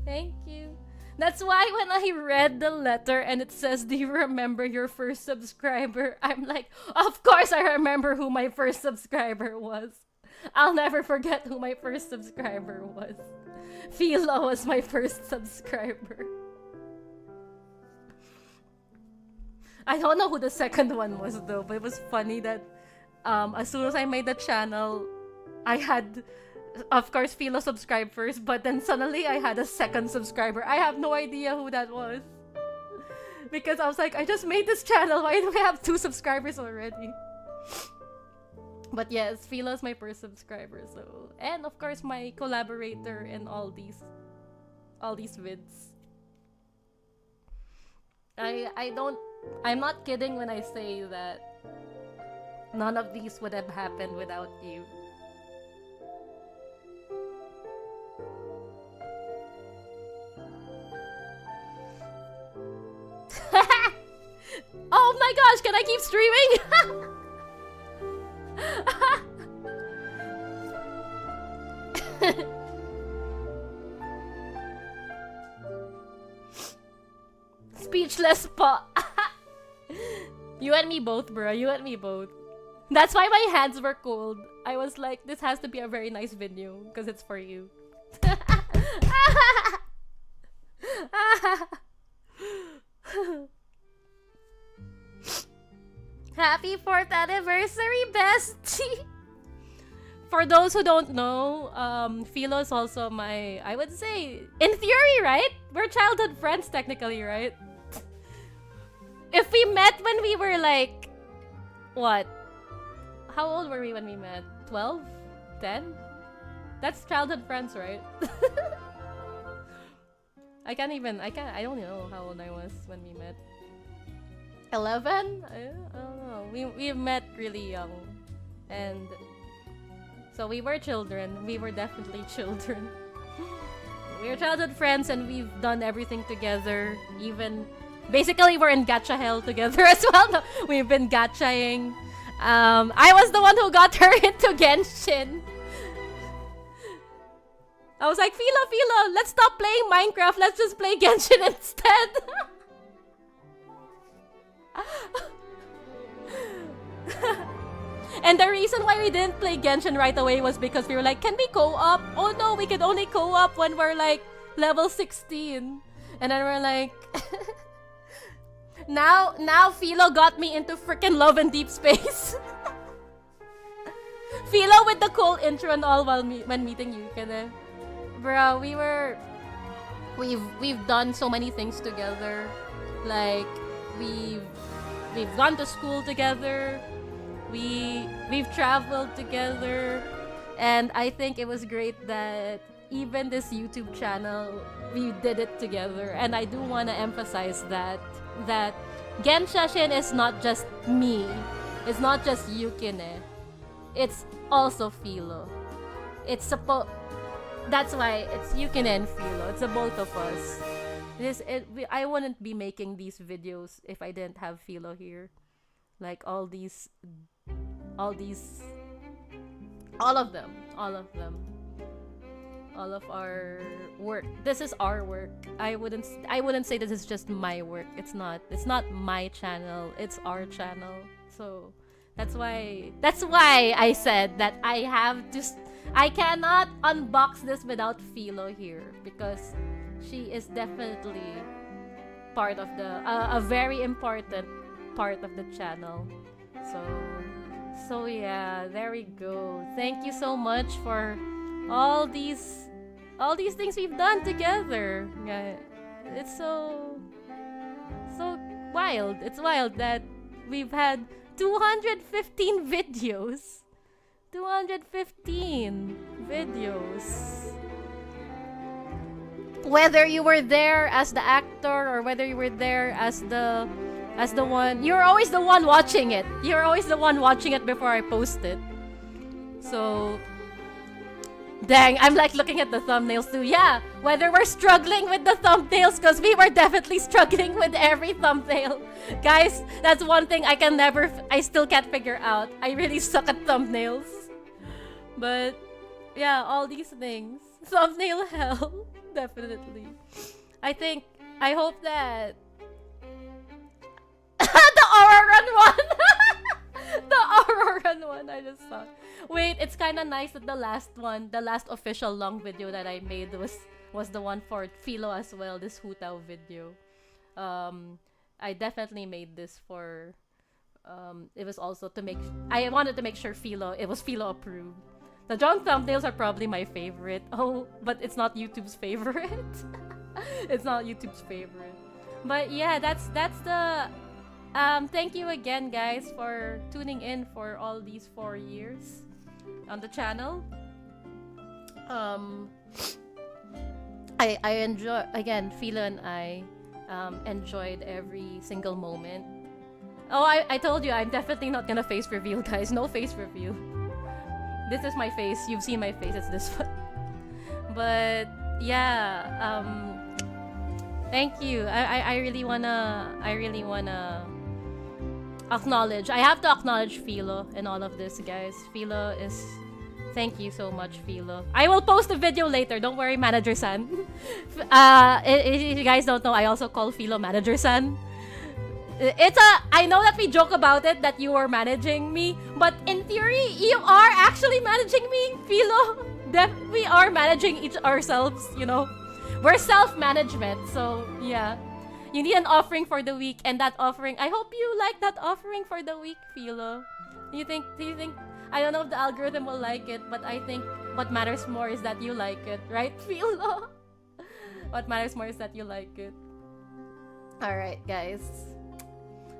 Thank you. That's why when I read the letter and it says, do you remember your first subscriber? I'm like, of course I remember who my first subscriber was. I'll never forget who my first subscriber was. Philo was my first subscriber. I don't know who the second one was though, but it was funny that as soon as I made the channel, I had, of course, Philo subscribed first, but then suddenly I had a second subscriber. I have no idea who that was. Because I was like, I just made this channel, why do I have 2 subscribers already? But yes, Philo's my first subscriber, so... And of course, my collaborator in all these vids. I'm not kidding when I say that none of these would have happened without you. Oh my gosh, can I keep streaming? Speechless pa. You and me both, bro. You and me both. That's why my hands were cold. I was like, this has to be a very nice video because it's for you. Happy 4th anniversary, bestie! For those who don't know, Philo is also my, I would say, in theory, right? We're childhood friends technically, right? If we met when we were like, what? How old were we when we met? 12? 10? That's childhood friends, right? I don't know how old I was when we met. 11? I don't know. We met really young. And so we were children. We were definitely children. We were childhood friends and we've done everything together. Even basically we're in gacha hell together as well. No, we've been gachaing. I was the one who got her into Genshin. I was like, Philo, let's stop playing Minecraft. Let's just play Genshin instead. And the reason why we didn't play Genshin right away was because we were like, can we co-op? Oh no, we can only co-op when we're like level 16. And then we're like... now Philo got me into freaking Love and Deep Space. Philo with the cool intro and all when meeting Yukine. Bro, we've done so many things together. Like, we've gone to school together. We've traveled together, and I think it was great that even this YouTube channel, we did it together. And I do want to emphasize that Genshashin is not just me. It's not just Yukine. It's also Philo. That's why it's Yukine and Philo. It's the both of us. I wouldn't be making these videos if I didn't have Philo here. Like all of them. All of our work. This is our work. I wouldn't say this is just my work. It's not my channel. It's our channel. So that's why I said that I cannot unbox this without Philo here, because she is definitely part of a very important part of the channel. So yeah, there we go. Thank you so much for all these things we've done together. Yeah, it's so wild. It's wild that we've had 215 videos. 215 videos. Whether you were there as the actor or whether you were there as the one, you're always the one watching it. You're always the one watching it before I post it. So, dang, I'm like looking at the thumbnails too. Yeah, whether we're struggling with the thumbnails, because we were definitely struggling with every thumbnail. Guys, that's one thing I still can't figure out. I really suck at thumbnails. But, yeah, all these things. Thumbnail hell. Definitely. I hope that the Aura Run one! The Aura Run one I just saw. Wait, it's kind of nice that the last official long video that I made was the one for Philo as well, this Hutao video. I definitely made this for it was also I wanted to make sure it was Philo approved. The drunk thumbnails are probably my favorite. Oh, but it's not YouTube's favorite. It's not YouTube's favorite. But yeah, that's the thank you again, guys, for tuning in for all these 4 years on the channel. I enjoy, again, Philo and I enjoyed every single moment. Oh, I told you I'm definitely not gonna face reveal, guys. No face reveal. This is my face. You've seen my face. It's this one. But yeah, thank you. I really wanna acknowledge. I have to acknowledge Philo in all of this, guys. Philo is. Thank you so much, Philo. I will post a video later. Don't worry, Manager-san. If you guys don't know, I also call Philo Manager-san. I know that we joke about it that you are managing me, but in theory, you are actually managing me, Philo. We are managing ourselves, you know. We're self-management, so yeah. You need an offering for the week, and that offering, I hope you like that offering for the week, Philo. Do you think, I don't know if the algorithm will like it, but I think what matters more is that you like it, right, Philo? What matters more is that you like it. Alright, guys.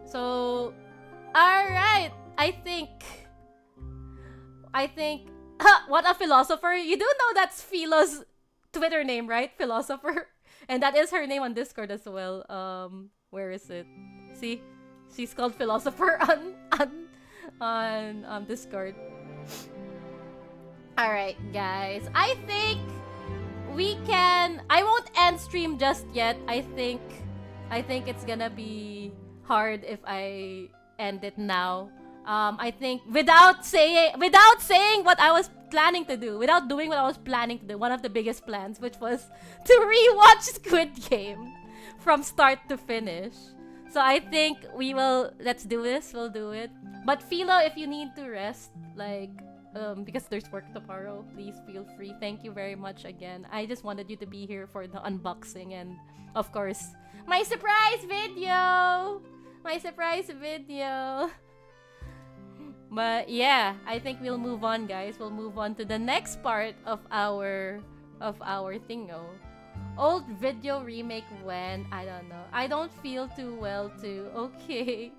So, alright, I think, what a philosopher. You do know that's Philo's Twitter name, right? Philosopher. And that is her name on Discord as well. Where is it? See? She's called Philosopher on Discord. Alright, guys. I think we can... I won't end stream just yet. I think it's gonna be hard if I end it now. I think without saying what I was planning to do, without doing what I was planning to do, one of the biggest plans, which was to rewatch Squid Game from start to finish. So I think let's do this, we'll do it. But Philo, if you need to rest, like, because there's work tomorrow, please feel free. Thank you very much again. I just wanted you to be here for the unboxing and, of course, my surprise video! My surprise video! But yeah, I think we'll move on, guys. We'll move on to the next part of our thingo. Old video remake when? I don't know. I don't feel too well too. Okay.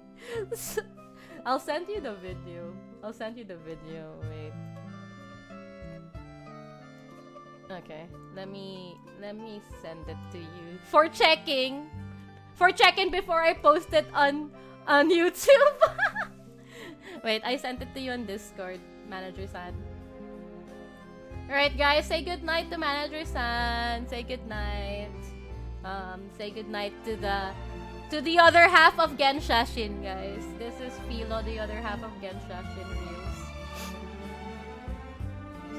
I'll send you the video. Wait. Okay. Let me send it to you. For checking before I post it on YouTube. Wait, I sent it to you on Discord, Manager San. Alright, guys, say goodnight to Manager San. Say goodnight. Say goodnight to the other half of Genshashin, guys. This is Philo, the other half of Genshashin Reels.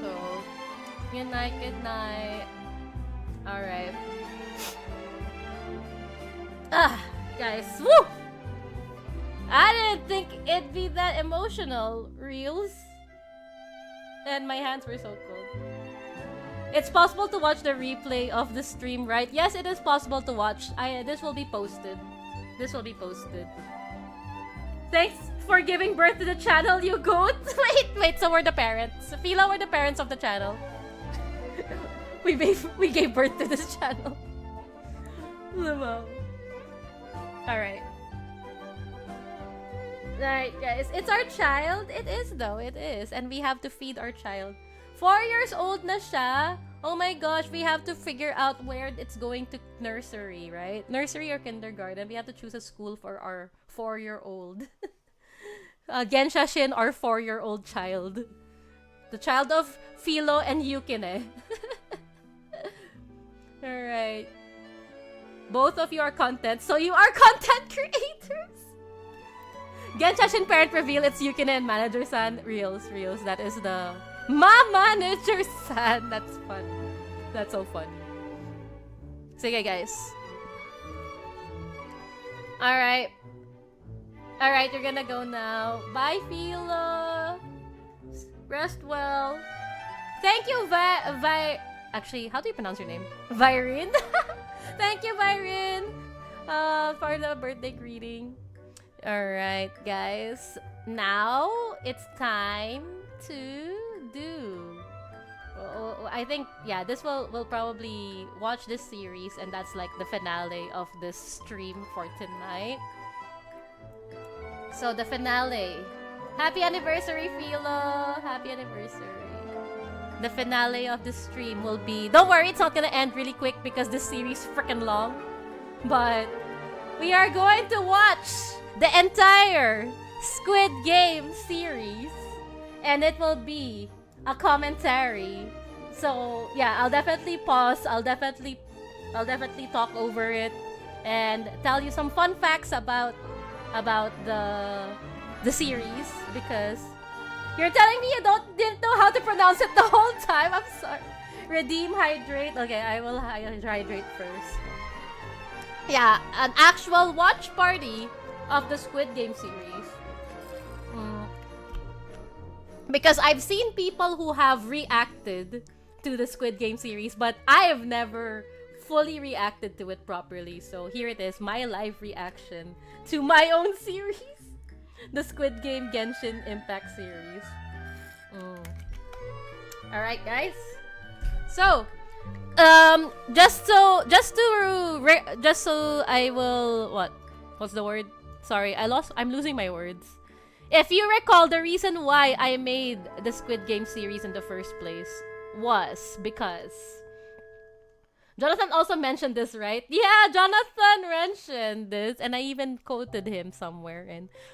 So, good night. Alright. Guys, woo! I didn't think it'd be that emotional, Reels. And my hands were so cold. It's possible to watch the replay of the stream, right? Yes, it is possible to watch. This will be posted. Thanks for giving birth to the channel, you goat. Wait, so we're the parents. Philo, we're the parents of the channel. we gave birth to this channel. Alright. Alright, guys. It's our child. It is, though. It is. And we have to feed our child. 4 years old na siya. Oh my gosh, we have to figure out where it's going to nursery, right? Nursery or kindergarten. We have to choose a school for our 4-year-old. Genshashin, our 4-year-old child. The child of Philo and Yukine. Alright. Both of you are content, so you are content creators! Genshashin parent reveal, it's Yukine and Manager San. Reels. That is the Manager San. That's fun. That's so fun. Sige, guys. Alright, you're gonna go now. Bye, Philo. Rest well. Thank you, Actually, how do you pronounce your name? Virin? Thank you, Virin, for the birthday greeting. Alright, guys. Now, it's time to do... I think, yeah, we'll probably watch this series, and that's like the finale of this stream for tonight. So, the finale. Happy anniversary, Philo! Happy anniversary. The finale of the stream will be... Don't worry, it's not gonna end really quick because this series is freaking long. But we are going to watch the entire Squid Game series. And it will be a commentary. So, yeah, I'll definitely pause. I'll definitely talk over it. And tell you some fun facts about the series. Because... You're telling me you didn't know how to pronounce it the whole time? I'm sorry. Redeem, hydrate. Okay, I will hydrate first. Yeah, an actual watch party of the Squid Game series. Because I've seen people who have reacted to the Squid Game series, but I have never fully reacted to it properly. So here it is, my live reaction to my own series. The Squid Game Genshin Impact series. Alright, guys. So, just so I will, what's the word? Sorry, I'm losing my words. If you recall, the reason why I made the Squid Game series in the first place was because Jonathan also mentioned this, right? Yeah, Jonathan mentioned this, and I even quoted him somewhere.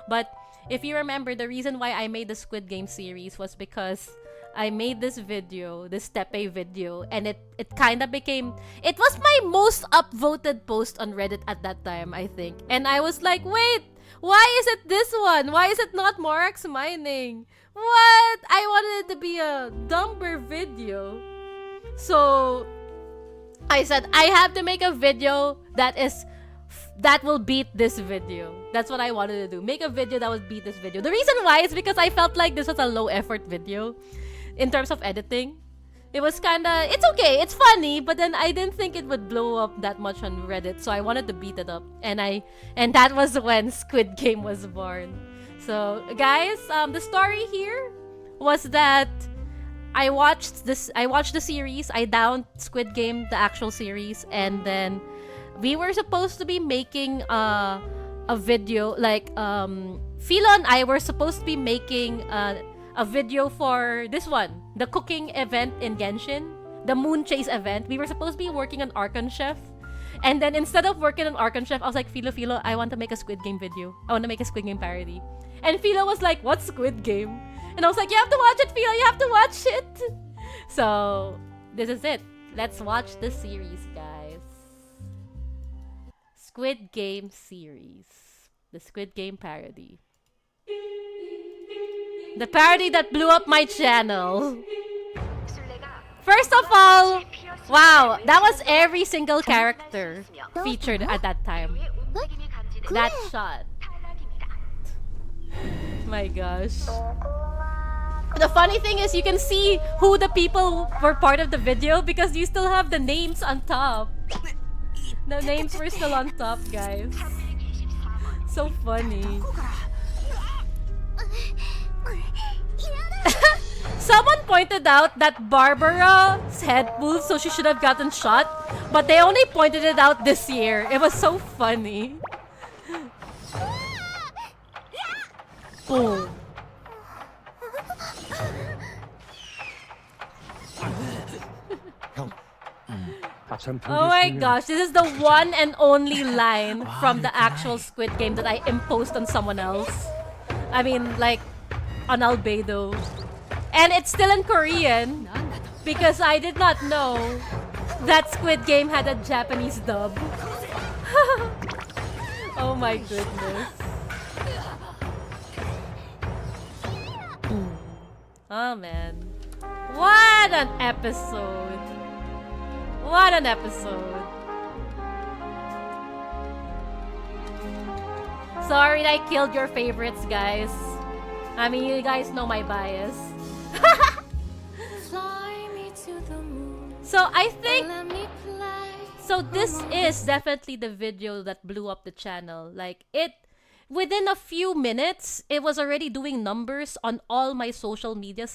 But if you remember, the reason why I made the Squid Game series was because I made this video, this Tepe video, and it kind of became... It was my most upvoted post on Reddit at that time, I think. And I was like, wait, why is it this one? Why is it not Morax Mining? What? I wanted it to be a dumber video. So I said, I have to make a video that will beat this video. That's what I wanted to do. Make a video that would beat this video. The reason why is because I felt like this was a low effort video in terms of editing. It was kinda, it's okay, it's funny, but then I didn't think it would blow up that much on Reddit, so I wanted to beat it up. And that was when Squid Game was born. So guys, the story here was that I watched the series, I downed Squid Game, the actual series, and then we were supposed to be making a video, like Philo and I were supposed to be making a video for this one, the cooking event in Genshin, the Moon Chase event. We were supposed to be working on Archon Chef, and then instead of working on Archon Chef, I was like, Philo, I want to make a Squid Game video. I want to make a Squid Game parody. And Philo was like, what's Squid Game? And I was like, you have to watch it, Philo, you have to watch it. So this is it. Let's watch the series, guys. Squid Game series. The Squid Game parody. The parody that blew up my channel. First of all, wow, that was every single character featured at that time. That shot. My gosh. The funny thing is you can see who the people were part of the video because you still have the names on top. The names were still on top, guys. So funny. Someone pointed out that Barbara's head moved, so she should have gotten shot. But they only pointed it out this year. It was so funny. Boom. Oh my gosh, this is the one and only line from the actual Squid Game that I imposed on someone else. I mean, like, on Albedo. And it's still in Korean because I did not know that Squid Game had a Japanese dub. Oh my goodness. Oh man. What an episode. What an episode. Sorry I killed your favorites, guys. I mean, you guys know my bias. So I think... So this is definitely the video that blew up the channel. Like, within a few minutes, it was already doing numbers on all my social media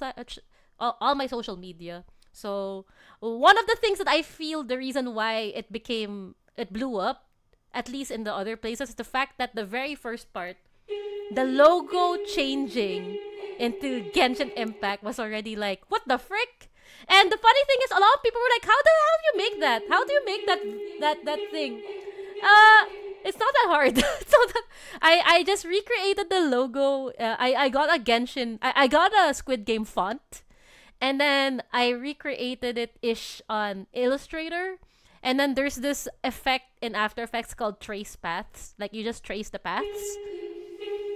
So one of the things that I feel the reason why it blew up, at least in the other places, is the fact that the very first part, the logo changing into Genshin Impact was already like, what the frick? And the funny thing is, a lot of people were like, how do you make that? How do you make that thing? It's not that hard. It's not that... I just recreated the logo. I got a Genshin... I got a Squid Game font. And then I recreated it-ish on Illustrator. And then there's this effect in After Effects called trace paths. Like, you just trace the paths.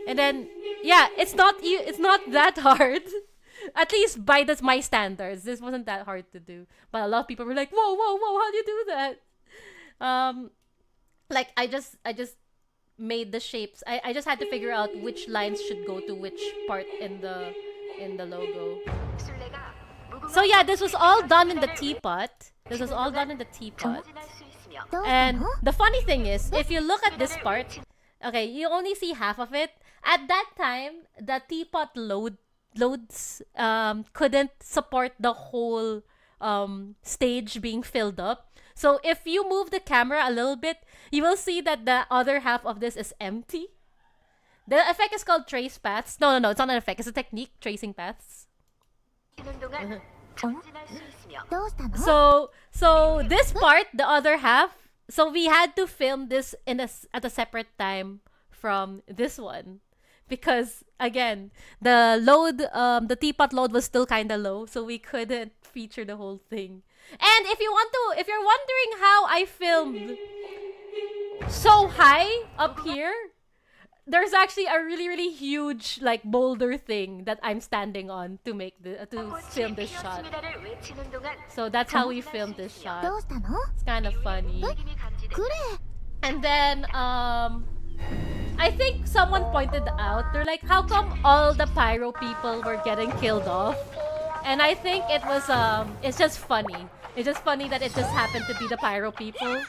And then, yeah, it's not that hard. At least by my standards. This wasn't that hard to do. But a lot of people were like, whoa, how do you do that? Like, I just made the shapes. I just had to figure out which lines should go to which part in the logo. So yeah, this was all done in the teapot. And the funny thing is, if you look at this part, okay, you only see half of it. At that time, the teapot loads couldn't support the whole stage being filled up. So if you move the camera a little bit, you will see that the other half of this is empty. The effect is called trace paths. No, it's not an effect. It's a technique, tracing paths. So this part, the other half, so we had to film this at a separate time from this one. Because again, the teapot load was still kind of low, so we couldn't feature the whole thing. And if you're wondering how I filmed so high up here, there's actually a really huge like boulder thing that I'm standing on to film this shot. So that's how we filmed this shot. It's kind of funny. And then I think someone pointed out, they're like, how come all the pyro people were getting killed off? And I think it was it's just funny. It's just funny that it just happened to be the pyro people.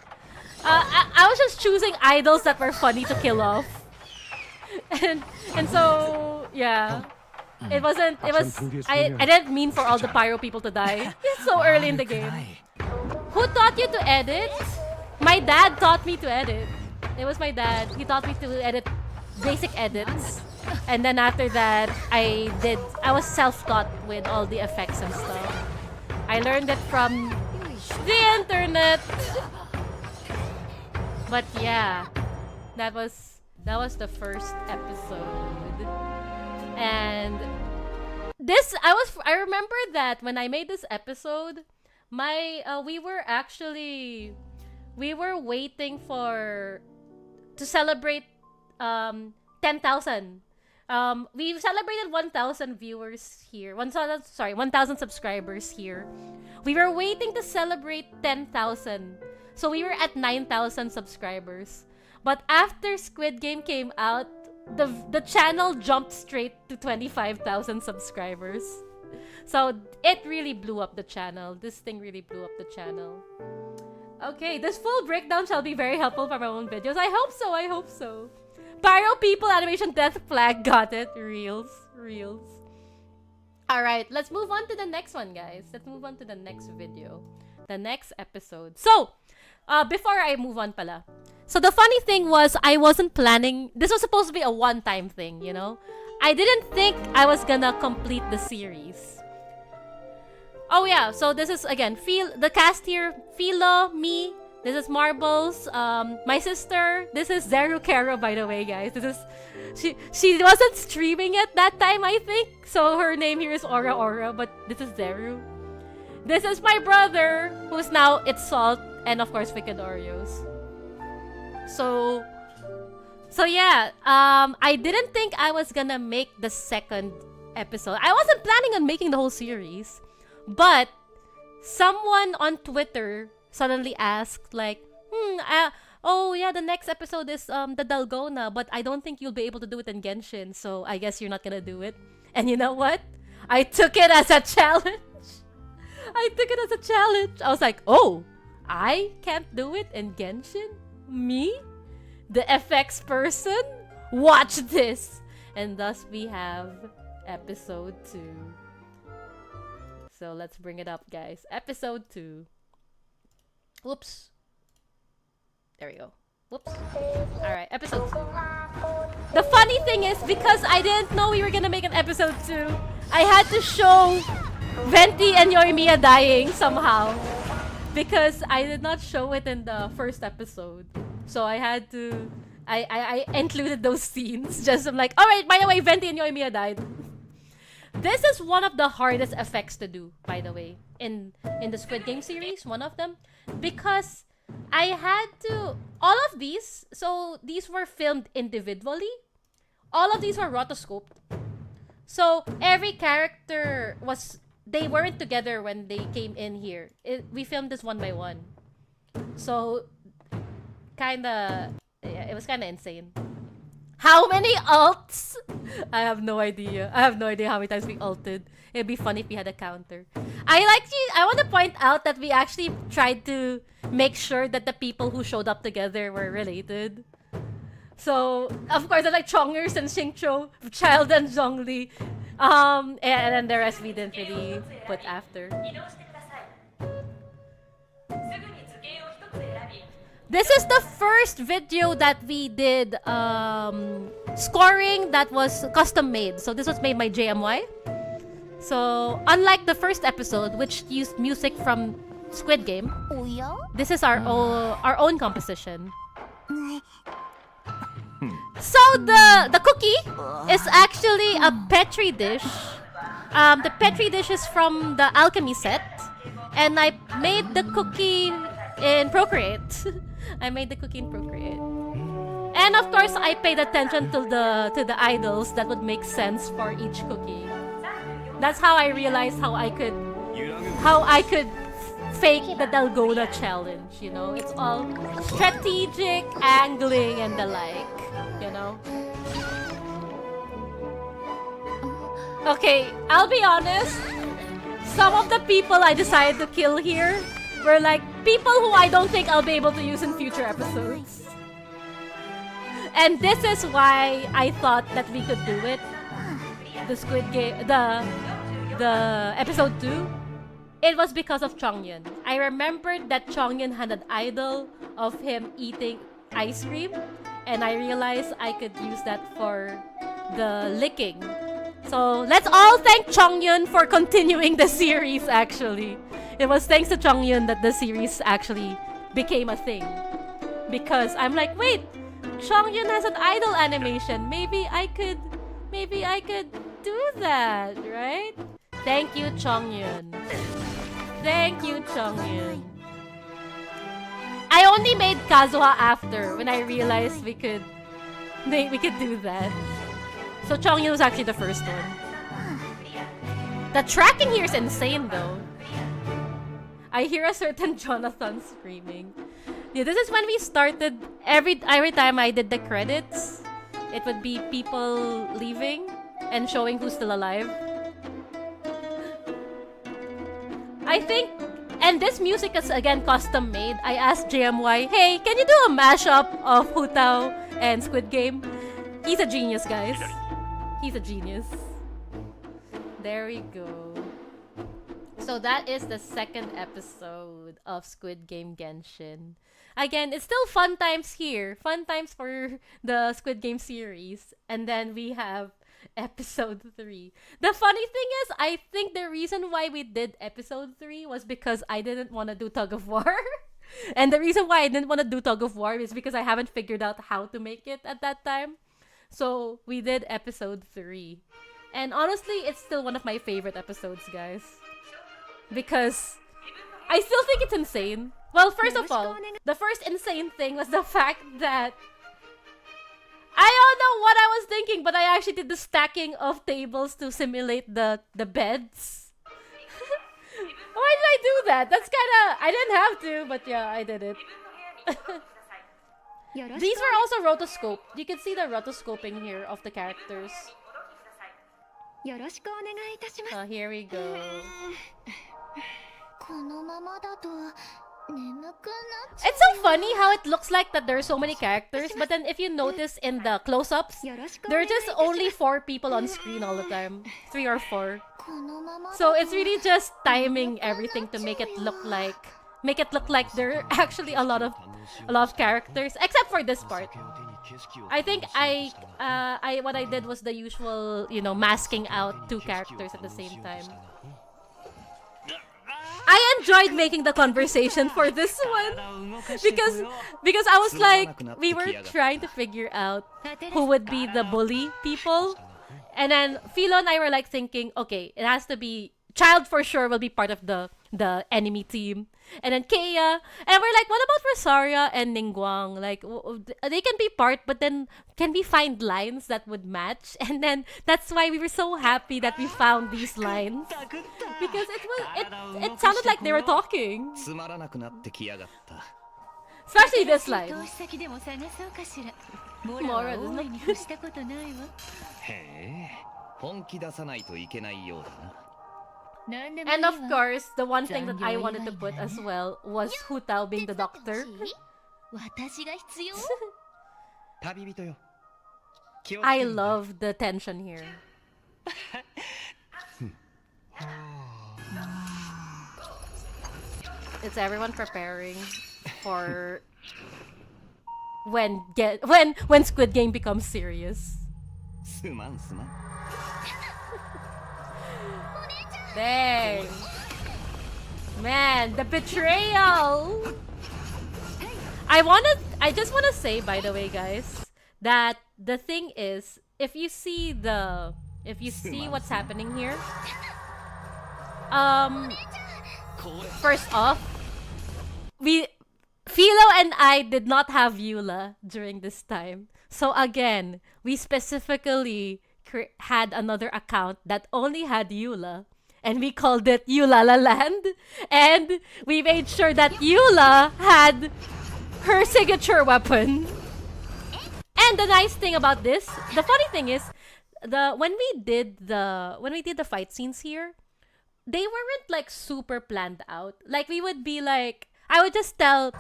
I was just choosing idols that were funny to kill off. And so yeah. I didn't mean for all the pyro people to die. It's so early in the game. Who taught you to edit? My dad taught me to edit. It was my dad. He taught me to edit basic edits. And then after that, I was self-taught with all the effects and stuff. I learned it from the internet. But yeah, that was the first episode. And this, I remember that when I made this episode, we were waiting to celebrate 10,000. We celebrated 1,000 viewers here. 1,000 subscribers here. We were waiting to celebrate 10,000. So we were at 9,000 subscribers. But after Squid Game came out, the channel jumped straight to 25,000 subscribers. So it really blew up the channel. This thing really blew up the channel. Okay, this full breakdown shall be very helpful for my own videos. I hope so. Pyro people animation death flag, got it. Reels. Alright, let's move on to the next one, guys. Let's move on to the next video. The next episode. So, before I move on pala. So the funny thing was, I wasn't planning. This was supposed to be a one-time thing, you know? I didn't think I was gonna complete the series. Oh yeah, so this is, again, the cast here. Philo, me. This is Marbles, my sister. This is Zeru Kero, by the way, guys. She wasn't streaming it that time, I think. So her name here is Aura, but this is Zeru. This is my brother, who's now It's Salt, and of course Wicked Oreos. So yeah, I didn't think I was gonna make the second episode. I wasn't planning on making the whole series, but someone on Twitter suddenly asked, like, oh yeah, the next episode is the Dalgona, but I don't think you'll be able to do it in Genshin, so I guess you're not gonna do it. And you know what? I took it as a challenge. I was like, oh, I can't do it in Genshin? Me? The FX person? Watch this! And thus we have episode 2. So let's bring it up, guys. Episode 2. Whoops. There we go. Whoops. Alright, episode 2. The funny thing is, because I didn't know we were gonna make an episode 2, I had to show Venti and Yoimiya dying somehow. Because I did not show it in the first episode. So I had to... I included those scenes. Just I'm like, alright, by the way, Venti and Yoimiya died. This is one of the hardest effects to do, by the way, in the Squid Game series, one of them. Because I had to... All of these, so these were filmed individually. All of these were rotoscoped. So every character was... They weren't together when they came in here. We filmed this one by one. So, kinda... it was kind of insane. How many ults? I have no idea. I have no idea how many times we ulted. It'd be funny if we had a counter. I want to point out that we actually tried to make sure that the people who showed up together were related. So, of course, like Chongers and Xingqiu, Child and Zhongli. And then the rest we didn't really put after. This is the first video that we did scoring that was custom made. So this was made by JMY. So unlike the first episode, which used music from Squid Game, this is our own composition. So the cookie is actually a petri dish. The petri dish is from the alchemy set, and I made the cookie in Procreate. I made the cookie in Procreate. And of course, I paid attention to the idols that would make sense for each cookie. That's how I realized how I could fake the Dalgona challenge, you know? It's all strategic, angling, and the like, you know? Okay, I'll be honest. Some of the people I decided to kill here were like people who I don't think I'll be able to use in future episodes. And this is why I thought that we could do it. The Squid Game, the episode 2. It was because of Chongyun. I remembered that Chongyun had an idol of him eating ice cream, and I realized I could use that for the licking. So let's all thank Chongyun for continuing the series, actually. It was thanks to Chongyun that the series actually became a thing. Because I'm like, wait, Chongyun has an idol animation. Maybe I could do that, right? Thank you, Chongyun. Thank you, Chongyun. I only made Kazuha after, when I realized we could do that. So Chongyun was actually the first one. The tracking here is insane, though. I hear a certain Jonathan screaming. Yeah, this is when we started. Every time I did the credits, it would be people leaving and showing who's still alive. I think, and this music is again custom made. I asked JMY, hey, can you do a mashup of Hu Tao and Squid Game? He's a genius, guys. He's a genius. There we go. So that is the second episode of Squid Game Genshin. Again, it's still fun times here. Fun times for the Squid Game series. And then we have episode 3. The funny thing is, I think the reason why we did episode 3 was because I didn't want to do Tug of War. And the reason why I didn't want to do Tug of War is because I haven't figured out how to make it at that time. So we did episode 3. And honestly, it's still one of my favorite episodes, guys. Because I still think it's insane. Well, first of all, the first insane thing was the fact that I don't know what I was thinking, but I actually did the stacking of tables to simulate the beds. Why did I do that? That's kinda... I didn't have to, but yeah, I did it. These were also rotoscoped. You can see the rotoscoping here of the characters. Here we go. It's so funny how it looks like that there are so many characters, but then if you notice in the close-ups, there are just only 4 people on screen all the time. 3 or 4. So it's really just timing everything to make it look like there are actually a lot of characters, except for this part. I think what I did was the usual, you know, masking out 2 characters at the same time. I enjoyed making the conversation for this one because I was like, we were trying to figure out who would be the bully people, and then Philo and I were like thinking, okay, it has to be Child for sure will be part of the enemy team, and then Kea, and we're like, what about Rosaria and Ningguang? Like, they can be part, but then can we find lines that would match? And then that's why we were so happy that we found these lines, because it sounded like they were talking. Especially this line. 投資先でも探そうかしら。モラ Mora は doesn't 大いに越したことないわ。へえ、本気出さないといけないようだな。なんでもいい And わ。 of course, the one thing that I wanted to put as well was Hu Tao being the doctor. 私が必要？旅人よ。 I love the tension here. It's everyone preparing for when Squid Game becomes serious. すまんすまん。 Dang. Man, the betrayal. I just wanna say, by the way, guys, that the thing is, if you see what's happening here, first off, Philo and I did not have Eula during this time. So again, we specifically had another account that only had Eula, and we called it Eula La Land, and we made sure that Eula had her signature weapon. And the nice thing about this, the funny thing is, when we did the fight scenes here, they weren't like super planned out. Like we would be like, I would just tell,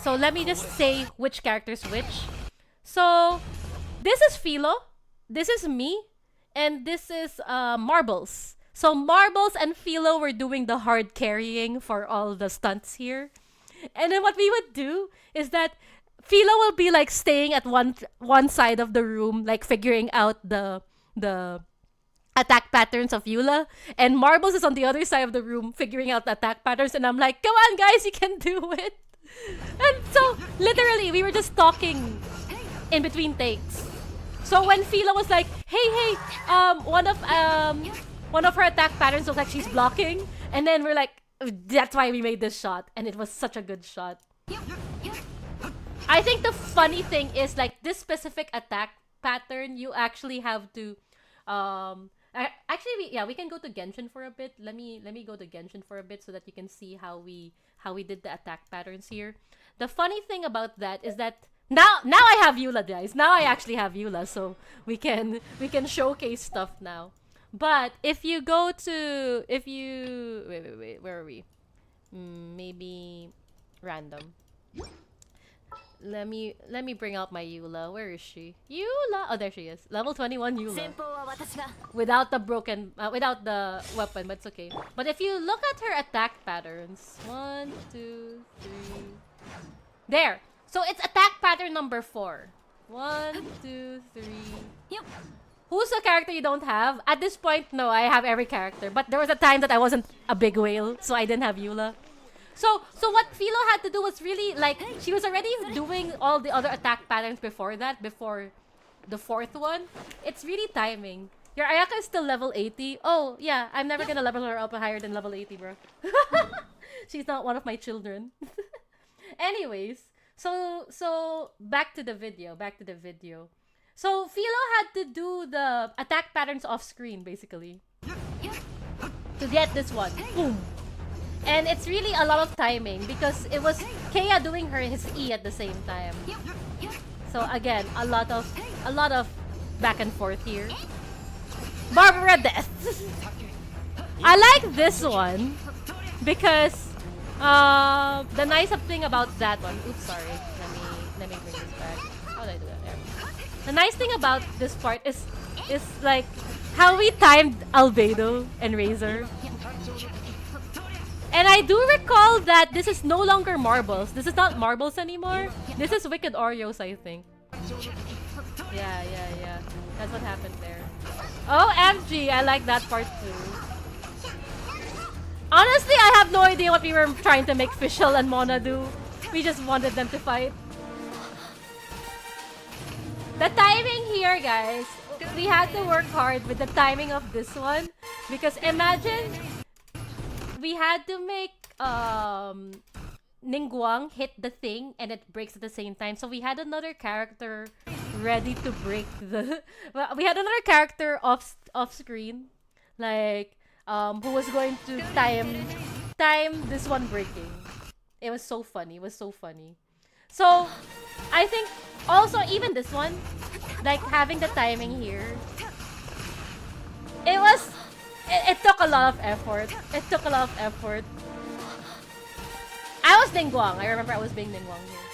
so let me just say which character's which. So this is Philo, this is me, and this is Marbles. So Marbles and Philo were doing the hard carrying for all the stunts here. And then what we would do is that Philo will be like staying at one side of the room, like figuring out the attack patterns of Eula, and Marbles is on the other side of the room figuring out the attack patterns, and I'm like, come on guys, you can do it. And so literally we were just talking in between takes. So when Philo was like, hey, one of her attack patterns looks like she's blocking, and then we're like, that's why we made this shot, and it was such a good shot. I think the funny thing is, like, this specific attack pattern, you actually have to actually we can go to Genshin for a bit. Let me go to Genshin for a bit so that you can see how we did the attack patterns here. The funny thing about that is that now I have Eula, guys. Now I actually have Eula, so we can showcase stuff now. But if you go to wait, where are we? Maybe random. Let me bring out my Eula. Where is she? Eula! Oh, there she is. Level 21 Eula. Without the without the weapon, but it's okay. But if you look at her attack patterns, 1, 2, 3, there. So it's attack pattern number 4. 1, 2, 3. Who's the character you don't have? At this point, no, I have every character. But there was a time that I wasn't a big whale, so I didn't have Eula. So what Philo had to do was really, like, she was already doing all the other attack patterns before that, before the 4th one. It's really timing. Your Ayaka is still level 80. Oh, yeah, I'm never gonna level her up higher than level 80, bro. She's not one of my children. Anyways, so back to the video. So Philo had to do the attack patterns off screen, basically, to get this one. Boom. And it's really a lot of timing because it was Kea doing his E at the same time. So again, a lot of back and forth here. Barbara death. I like this one because the nice thing about that one. Oops, sorry. Let me bring this back. How did I do that? There. The nice thing about this part is like how we timed Albedo and Razor. And I do recall that this is no longer Marbles. This is not Marbles anymore. This is Wicked Oreos, I think. Yeah. That's what happened there. Oh, MG, I like that part too. Honestly, I have no idea what we were trying to make Fischl and Mona do. We just wanted them to fight. The timing here, guys. We had to work hard with the timing of this one. Because imagine we had to make Ningguang hit the thing and it breaks at the same time. So we had another character ready to break the... we had another character off screen. Like, who was going to time this one breaking. It was so funny. It was so funny. So, I think also even this one, like having the timing here, it took a lot of effort. It took a lot of effort. I was Ningguang. I remember I was being Ningguang here.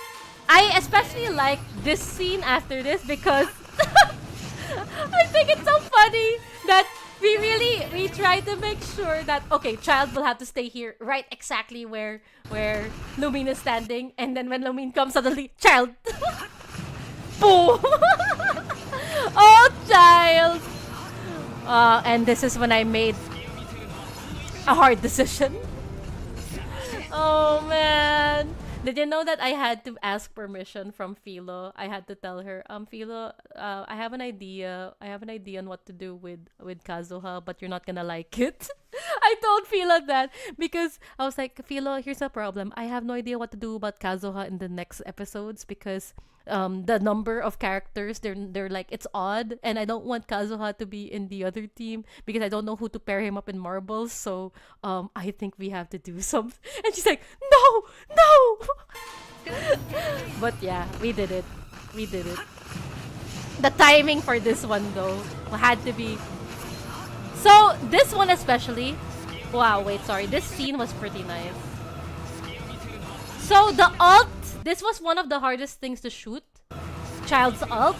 I especially like this scene after this because I think it's so funny that we try to make sure that, okay, child will have to stay here right exactly where Lumine is standing, and then when Lumine comes, suddenly child boom. Oh, child. And this is when I made a hard decision. Oh man. Did you know that I had to ask permission from Philo? I had to tell her, Philo, I have an idea. I have an idea on what to do with Kazuha, but you're not gonna like it. I told Philo that because I was like, Philo, here's a problem. I have no idea what to do about Kazuha in the next episodes because the number of characters, they're like, it's odd, and I don't want Kazuha to be in the other team because I don't know who to pair him up in marbles. So I think we have to do something. And she's like, no. But yeah, we did it. The timing for this one though had to be. So this one especially, wow, wait, sorry, this scene was pretty nice. So the ult, this was one of the hardest things to shoot, Child's ult.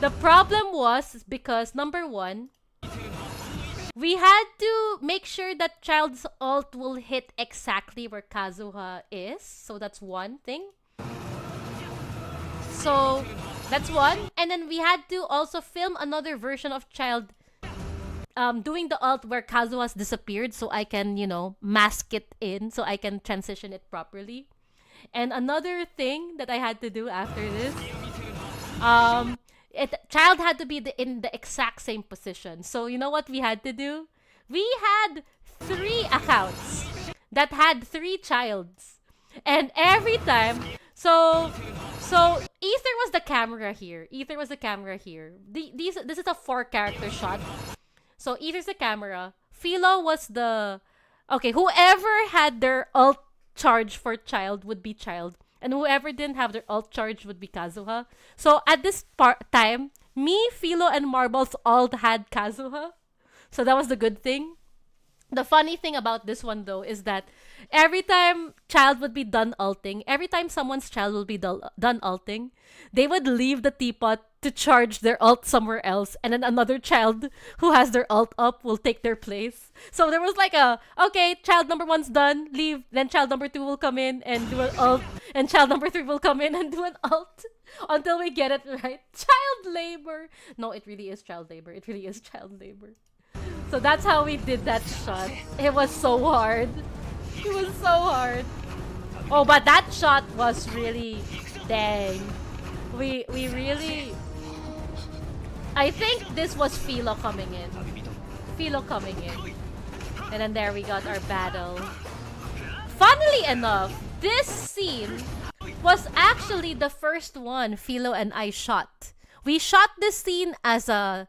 The problem was because number one, we had to make sure that Child's ult will hit exactly where Kazuha is. So that's one thing. So that's one. And then we had to also film another version of Child doing the ult where Kazuha's disappeared, so I can, mask it in, so I can transition it properly. And another thing that I had to do after this, Child had to be in the exact same position. So you know what we had to do? We had 3 accounts that had 3 Childs. And every time, so Ether was the camera here. This is a 4-character shot. So Ether's the camera. Philo was the... Okay, whoever had their ult charge for Child would be Child. And whoever didn't have their ult charge would be Kazuha. So at this time, me, Philo, and Marbles all had Kazuha. So that was the good thing. The funny thing about this one though is that every time Child would be done ulting, every time someone's Child will be done ulting, they would leave the teapot to charge their ult somewhere else, and then another Child who has their ult up will take their place. So there was like okay, Child number 1's done, leave, then Child number 2 will come in and do an ult, and Child number 3 will come in and do an ult until we get it right. Child labor. No, it really is child labor. So that's how we did that shot. It was so hard. Oh, but that shot was really... Dang. We really... I think this was Philo coming in. And then there we got our battle. Funnily enough, this scene was actually the first one Philo and I shot. We shot this scene as a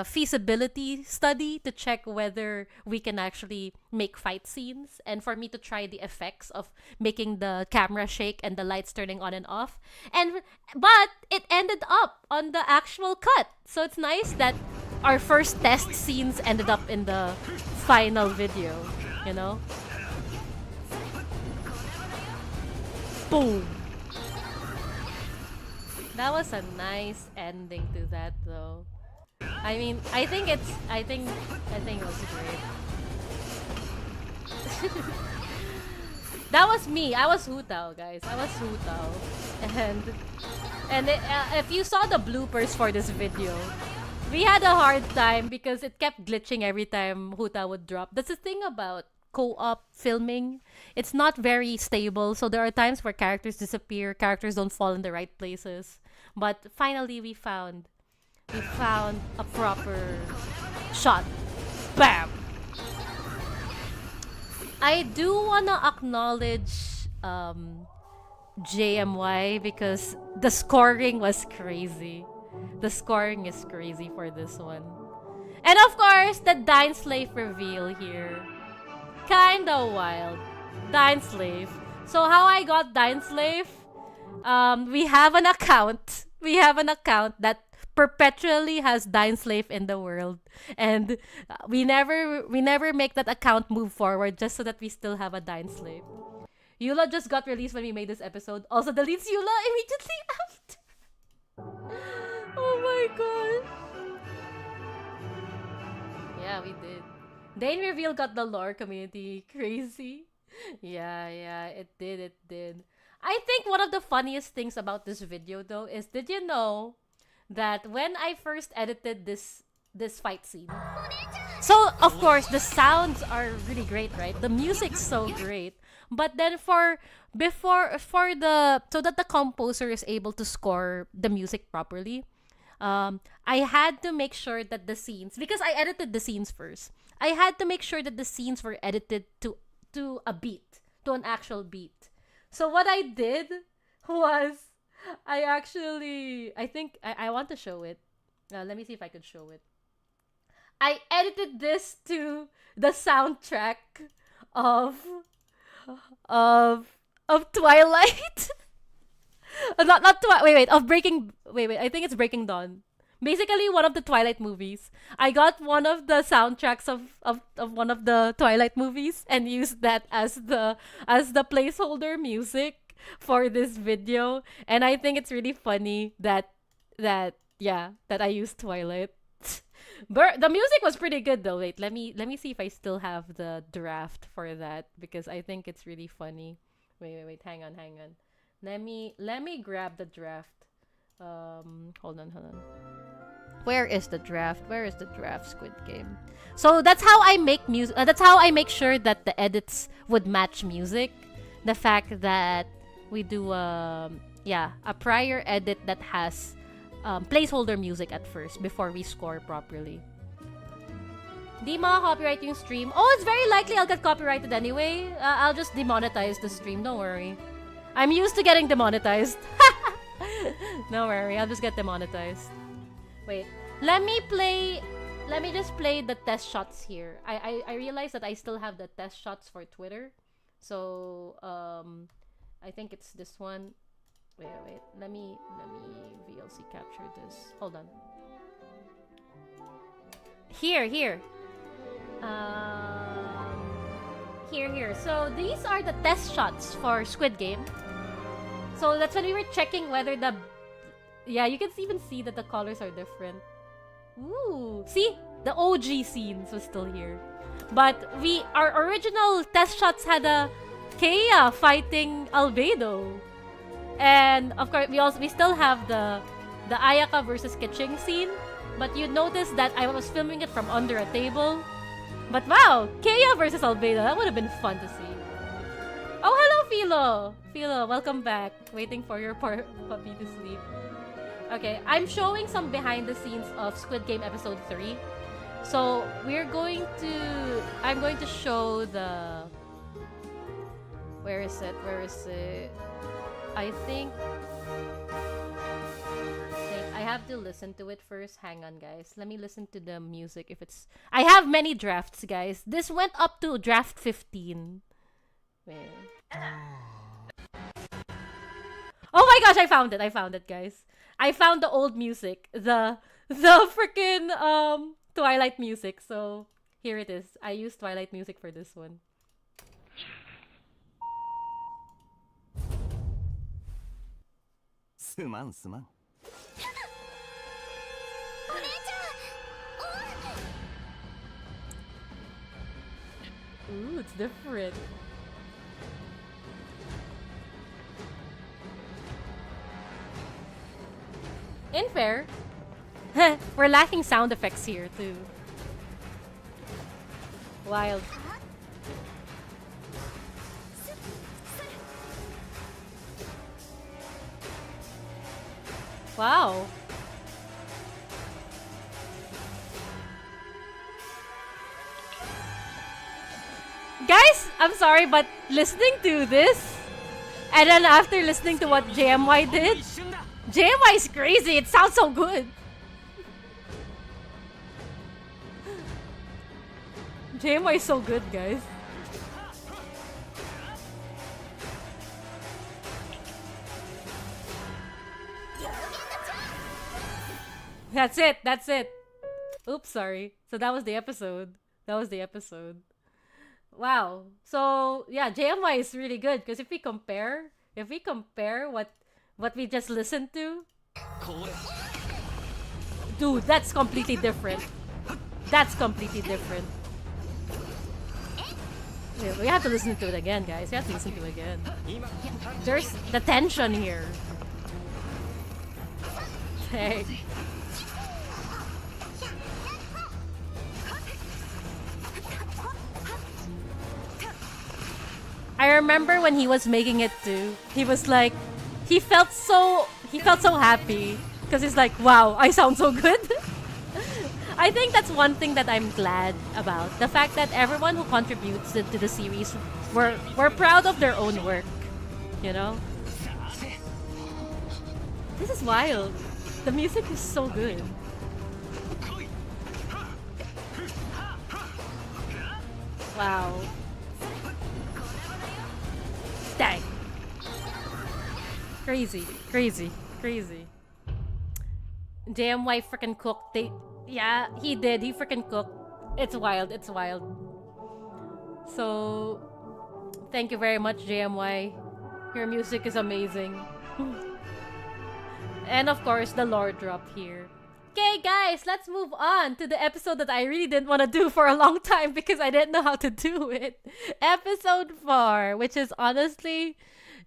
feasibility study to check whether we can actually make fight scenes, and for me to try the effects of making the camera shake and the lights turning on and off. But it ended up on the actual cut. So it's nice that our first test scenes ended up in the final video, Boom. That was a nice ending to that though. I mean, I think it was great. That was me. I was Hu Tao, guys. And if you saw the bloopers for this video, we had a hard time because it kept glitching every time Hu Tao would drop. That's the thing about co-op filming. It's not very stable, so there are times where characters disappear, characters don't fall in the right places. But finally we found a proper shot. Bam! I do wanna acknowledge JMY because the scoring was crazy. The scoring is crazy for this one. And of course, the Dine Slave reveal here. Kinda wild. Dine Slave. So how I got Dine Slave? We have an account. We have an account that perpetually has Dine Slave in the world, and we never make that account move forward just so that we still have a Dine Slave. Eula just got released when we made this episode. Also deletes Eula immediately after. Oh my god. Yeah, we did. Dane Reveal got the lore community crazy. Yeah, it did. I think one of the funniest things about this video though is, did you know that when I first edited this fight scene, so of course the sounds are really great, right? The music's so great. But then so that the composer is able to score the music properly, I had to make sure that the scenes, because I edited the scenes first, I had to make sure that the scenes were edited to a beat, to an actual beat. So what I did was, I think I want to show it. Let me see if I could show it. I edited this to the soundtrack of Twilight. I think it's Breaking Dawn. Basically one of the Twilight movies. I got one of the soundtracks of one of the Twilight movies and used that as the placeholder music for this video. And I think it's really funny that I used Twilight. The music was pretty good though. Wait, let me see if I still have the draft for that, because I think it's really funny. Wait, hang on. Let me grab the draft. Hold on. Where is the draft? Squid Game? So that's how I make music. That's how I make sure that the edits would match music. The fact that we do a prior edit that has placeholder music at first before we score properly. Di copyright yung stream. Oh, it's very likely I'll get copyrighted anyway. I'll just demonetize the stream. Don't worry. I'm used to getting demonetized. Don't worry, I'll just get demonetized. Wait, let me just play the test shots here. I realize that I still have the test shots for Twitter. So, I think it's this one. Wait. Let me VLC capture this. Hold on. Here. Here. So these are the test shots for Squid Game. So that's when we were checking whether you can even see that the colors are different. Ooh, see? The OG scenes was still here. But our original test shots had a Kea fighting Albedo. And of course, we still have the Ayaka versus Kitching scene. But you notice that I was filming it from under a table. But wow, Kea versus Albedo, that would have been fun to see. Oh, hello, Philo! Philo, welcome back. Waiting for your puppy to sleep. Okay, I'm showing some behind the scenes of Squid Game episode 3. So, I'm going to show the... Where is it? I think I have to listen to it first. Hang on, guys. Let me listen to the music if it's... I have many drafts, guys. This went up to draft 15. Wait. Oh my gosh, I found it, guys. I found the old music. The freaking Twilight music. So, here it is. I used Twilight music for this one. Suman. Ooh, it's different. In fair, we're lacking sound effects here too. Wild. Wow. Guys, I'm sorry, but listening to this, and then after listening to what JMY did, JMY is crazy. It sounds so good. JMY is so good, guys. That's it. That's it. Oops, sorry. So that was the episode. That was the episode. Wow. So yeah, JMY is really good because if we compare what we just listened to, dude, that's completely different. That's completely different. Yeah, we have to listen to it again, guys. We have to listen to it again. There's the tension here. Okay. I remember when he was making it too. He was like, he felt so happy because he's like, wow, I sound so good. I think that's one thing that I'm glad about. The fact that everyone who contributes to the series were proud of their own work. You know? This is wild. The music is so good. Wow. Dang. Crazy. Crazy. Crazy. JMY freaking cooked. Yeah, he did. He freaking cooked. It's wild. It's wild. So, thank you very much, JMY. Your music is amazing. And of course, the lore drop here. Okay, guys, let's move on to the episode that I really didn't want to do for a long time because I didn't know how to do it. Episode 4, which is honestly,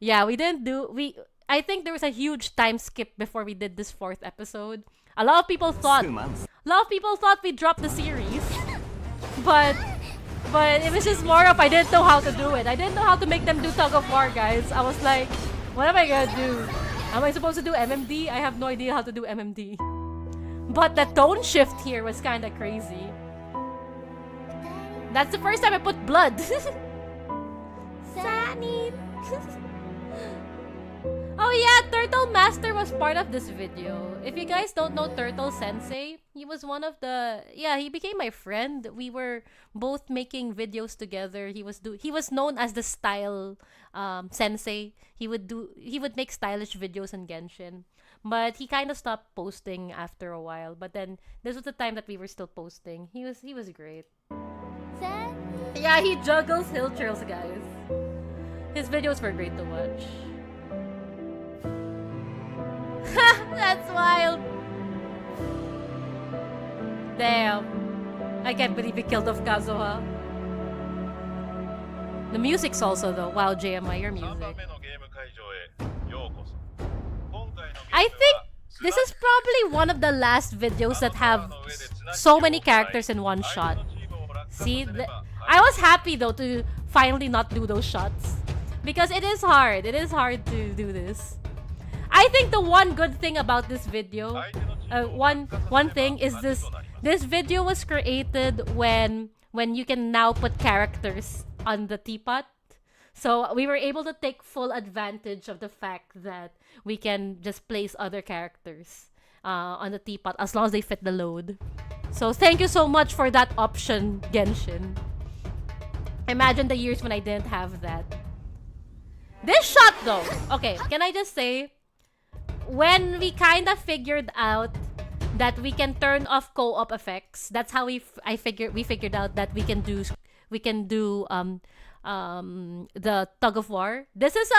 yeah, I think there was a huge time skip before we did this 4th episode. A lot of people thought we dropped the series, but it was just more of I didn't know how to do it. I didn't know how to make them do tug of war, guys. I was like, what am I gonna do? Am I supposed to do MMD? I have no idea how to do MMD. But the tone shift here was kind of crazy. That's the first time I put blood. Sunny. Oh yeah, Turtle Master was part of this video. If you guys don't know Turtle Sensei, he was one of the... Yeah, he became my friend. We were both making videos together. He was known as the style sensei. He would make stylish videos in Genshin. But he kind of stopped posting after a while. But then this was the time that we were still posting. He was great. Yeah, he juggles hill trails, guys. His videos were great to watch. That's wild. Damn. I can't believe he killed off Kazuha. The music's also though. Wow, JMI, your music. I think this is probably one of the last videos that have so many characters in one shot. See, I was happy though to finally not do those shots. Because it is hard. It is hard to do this. I think the one good thing about this video, one thing is this video was created when you can now put characters on the teapot. So we were able to take full advantage of the fact that we can just place other characters on the teapot as long as they fit the load. So thank you so much for that option, Genshin. Imagine the years when I didn't have that. This shot though, okay, can I just say, when we kind of figured out that we can turn off co-op effects, that's how we figured out that we can do the tug of war. This is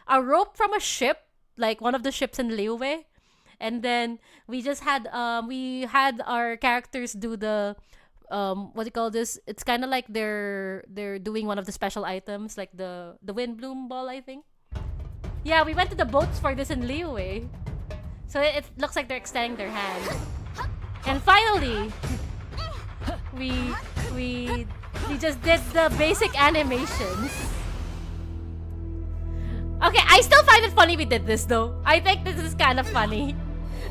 a rope from a ship, like one of the ships in Liyue, and then we just had we had our characters do the what do you call this? It's kind of like they're doing one of the special items, like the wind bloom ball, I think. Yeah, we went to the boats for this in Liyue. So it looks like they're extending their hand. And finally, we just did the basic animations. Okay, I still find it funny we did this though. I think this is kind of funny.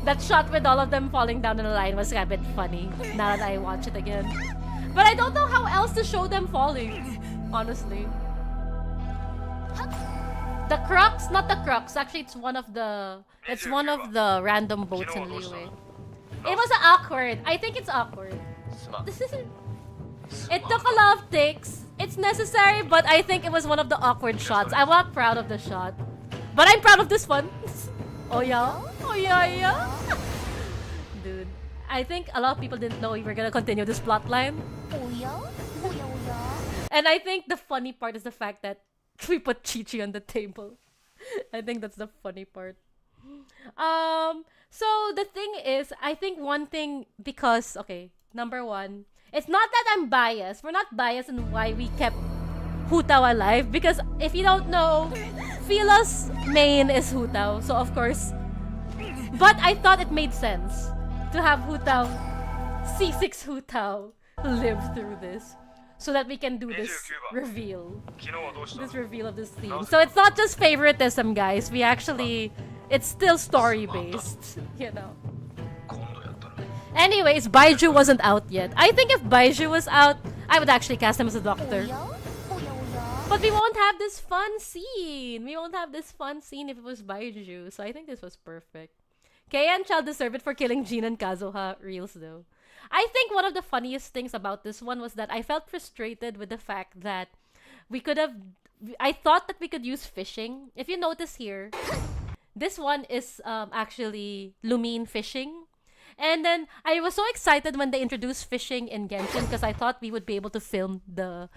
That shot with all of them falling down in a line was a bit funny now that I watch it again. But I don't know how else to show them falling, honestly. The crux, not the crux. Actually, it's one of the random boats in Liyue. It was awkward. I think it's awkward. It took a lot of takes. It's necessary, but I think it was one of the awkward shots. I'm not proud of the shot, but I'm proud of this one. Oh yeah, oh yeah, yeah. Dude, I think a lot of people didn't know we were gonna continue this plot line. And I think the funny part is the fact that we put Chi-Chi on the table. I think that's the funny part. So the thing is, I think one thing, because, okay, number one, it's not that I'm biased. We're not biased in why we kept Hu Tao alive. Because if you don't know, Phila's main is Hu Tao. So of course, but I thought it made sense to have Hu Tao, C6 Hu Tao, live through this. So that we can do this reveal. This reveal of this theme. So it's not just favoritism, guys. We actually... It's still story-based, you know. Anyways, Baiju wasn't out yet. I think if Baiju was out, I would actually cast him as a doctor. But we won't have this fun scene. We won't have this fun scene if it was Baiju. So I think this was perfect. Kei and Chal deserve it for killing Jin and Kazuha reels though. I think one of the funniest things about this one was that I felt frustrated with the fact that we could have... I thought that we could use fishing. If you notice here, this one is actually Lumine fishing. And then I was so excited when they introduced fishing in Genshin because I thought we would be able to film the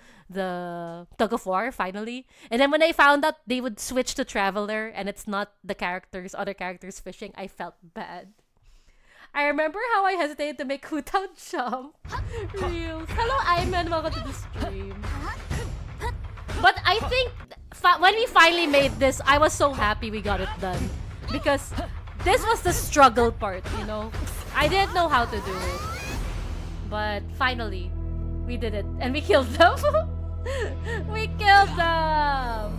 tug of war finally. And then when I found out they would switch to Traveler and it's not the other characters fishing, I felt bad. I remember how I hesitated to make Hu Tao jump. Reels. Hello, Ayman. Welcome to the stream. But I think when we finally made this, I was so happy we got it done. Because this was the struggle part, you know? I didn't know how to do it. But finally, we did it. And we killed them. We killed them!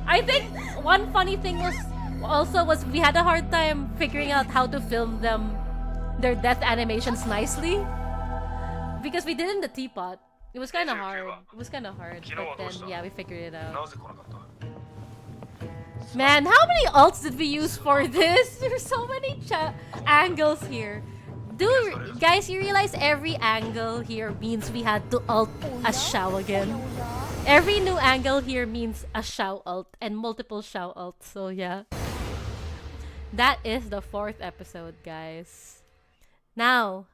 I think one funny thing was we had a hard time figuring out how to film their death animations nicely. Because we did it in the teapot. It was kind of hard. But then, yeah, we figured it out. Man, how many ults did we use for this? There's so many angles here. Guys, you realize every angle here means we had to ult a Xiao again. Every new angle here means a Xiao ult and multiple Xiao ults. So yeah. That is the 4th episode, guys. Now,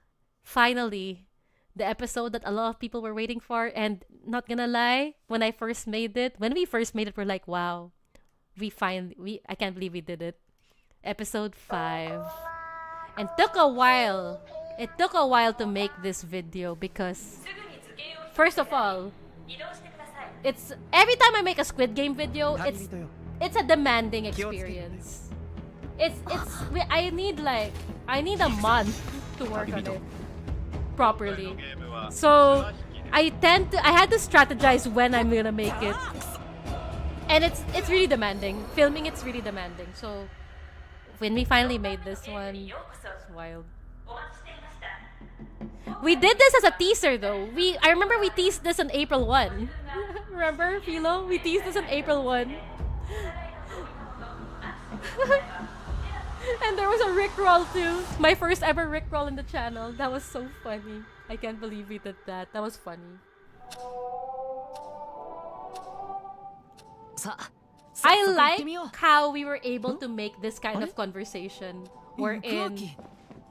finally, the episode that a lot of people were waiting for, and not gonna lie, when we first made it, we're like, wow. I can't believe we did it. Episode 5. And took a while. It took a while to make this video because, first of all, it's every time I make a Squid Game video, it's a demanding experience. I need a month to work on it properly. So I had to strategize when I'm gonna make it. And it's really demanding. Filming it's really demanding. So when we finally made this one, it's wild. We did this as a teaser though. I remember we teased this on April 1. Remember, Philo? We teased this on April 1. And there was a Rickroll too. My first ever Rickroll in the channel. That was so funny. I can't believe we did that. That was funny. I like how we were able to make this kind of conversation wherein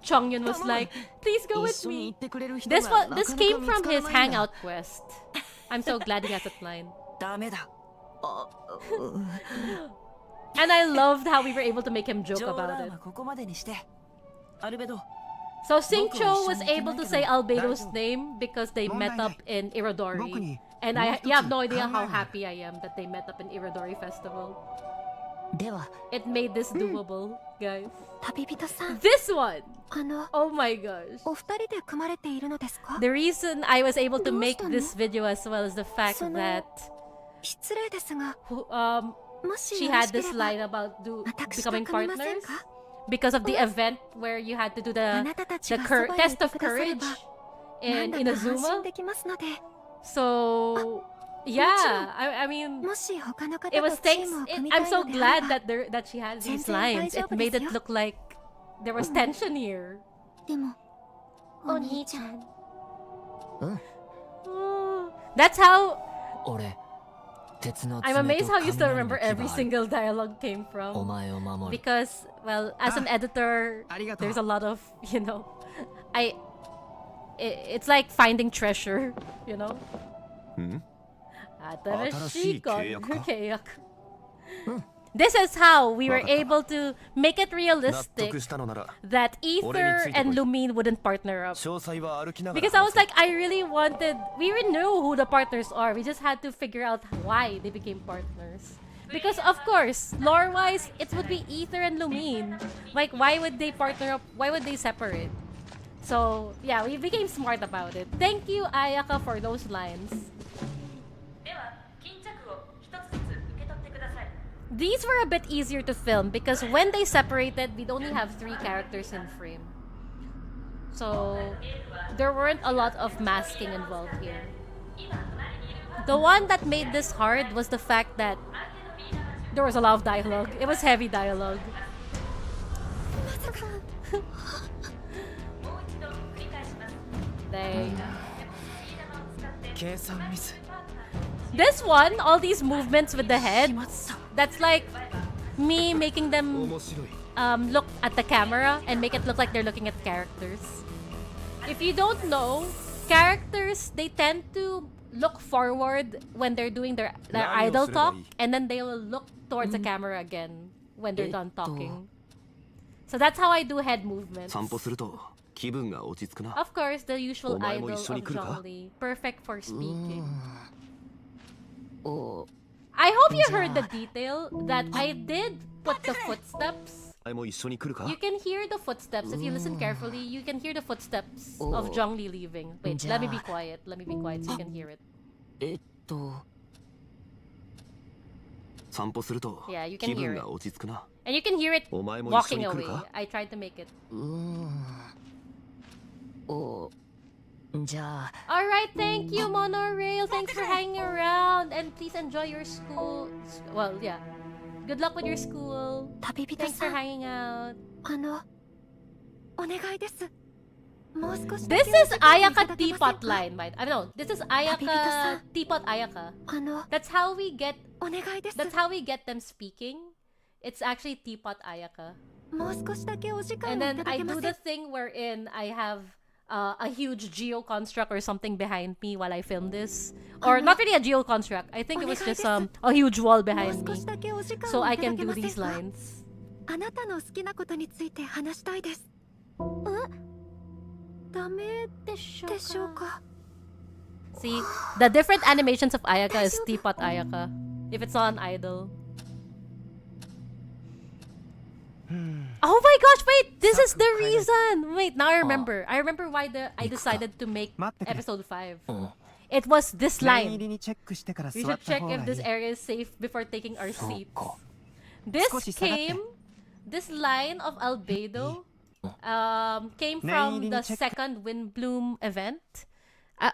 Chongyun was like, please go with me. This came from his hangout quest. I'm so glad he has that line. And I loved how we were able to make him joke about it. So Xingqiu was able to say Albedo's name because they met up in Irodori. And you have no idea how happy I am that they met up in Irodori Festival. It made this doable, guys. This one! Oh my gosh. The reason I was able to make this video as well is the fact that she had this line about becoming partners because of the event where you had to do the test of courage in Inazuma. So yeah, I mean, it was thanks. I'm so glad that she had these lines. It made it look like there was tension here. That's how. I'm amazed how you still remember every single dialogue came from. Because, well, as an editor, there's a lot of, you know, it's like finding treasure, you know? This is how we were able to make it realistic that Ether and Lumine wouldn't partner up. Because I was like, we already knew who the partners are. We just had to figure out why they became partners. Because of course, lore-wise, it would be Ether and Lumine. Like, why would they partner up? Why would they separate? So, yeah, we became smart about it. Thank you, Ayaka, for those lines. These were a bit easier to film because when they separated, we'd only have 3 characters in frame. So, there weren't a lot of masking involved here. The one that made this hard was the fact that there was a lot of dialogue. It was heavy dialogue. This one, all these movements with the head, that's like me making them look at the camera and make it look like they're looking at characters. If you don't know, characters, they tend to look forward when they're doing their idle talk, and then they will look towards the camera again when they're done talking. So that's how I do head movements. Of course, the usual idol of Zhongli. Perfect for speaking. I hope you heard the detail that I did put the footsteps. You can hear the footsteps. If you listen carefully, you can hear the footsteps of Zhongli leaving. Wait, let me be quiet. Let me be quiet so you can hear it. Yeah, you can hear it. And you can hear it walking away. I tried to make it. Alright, thank you, Monorail. Thanks for hanging around. And please enjoy your school. Well, yeah. Good luck with your school. Thanks for hanging out. This is Ayaka Teapot line, I don't know. This is Ayaka Teapot Ayaka. That's how we get them speaking. It's actually Teapot Ayaka. And then I do the thing wherein I have a huge geo-construct or something behind me while I film this. Or not really a geo-construct. I think it was just a huge wall behind me. So I can do these lines. See, the different animations of Ayaka is Teapot Ayaka. If it's not an idol. Oh my gosh, wait! This is the reason! Wait, now I remember. I remember why I decided to make episode 5. It was this line. We should check if this area is safe before taking our seats. This line of Albedo came from the second Windbloom event.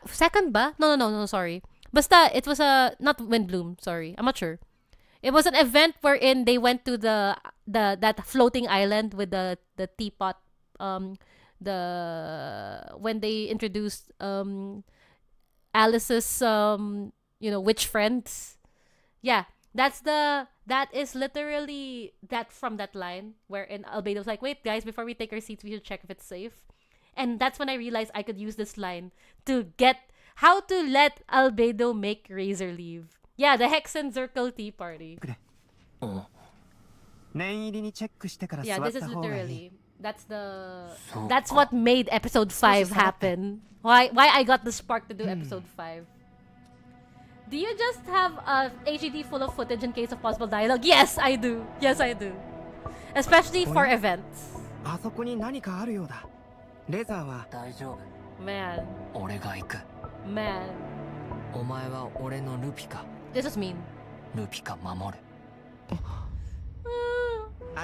Second ba? No, sorry. Basta, it was not Windbloom, sorry. I'm not sure. It was an event wherein they went to that floating island with the teapot. When they introduced Alice's witch friends. Yeah, that is literally that from that line wherein Albedo's like, wait guys, before we take our seats, we should check if it's safe. And that's when I realized I could use this line to get how to let Albedo make Razor leave. Yeah, the Hexen Circle Tea Party. Yeah, this is literally that's what made episode 5 happen. Why I got the spark to do episode 5. Do you just have a HDD full of footage in case of possible dialogue? Yes, I do. Yes, I do. Especially for events. Man. This is mean.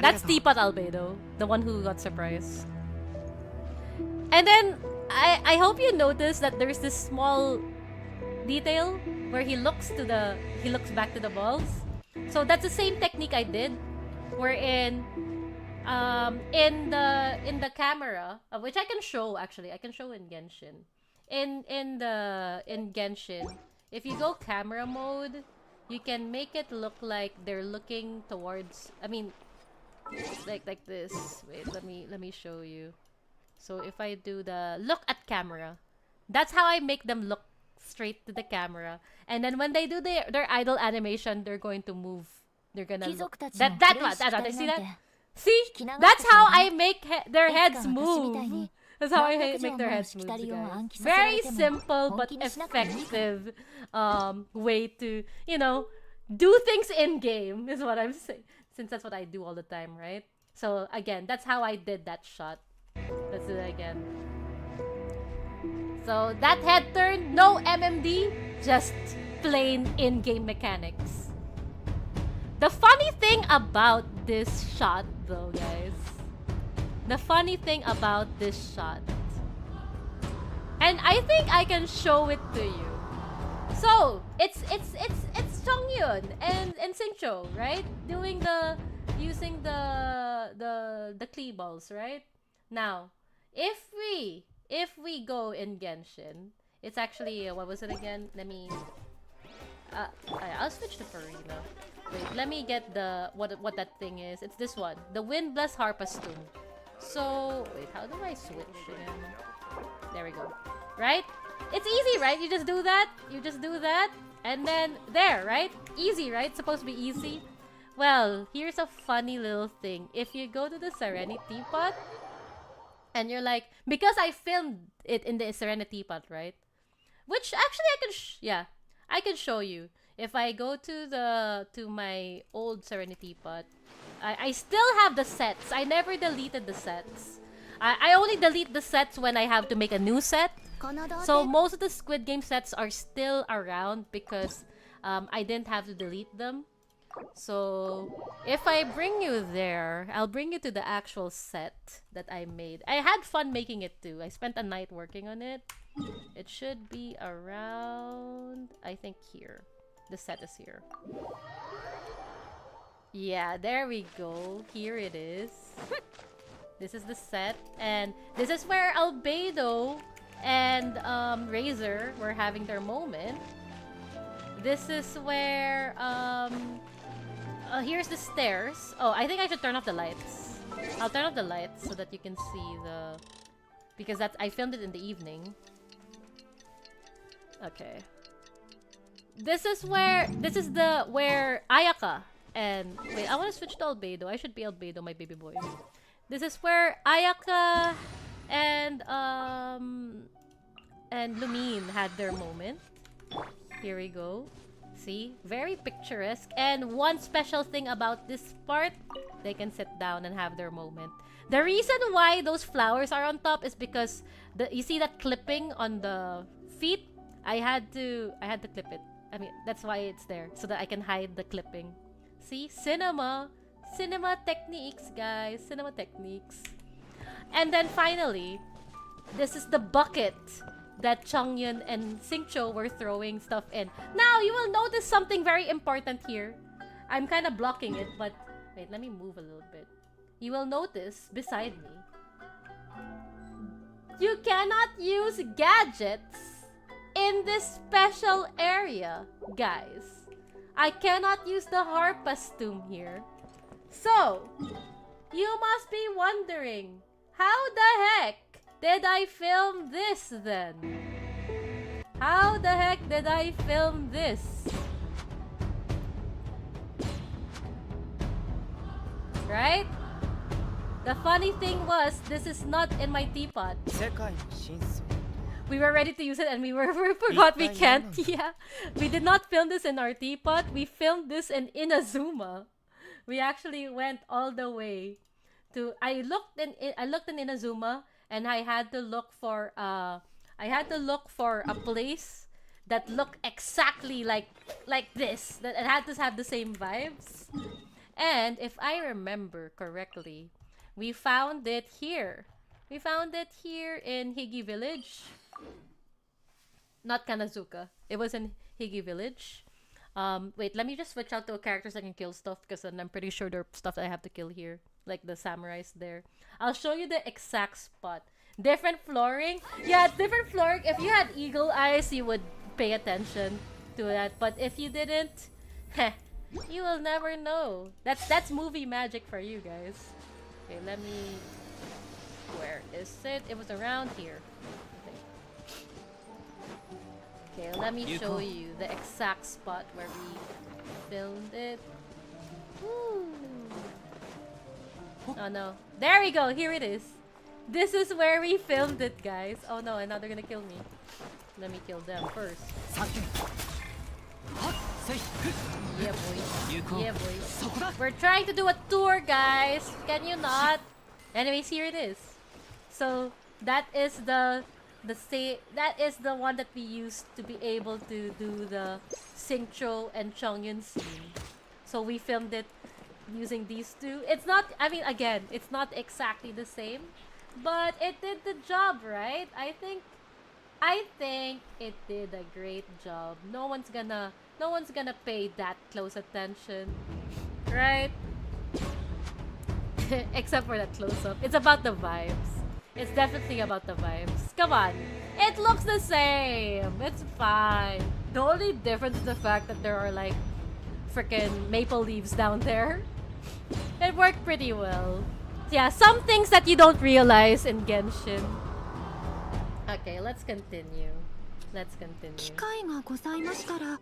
That's Teapot Albedo, the one who got surprised. And then I hope you notice that there's this small detail where he looks back to the balls. So that's the same technique I did, wherein in the camera, which I can show actually. I can show in Genshin. In Genshin, if you go camera mode, you can make it look like they're looking towards, I mean, like this. Wait, let me show you. So if I do the look at camera, that's how I make them look straight to the camera. And then when they do their idle animation, they're going to move. They're gonna look. That one. See that? See? That's how I make their heads move. That's how I make their heads move, guys. Very simple but effective way to, you know, do things in game is what I'm saying. Since that's what I do all the time, right? So again, that's how I did that shot. Let's do that again. So that head turn, no MMD, just plain in-game mechanics. The funny thing about this shot though, guys. The funny thing about this shot. And I think I can show it to you. So, it's Chongyun and Singcho, right? Doing using the klee balls, right? Now, if we go in Genshin, it's actually what was it again? Let me I'll switch to Farina. Wait, let me get the what that thing is. It's this one. The Wind Bless Harpastum. So, wait, how do I switch again? There we go. Right? It's easy, right? You just do that. You just do that. And then there, right? Easy, right? It's supposed to be easy. Well, here's a funny little thing. If you go to the Serenity Pot, and you're like, because I filmed it in the Serenity Pot, right? Which actually I can show you. If I go to my old Serenity Pot, I still have the sets. I never deleted the sets. I only delete the sets when I have to make a new set. So most of the Squid Game sets are still around because I didn't have to delete them. So if I bring you there, I'll bring you to the actual set that I made. I had fun making it too. I spent a night working on it. It should be around, I think here. The set is here. Yeah, there we go. Here it is. This is the set. And this is where Albedo and Razor were having their moment. This is where here's the stairs. Oh, I think I should turn off the lights. I'll turn off the lights so that you can see the, because that's, I filmed it in the evening. Okay. This is where Ayaka and wait, I want to switch to Albedo. I should be Albedo, my baby boy. This is where Ayaka and Lumine had their moment. Here we go. See? Very picturesque. And one special thing about this part, they can sit down and have their moment. The reason why those flowers are on top is because you see that clipping on the feet? I had to clip it. I mean, that's why it's there, so that I can hide the clipping. See? Cinema techniques, guys. Cinema techniques. And then finally, this is the bucket that Chongyun and Singcho were throwing stuff in. Now, you will notice something very important here. I'm kind of blocking it, but wait, let me move a little bit. You will notice beside me, you cannot use gadgets in this special area, guys. I cannot use the Harpastum here. So, you must be wondering, how the heck did I film this then? How the heck did I film this? Right? The funny thing was, this is not in my teapot. We were ready to use it and we forgot we can't. Yeah. We did not film this in our teapot. We filmed this in Inazuma. We actually went all the way to I looked in Inazuma and I had to look for a place that looked exactly like this. That it had to have the same vibes. And if I remember correctly, we found it here. We found it here in Higi Village. Not Kanazuka. It was in Higi Village. Wait, let me just switch out to characters that can kill stuff because then I'm pretty sure there are stuff that I have to kill here. Like the samurais there. I'll show you the exact spot. Different flooring. Yeah, it's different flooring. If you had eagle eyes, you would pay attention to that. But if you didn't, Heh. You will never know. That's movie magic for you guys. Okay, let me... Where is it? It was around here. Okay, let me show you the exact spot where we filmed it. Woo. Oh no. There we go, here it is. This is where we filmed it, guys. Oh no, and now they're gonna kill me. Let me kill them first. Yeah, boy. Yeah, boy. We're trying to do a tour, guys. Can you not? Anyways, here it is. So that is the one that we used to be able to do the Xingqiu and Chongyun scene. So we filmed it using these two. It's not, I mean, again, it's not exactly the same, but it did the job, right? I think it did a great job. No one's gonna pay that close attention, right? Except for that close-up. It's about the vibes. It's definitely about the vibes. Come on. It looks the same. It's fine. The only difference is the fact that there are like freaking maple leaves down there. It worked pretty well. Yeah, some things that you don't realize in Genshin. Okay, let's continue. Let's continue. 機会がございましたら、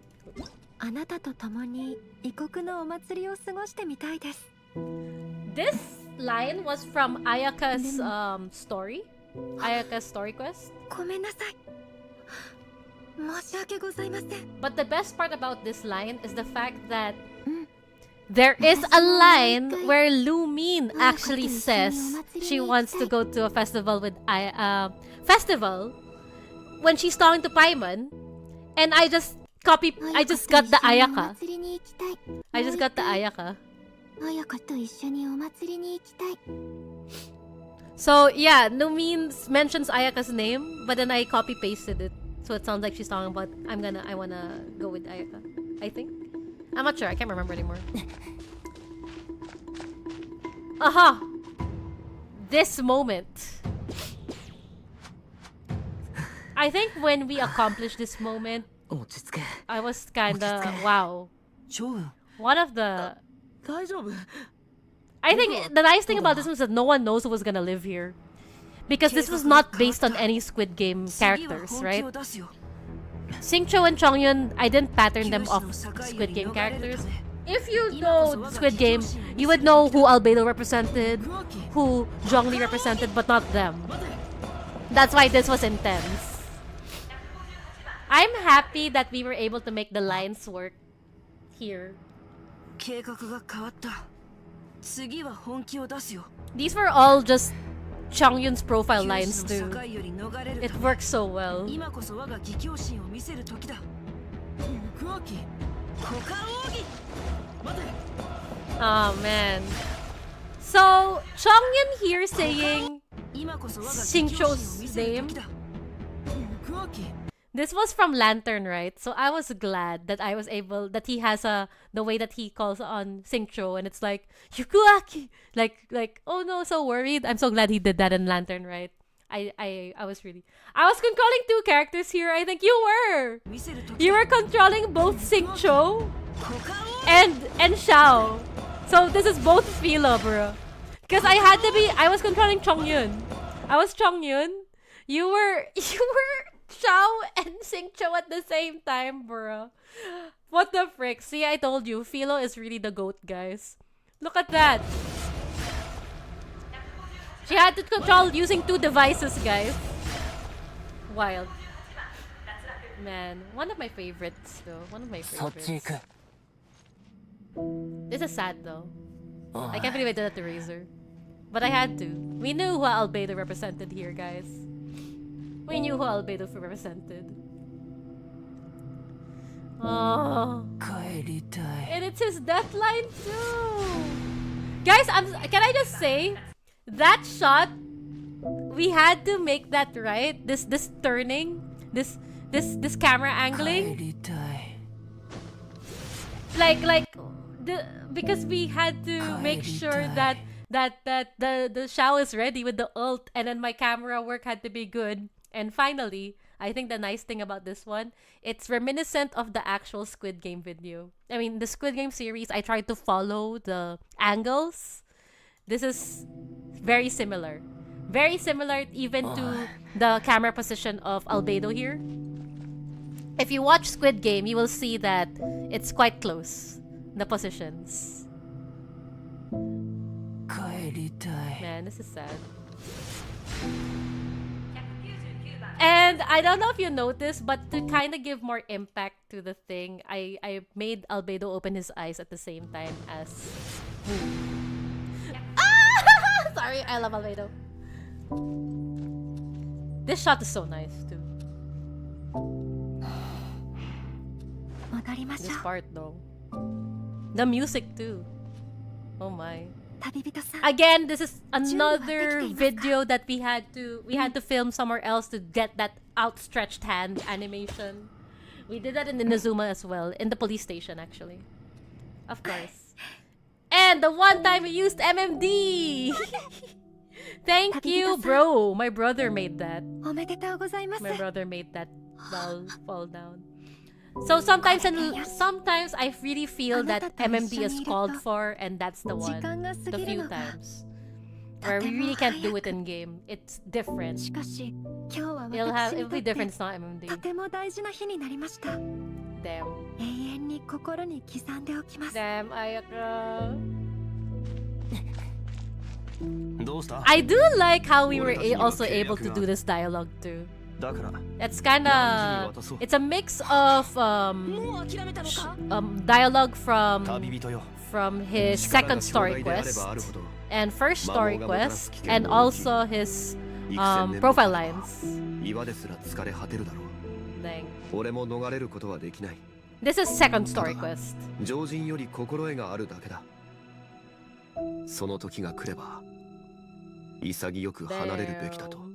あなたと共に異国のお祭りを過ごしてみたいです。 This line was from Ayaka's story. Ayaka's story quest. ごめんなさい。申し訳ございません。 But the best part about this line is the fact that there is a line where Lumin actually says she wants to go to a festival with festival when she's talking to Paimon, and I just got the Ayaka. I just got the Ayaka. So yeah, Lumin mentions Ayaka's name, but then I copy pasted it, so it sounds like she's talking about I wanna go with Ayaka. I think. I'm not sure. I can't remember anymore. Aha! This moment. I think when we accomplished this moment, I was kinda wow. One of the... I think the nice thing about this was that no one knows who was gonna live here. Because this was not based on any Squid Game characters, right? Xingqiu and Chongyun, I didn't pattern them off Squid Game characters. If you know Squid Game, you would know who Albedo represented, who Zhongli represented, but not them. That's why this was intense. I'm happy that we were able to make the lines work here. These were all just Chongyun's profile lines too. It works so well. Oh man. So Chongyun here saying Xingqiu's name. This was from Lantern, right? So I was glad that I was able that he has the way that he calls on Xingqiu, and it's like Yukuaki, like oh no, so worried. I'm so glad he did that in Lantern, right? I was controlling two characters here. I think you were controlling both Xingqiu and Xiao. So this is both Fila, bro. Because I was controlling Chongyun. I was Chongyun. You were Xiao and Xingqiu at the same time, bro. What the frick? See, I told you, Philo is really the GOAT, guys. Look at that. She had to control using two devices, guys. Wild. Man, one of my favorites, though. One of my favorites. This is sad, though. I can't believe I did that to Razor. But I had to. We knew who Albedo represented here, guys. We knew who Albedo represented. Oh. And it's his deathline too. Guys, can I just say that shot, we had to make that right. This turning, this camera angling. Because we had to make sure that the Xiao is ready with the ult, and then my camera work had to be good. And finally, I think the nice thing about this one, it's reminiscent of the actual Squid Game video. I mean, the Squid Game series, I tried to follow the angles. This is very similar. Very similar even to the camera position of Albedo here. If you watch Squid Game, you will see that it's quite close, the positions. Man, this is sad. And I don't know if you noticed, but to kind of give more impact to the thing, I made Albedo open his eyes at the same time as... Ah! Sorry, I love Albedo. This shot is so nice too. This part though. The music too. Oh my. Again, this is another video that we had to film somewhere else to get that outstretched hand animation. We did that in Inazuma as well, in the police station actually. Of course. And the one time we used MMD! Thank you, bro! My brother made that. My brother made that fall down. So sometimes I really feel that MMD is called for, and that's the one. The few times where we really can't do it in game. It's different. It'll be different. It's not MMD. Damn. Damn, Ayaka. I do like how we were also able to do this dialogue too. It's kinda... It's a mix of dialogue from his second story quest and first story quest, and also his profile lines. Dang. This is second story quest. その時が来れば潔く離れるべきだと。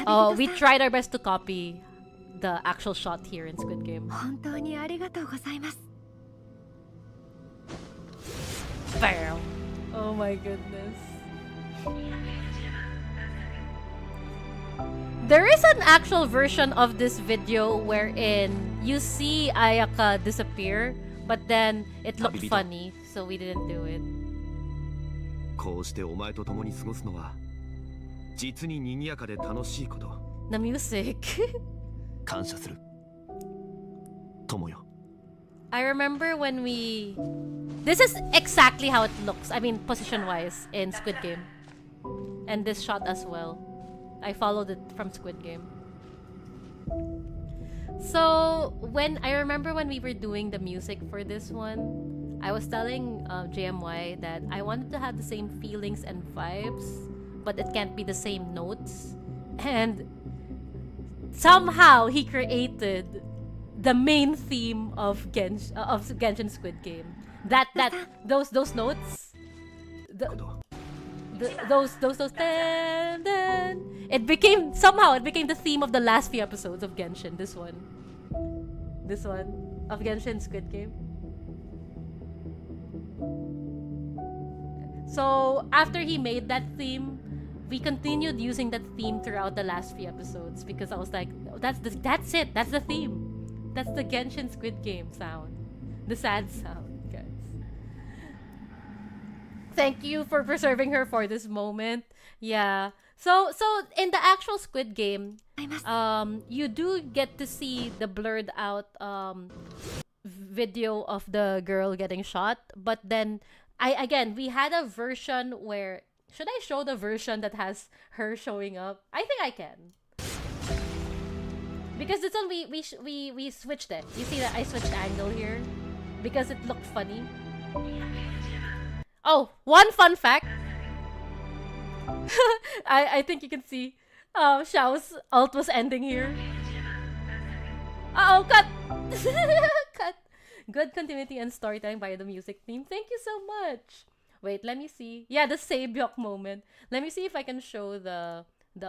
Oh, we tried our best to copy the actual shot here in Squid Game. Bam! Oh my goodness. There is an actual version of this video wherein you see Ayaka disappear, but then it looked funny, so we didn't do it. こうしてお前と共に過ごすのは実に賑やかで楽しいこと。The music. 感謝する。友よ。I remember when we... This is exactly how it looks. I mean, position-wise in Squid Game. And this shot as well. I followed it from Squid Game. So, I remember when we were doing the music for this one, I was telling JMY that I wanted to have the same feelings and vibes, but it can't be the same notes. And somehow he created the main theme of Genshin Squid Game. Those notes, those dan, dan. It became the theme of the last few episodes of Genshin. This one of Genshin Squid Game. So after he made that theme, we continued using that theme throughout the last few episodes because I was like, that's it. That's the theme. That's the Genshin Squid Game sound. The sad sound, guys. Thank you for preserving her for this moment. Yeah. So in the actual Squid Game, you do get to see the blurred out video of the girl getting shot, but then we had a version where... Should I show the version that has her showing up? I think I can. Because this one we switched it. You see that I switched angle here because it looked funny. Oh, one fun fact. I think you can see Xiao's ult was ending here. Uh-oh, cut! Cut. Good continuity and storytelling by the music theme. Thank you so much. Wait, let me see. Yeah, the Saebyok moment. Let me see if I can show the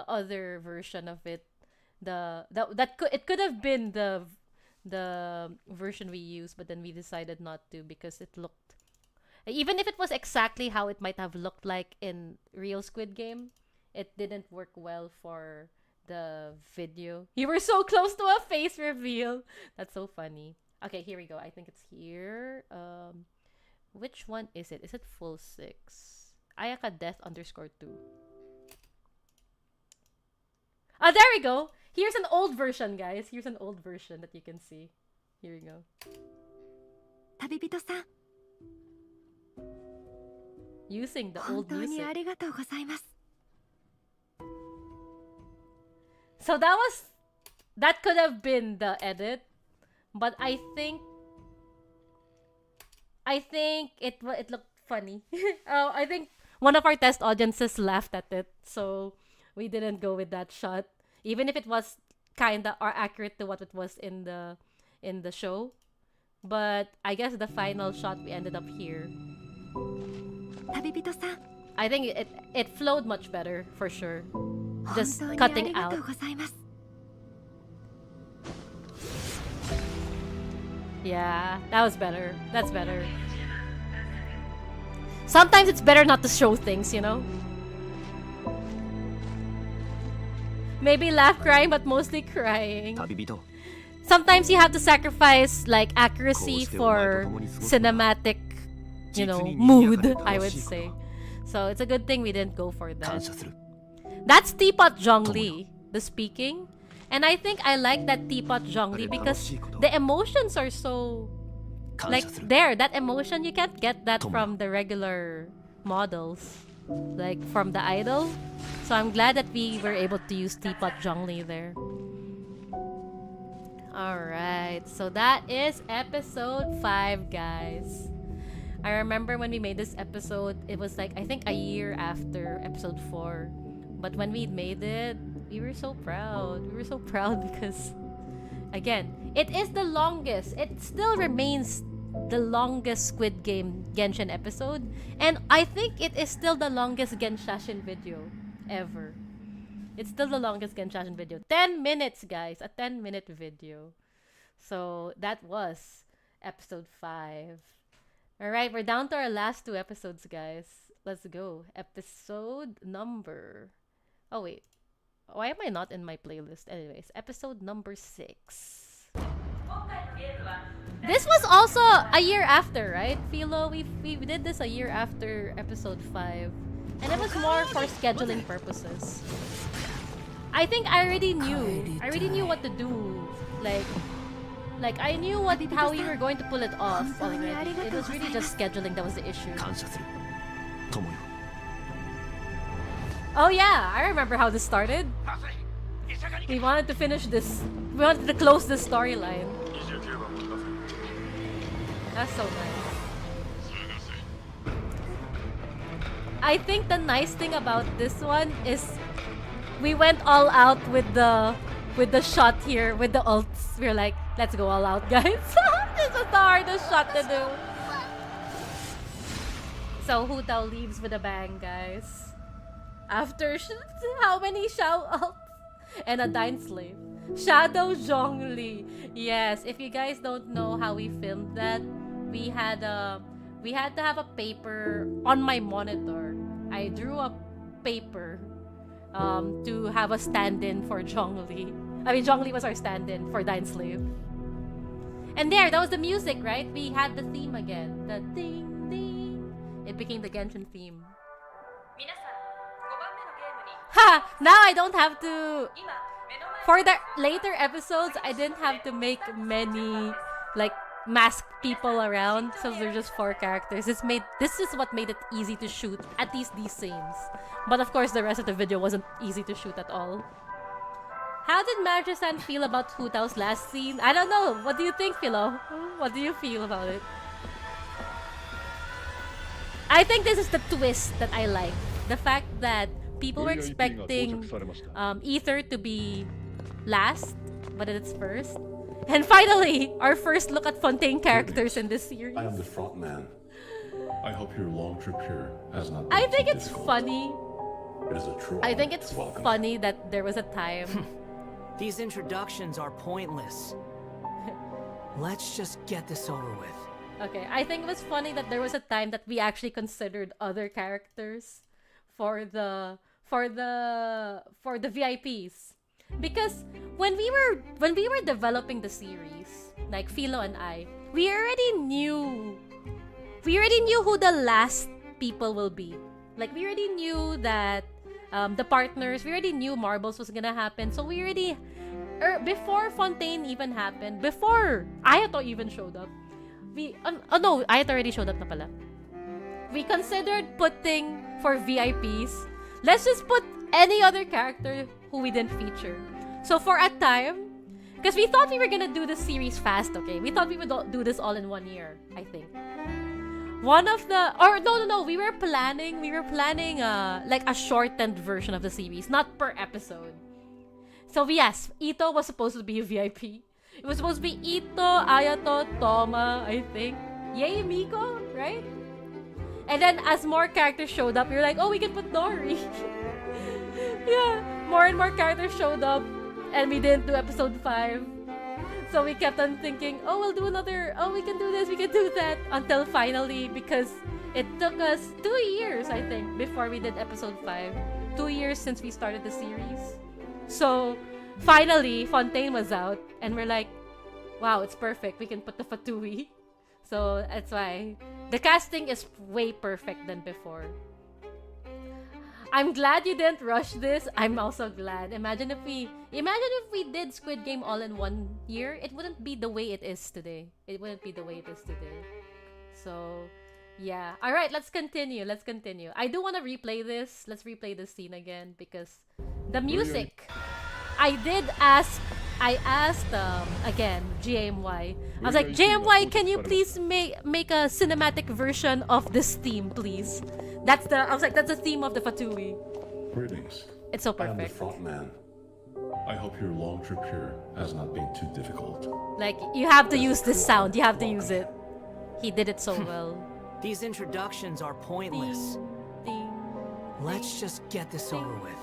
other version of it. It could have been the version we used, but then we decided not to because it looked... Even if it was exactly how it might have looked like in real Squid Game, it didn't work well for the video. You were so close to a face reveal. That's so funny. Okay, here we go. I think it's here. Which one is it? Is it full 6? Ayaka Death _2. Ah, there we go. Here's an old version, guys. Here's an old version that you can see. Here we go. 旅人さん Using the 本 old 当に music. ありがとうございます So that could have been the edit, but I think it looked funny. I think one of our test audiences laughed at it, so we didn't go with that shot, even if it was kinda or accurate to what it was in the show. But I guess the final shot we ended up here. 旅人さん I think it flowed much better for sure. 本 Just 当にあり cutting がとう out. ございます Yeah, that was better. That's better. Sometimes it's better not to show things, you know? Maybe laugh crying, but mostly crying. 旅人 Sometimes you have to sacrifice like accuracy for cinematic, you know, mood, I would say. So it's a good thing we didn't go for 感 that. 謝する That's Teapot Zhongli, the speaking. And I think I like that Teapot Zhongli because the emotions are so... Like, there, that emotion, you can't get that from the regular models. Like, from the idol. So I'm glad that we were able to use Teapot Zhongli there. Alright, so that is episode 5, guys. I remember when we made this episode, it was like, I think a year after episode 4. But when we made it, we were so proud. We were so proud because, again, it is the longest. It still remains the longest Squid Game Genshin episode. And I think it is still the longest Genshashin video ever. It's still the longest Genshashin video. 10 minutes, guys. A 10-minute video. So that was episode 5. Alright, we're down to our last 2 episodes, guys. Let's go. Episode number... Oh, wait. Why am I not in my playlist? Anyways, episode number 6. This was also a year after, right, Philo? We did this a year after episode 5. And it was more for scheduling purposes. I think I already knew what to do. Like I knew how we were going to pull it off already. It was really just scheduling that was the issue. 感謝する友よ Oh yeah, I remember how this started. We wanted to finish this. We wanted to close this storyline. That's so nice. I think the nice thing about this one is we went all out with the shot here, with the ults. We're like, let's go all out, guys. This is the hardest shot to do. So Hu Tao leaves with a bang, guys. After how many Shao ults? And a Dine Slave. Shadow Zhongli. Yes, if you guys don't know how we filmed that, we had to have a paper on my monitor. I drew a paper to have a stand-in for Zhongli. I mean, Zhongli was our stand-in for Dine Slave. And there, that was the music, right? We had the theme again. The ding ding. It became the Genshin theme. Ha! Now I don't have to... For the later episodes, I didn't have to make many, like, masked people around. So they're just 4 characters. This is what made it easy to shoot, at least these scenes. But of course, the rest of the video wasn't easy to shoot at all. How did Madra-san feel about Hu Tao's last scene? I don't know. What do you think, Philo? What do you feel about it? I think this is the twist that I like. The fact that people were expecting Ether to be last, but it's first. And finally, our first look at Fontaine characters in this series. I am the front man. I hope your long trip here has not been I think too it's difficult. funny. It is a true I think honor it's to welcome you. funny that there was a time. These introductions are pointless. Let's just get this over with. Okay, I think it was funny that there was a time that we actually considered other characters for the VIPs. Because when we were developing the series, like Philo and I, we already knew who the last people will be. Like we already knew that the partners, we already knew Marbles was gonna happen. So we already before Fontaine even happened, before Ayato even showed up, oh no, Ayato already showed up na pala. We considered putting for VIPs, let's just put any other character who we didn't feature. So for a time, because we thought we were gonna do the series fast, okay? We thought we would do this all in 1 year, I think. One of the, or no, we were planning like a shortened version of the series, not per episode. So yes, Ito was supposed to be a VIP. It was supposed to be Ito, Ayato, Toma, I think. Yay, Miko, right? And then as more characters showed up, we were like, oh, we can put Nori. Yeah, more and more characters showed up, and we didn't do episode 5. So we kept on thinking, oh, we'll do another, oh, we can do this, we can do that, until finally, because it took us 2 years, I think, before we did episode 5. 2 years since we started the series. So finally, Fontaine was out, and we're like, wow, it's perfect, we can put the Fatui. So that's why the casting is way perfect than before. I'm glad you didn't rush this. I'm also glad. Imagine if we did Squid Game all in 1 year, it wouldn't be the way it is today. It wouldn't be the way it is today. So, yeah. All right, let's continue. I do want to replay this. Let's replay this scene again because the music. I asked again JMY. I was like, JMY, can you please make a cinematic version of this theme, please? I was like, that's the theme of the Fatui. Greetings. It's so I am the perfect. front man. I hope your long trip here has not been too difficult. Like, you have to use this sound. You have to use it. He did it so well. These introductions are pointless. Let's just get this over with.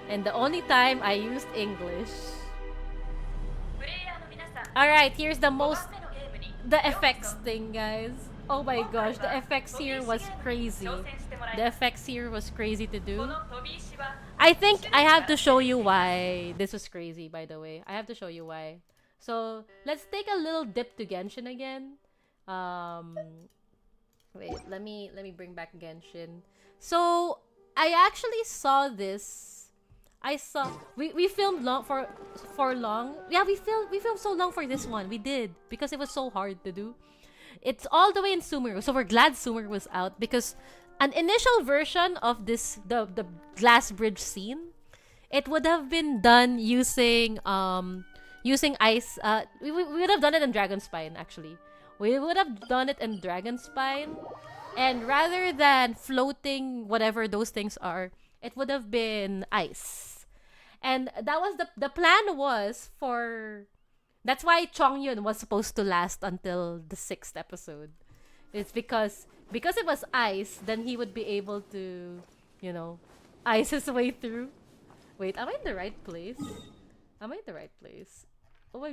And the only time I used English. Alright, here's the effects thing, guys. Oh my gosh, the effects here was crazy. The effects here was crazy to do. I think I have to show you why this was crazy, by the way. I have to show you why. So, let's take a little dip to Genshin again. Wait, let me bring back Genshin. So, I actually saw this. We filmed for long. Yeah, we filmed so long for this one. We did because it was so hard to do. It's all the way in Sumeru, so we're glad Sumeru was out because an initial version of this the glass bridge scene, it would have been done using ice. We would have done it in Dragonspine actually. We would have done it in Dragonspine, and rather than floating whatever those things are, it would have been ice. And that was the plan was for. That's why Chongyun was supposed to last until the 6th episode. It's because it was ice, then he would be able to, ice his way through. Wait, am I in the right place? Oh my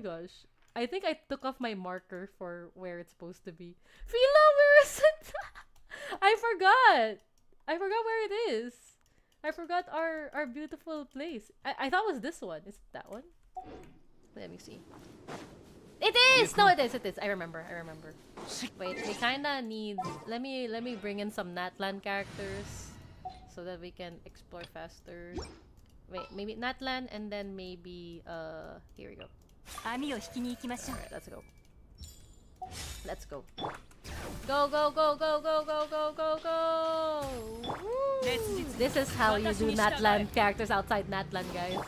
gosh. I think I took off my marker for where it's supposed to be. Philo, where is it? I forgot where it is. I forgot our beautiful place. I thought it was this one. Is it that one? Let me see. It is! No, it is. I remember. Wait, we kinda need... Let me bring in some Natlan characters so that we can explore faster. Wait, maybe Natlan and then maybe... Here we go. Alright, let's go. Let's go. Go, go, go, go, go, go, go, go, go! Woo! This is how you do Natlan characters outside Natlan, guys.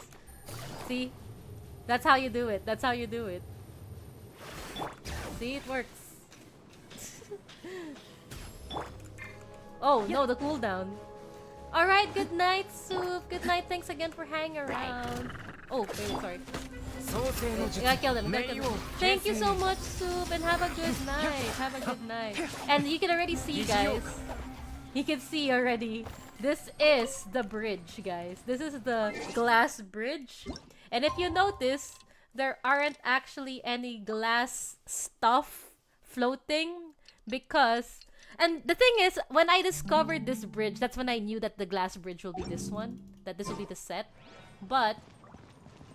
See? That's how you do it. See, it works. Oh, no, the cooldown. Alright, good night, Soup. Good night, thanks again for hanging around. Oh, wait, sorry. I killed him. Thank you so much, Soup, and have a good night. And you can already see, guys. You can see already. This is the bridge, guys. This is the glass bridge. And if you notice, there aren't actually any glass stuff floating because... And the thing is, when I discovered this bridge, that's when I knew that the glass bridge will be this one. That this will be the set. But,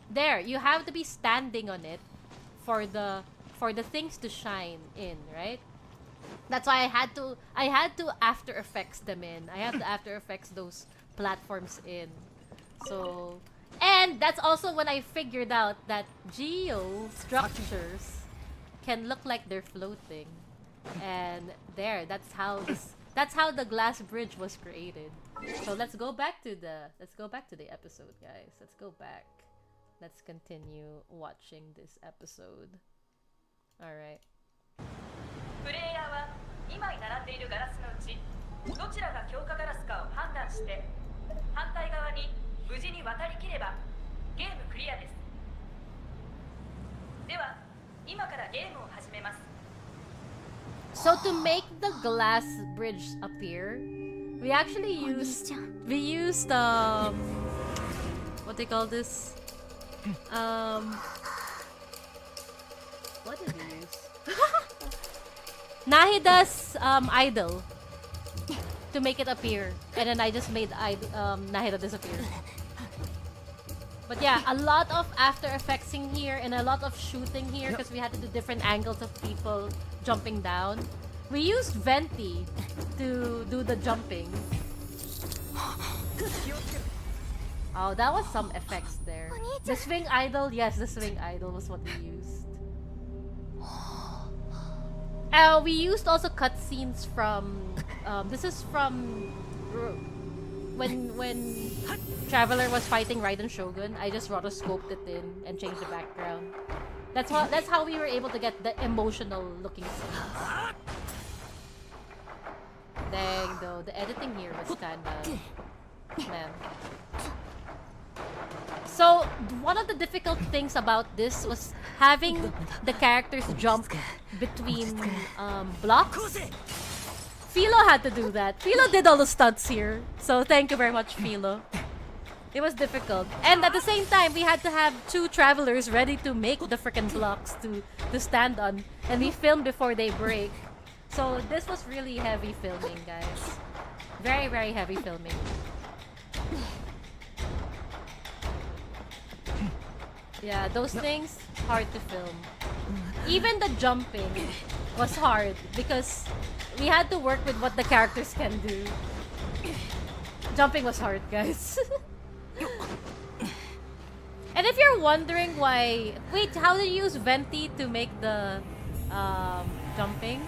there, you have to be standing on it for the things to shine in, right? That's why I had to After Effects them in. I have to After Effects those platforms in. So, and that's also when I figured out that geo structures can look like they're floating. And there, that's how the glass bridge was created. So let's go back to the episode, guys. Let's go back. Let's continue watching this episode. All right. プレイヤーは2枚並んでいるガラスのうちどちらが強化ガラスかを判断して反対側に無事に渡りきればゲームクリアです。では今からゲームを始めます。 So to make the glass bridge appear, we actually used what they call this? What did we use? Nahida's idol to make it appear, and then I just made Nahida disappear. But yeah, a lot of After Effectsing here and a lot of shooting here because we had to do different angles of people jumping down. We used Venti to do the jumping. Oh, that was some effects there. The swing idol, yes, the swing idol was what we used. We used also cutscenes from. This is from when Traveler was fighting Raiden Shogun. I just rotoscoped it in and changed the background. That's how we were able to get the emotional looking scenes. Dang, though, the editing here was kinda... Man. So, one of the difficult things about this was having the characters jump between blocks. Philo had to do that. Philo did all the stunts here. So, thank you very much, Philo. It was difficult. And at the same time, we had to have two travelers ready to make the frickin' blocks to stand on. And we filmed before they break. So this was really heavy filming, guys. Very, very heavy filming. Yeah, those things, hard to film. Even the jumping was hard because we had to work with what the characters can do. Jumping was hard, guys. And if you're wondering why... Wait, how do you use Venti to make the jumping?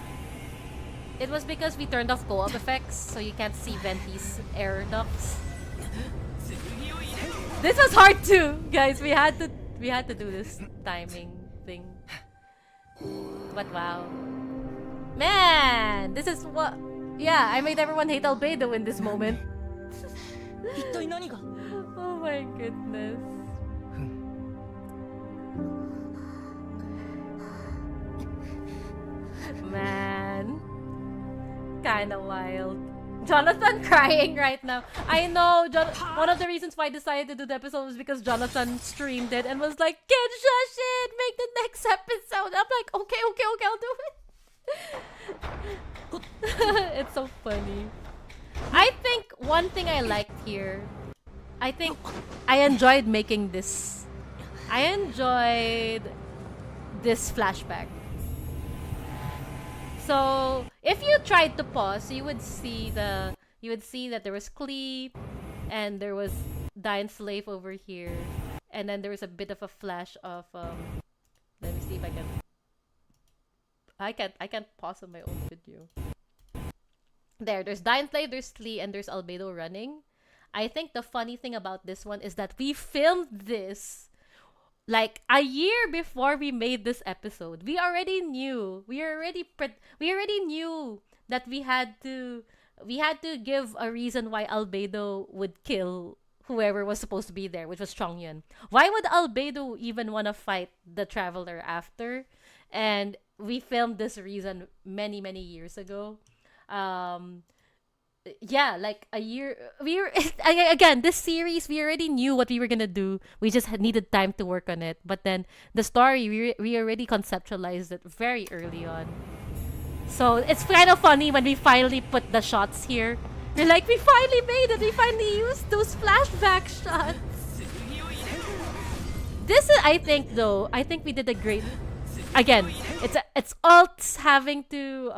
It was because we turned off co-op effects, so you can't see Venti's air ducts. This was hard too, guys. We had to do this timing thing. But wow. Man, this is what... Yeah, I made everyone hate Albedo in this moment. Oh my goodness. Man. Kinda wild. Jonathan crying right now. I know, one of the reasons why I decided to do the episode was because Jonathan streamed it and was like, Genshashin, make the next episode. I'm like, okay, I'll do it. It's so funny. I think one thing I liked here, I think I enjoyed making this. I enjoyed this flashback. So if you tried to pause, you would see that there was Clee, and there was Dying Slave over here, and then there was a bit of a flash of let me see if I can't pause on my own video. There's Dying Slave, there's Clee, and there's Albedo running. I think the funny thing about this one is that we filmed this like a year before we made this episode. We already knew. We already knew that we had to give a reason why Albedo would kill whoever was supposed to be there, which was Chongyun. Why would Albedo even want to fight the Traveler after? And we filmed this reason many years ago. Yeah, like a year. Again, this series, we already knew what we were gonna do. We just needed time to work on it. But then the story, we already conceptualized it very early on. So it's kind of funny when we finally put the shots here. We're like, we finally made it. We finally used those flashback shots. This is, I think, though, I think we did a great. Again, it's alts having to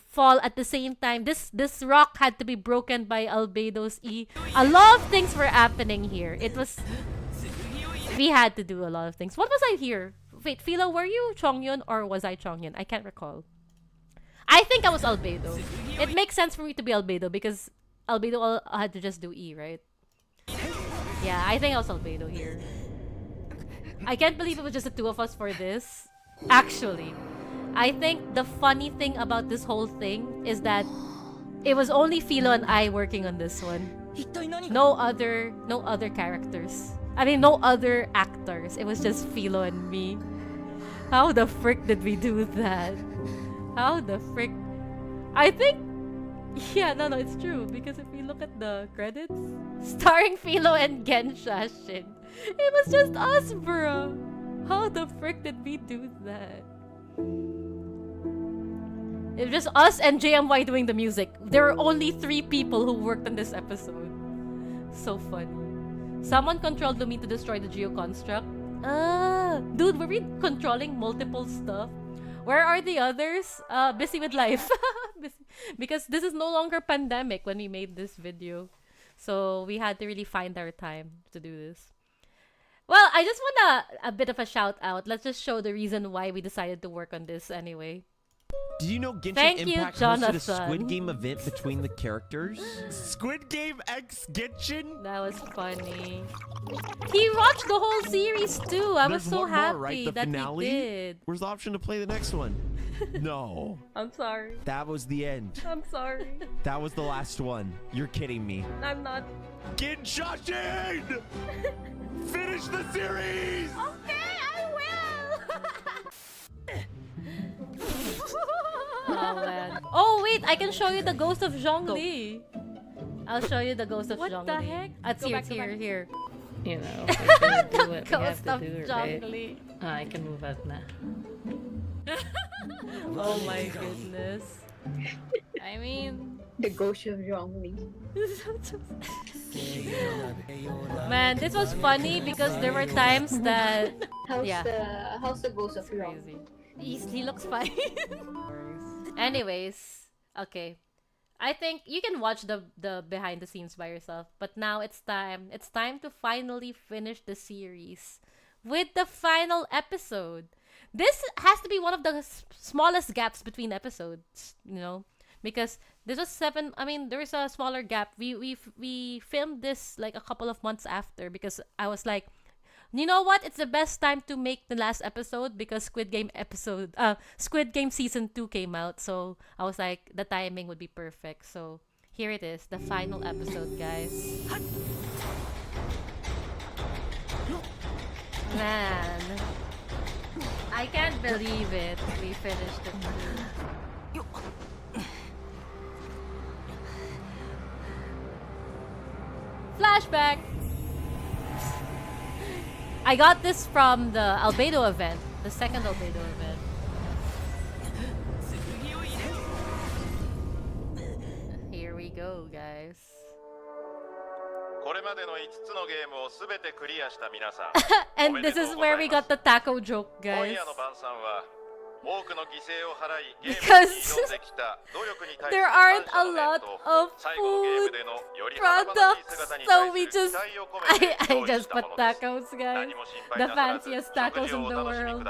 fall at the same time. This rock had to be broken by Albedo's E. A lot of things were happening here. We had to do a lot of things. What was I here? Wait, Philo, were you Chongyun or was I Chongyun? I can't recall. I think I was Albedo. It makes sense for me to be Albedo because Albedo had to just do E, right? Yeah, I think I was Albedo here. I can't believe it was just the two of us for this. Actually, I think the funny thing about this whole thing is that it was only Philo and I working on this one. No other characters. I mean, no other actors. It was just Philo and me. How the frick did we do that? How the frick? I think... Yeah, no, it's true. Because if we look at the credits, starring Philo and Genshashin, it was just us, bro. How the frick did we do that? It was just us and JMY doing the music. There were only 3 people who worked on this episode. So funny. Someone controlled Lumi to destroy the geoconstruct. Dude, were we controlling multiple stuff? Where are the others? Busy with life. Because this is no longer pandemic when we made this video. So we had to really find our time to do this. Well, I just want a bit of a shout out. Let's just show the reason why we decided to work on this anyway. Did you know Genshin Thank Impact you, hosted a Jonathan. Squid Game event between the characters? Squid Game X Genshin? That was funny. He watched the whole series too. I was There's so one happy more, right? The that finale? he did. Where's the option to play the next one? No. I'm sorry. That was the end. I'm sorry. That was the last one. You're kidding me. I'm not. Genshashin! Finish the series! Okay, I will. Oh man. Oh wait, I can show you the ghost of Zhongli. I'll show you the ghost of Zhongli. What the heck? It's here. You know, we gotta do what we have Ghost to of do, right? Zhongli. I can move out now. Oh my goodness. I mean, The ghost of Zhongli. man, this was funny because there were times that How's the ghost of crazy. He looks fine. Anyways, okay. I think you can watch the behind the scenes by yourself, but now it's time. It's time to finally finish the series with the final episode. This has to be one of the smallest gaps between episodes, you know, because this was 7. I mean, there is a smaller gap. We filmed this like a couple of months after because I was like, you know what? It's the best time to make the last episode because Squid Game Season 2 came out. So I was like, the timing would be perfect. So here it is, the final episode, guys. Man, I can't believe it. We finished it. Flashback! I got this from the Albedo event, the second Albedo event. Here we go, guys. And this is where we got the taco joke, guys. Because there aren't a lot of food products, so we just I just put tacos, guys. The fanciest tacos in the world.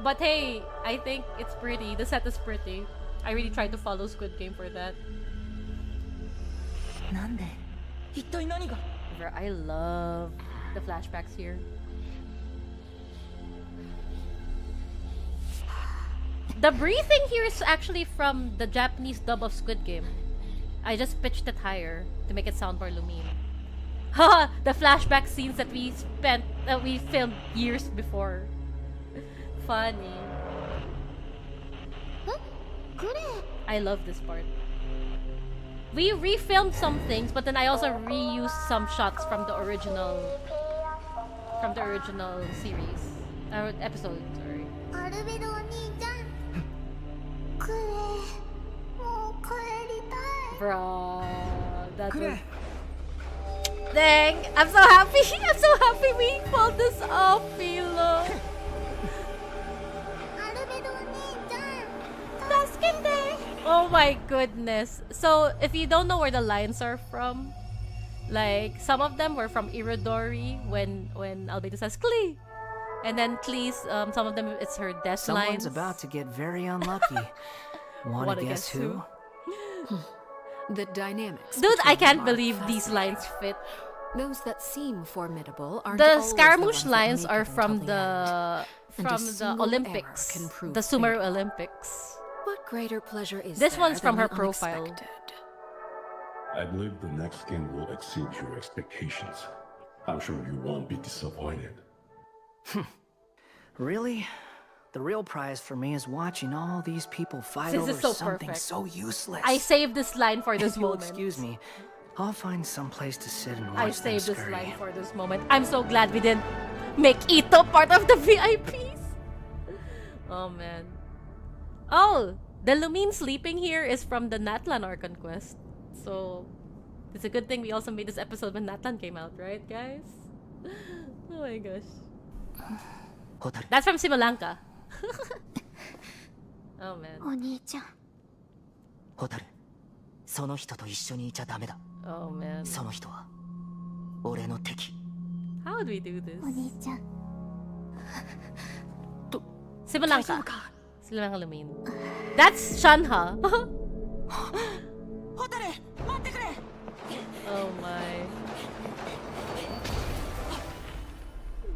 But hey, I think it's pretty. The set is pretty. I really tried to follow Squid Game for that. I love the flashbacks here. The breathing here is actually from the Japanese dub of Squid Game. I just pitched it higher to make it sound more lumine. Haha, the flashback scenes that we filmed years before. Funny. I love this part. We refilmed some things, but then I also reused some shots from the original series, episode. Sorry. Bro, that was... Dang, I'm so happy. I'm so happy we pulled this off, Philo. Oh my goodness. So, if you don't know where the lines are from, like, some of them were from Irodori when Albedo says Klee. And then Klee's, some of them, it's her death Someone's lines. about to get very unlucky. Wanna guess who? The dynamics. Dude, I between can't them are believe these fascinating. lines fit. Those that seem formidable aren't The always Scaramouche ones that lines make are it from until the end. And a the single Olympics, error can prove the Sumer fatal. Olympics. What greater pleasure is This there one's from than her the profile. unexpected? I believe the next game will exceed your expectations. I'm sure you won't be disappointed. Really? The real prize for me is watching all these people fight This over is so something perfect. so useless. I saved this line for this If you'll moment. excuse me, I'll find some place to sit and watch I them saved this scurry. line for this moment. I'm so glad we didn't make Ito part of the VIPs. Oh man. Oh, the Lumine sleeping here is from the Natlan Archon quest. So it's a good thing we also made this episode when Natlan came out, right, guys? Oh my gosh. That's from Simulanka. Oh man. お兄ちゃん。ホタル、その人と一緒にいちゃダメだ。 Oh man. その人は俺の敵。 How would we do this? お兄ちゃん。 Simulanka. Simulanka Lumine. That's Shanha. Oh my.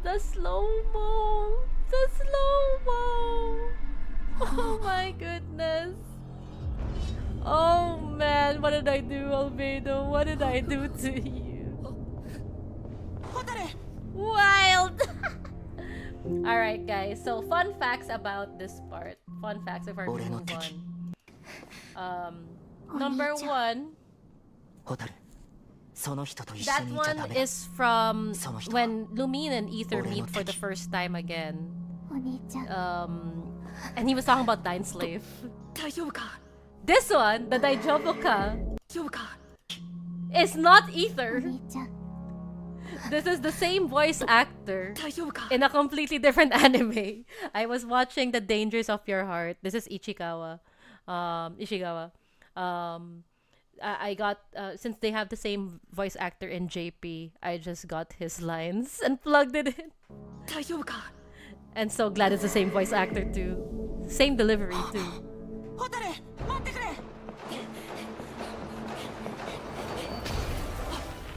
The slow-mo. The slow-mo. Oh my goodness. Oh man, what did I do, Albedo? What did I do to you? Wild! Alright guys, so fun facts about this part. Fun facts before we move on. Number one, ホタル、その人と一緒 that にいちゃダ one メだ。 is from when Lumine and Ether meet for the first time again. お兄ちゃん。 And he was talking about Dine Slave. This one, the Daijobuka, is not Ether. This is the same voice actor in a completely different anime. I was watching The Dangers of Your Heart. This is Ishikawa. I got, since they have the same voice actor in JP, I just got his lines and plugged it in. And so glad it's the same voice actor too. Same delivery too.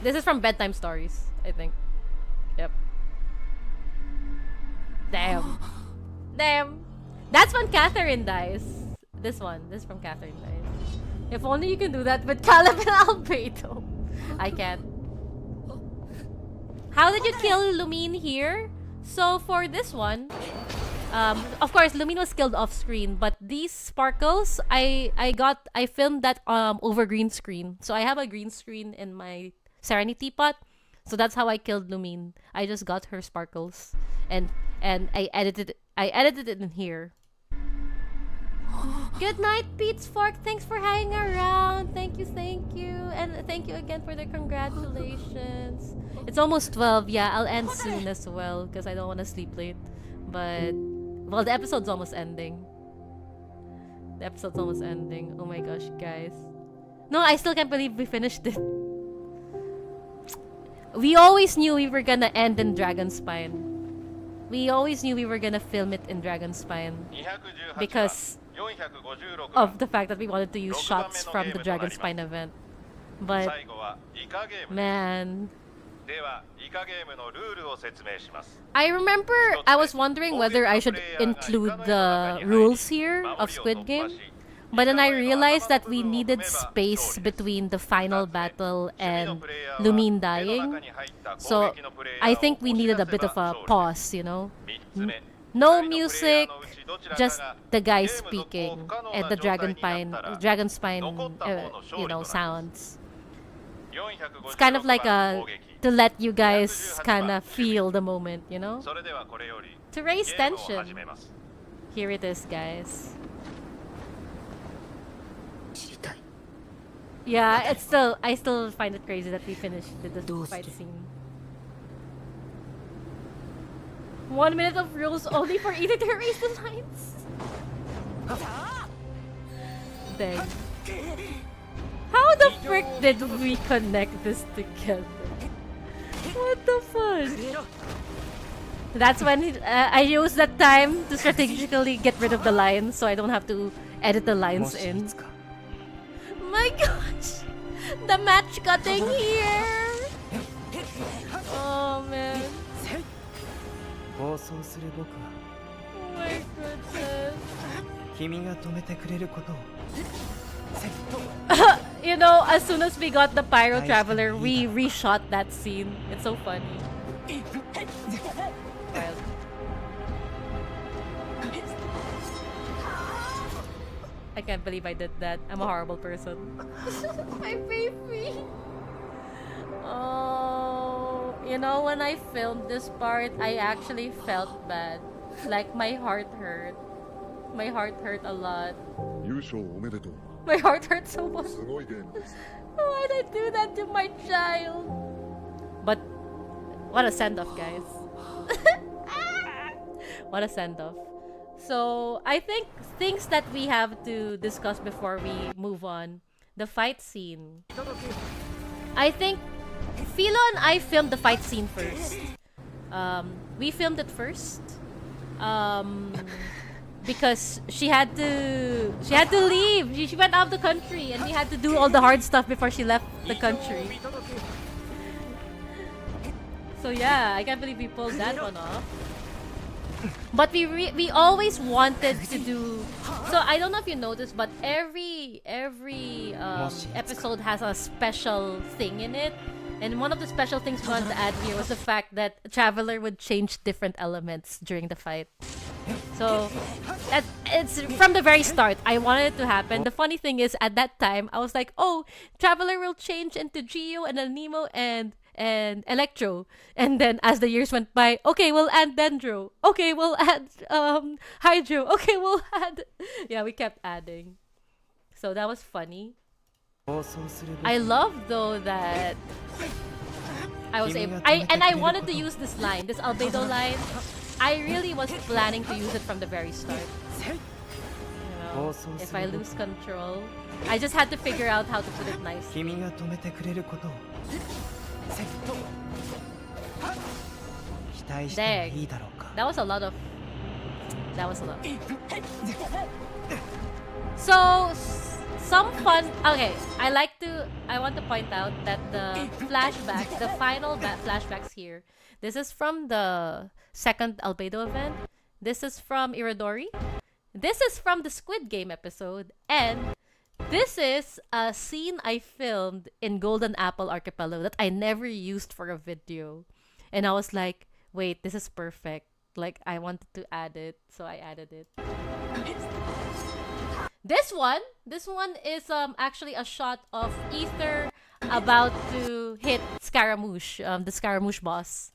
This is from Bedtime Stories, I think. Yep. Damn. Damn. That's when Catherine dies. This is from Catherine dies. If only you can do that with Caleb and Albedo. I can't. How did you kill Lumine here? So for this one, of course Lumine was killed off screen, but these sparkles I filmed that over green screen. So I have a green screen in my Serenity pot. So that's how I killed Lumine. I just got her sparkles and I edited it in here. Good night, Pete's Fork. Thanks for hanging around. Thank you. And thank you again for the congratulations. It's almost 12. Yeah, I'll end soon as well because I don't want to sleep late. But, well, the episode's almost ending. Oh my gosh, guys. No, I still can't believe we finished it. We always knew we were gonna end in Dragonspine. We always knew we were gonna film it in Dragonspine. Because of the fact that we wanted to use shots from the Dragonspine event. But, man. I remember I was wondering whether I should include the rules here of Squid Game. But then I realized that we needed space between the final battle and Lumine dying. So I think we needed a bit of a pause, you know? No music, just the guy speaking and the Dragonspine, sounds. It's kind of like to let you guys kind of feel the moment, you know? To raise tension. Here it is, guys. Yeah, it's still I still find it crazy that we finished the fight scene. 1 minute of rules only for either to erase the lines. Dang. How the frick did we connect this together? What the fuck? That's when I use that time to strategically get rid of the lines so I don't have to edit the lines in. My gosh! The match cutting here! Oh man. Oh my goodness. You know, as soon as we got the Pyro Traveler, we reshot that scene. It's so funny. Wild. I can't believe I did that. I'm a horrible person. My baby! Oh, you know, when I filmed this part, I actually felt bad. Like, my heart hurt. My heart hurt a lot. My heart hurt so much. Why did I do that to my child? But, what a send-off, guys. What a send-off. So, I think things that we have to discuss before we move on. The fight scene. I think Philo and I filmed the fight scene first. We filmed it first. Because she had to leave. She went out of the country and we had to do all the hard stuff before she left the country. So yeah, I can't believe we pulled that one off. But we always wanted to do. So I don't know if you noticed, but every episode has a special thing in it. And one of the special things we wanted to add here was the fact that Traveler would change different elements during the fight. So it's from the very start. I wanted it to happen. The funny thing is, at that time, I was like, "Oh, Traveler will change into Geo and Nemo and Electro." And then as the years went by, okay, we'll add Dendro. Okay, we'll add Hydro. Okay, we'll add. Yeah, we kept adding. So that was funny. I love though that I was able. I wanted to use this line, this albedo line. I really was planning to use it from the very start. You know, if I lose control, I just had to figure out how to put it nicely. There. That was a lot. So some fun. Okay, I want to point out that the flashbacks, the final flashbacks here. This is from the second Albedo event. This is from Iridori. This is from the Squid Game episode. And this is a scene I filmed in Golden Apple Archipelago that I never used for a video. And I was like, wait, this is perfect. Like, I wanted to add it, so I added it. This one is actually a shot of Ether about to hit Scaramouche, the Scaramouche boss.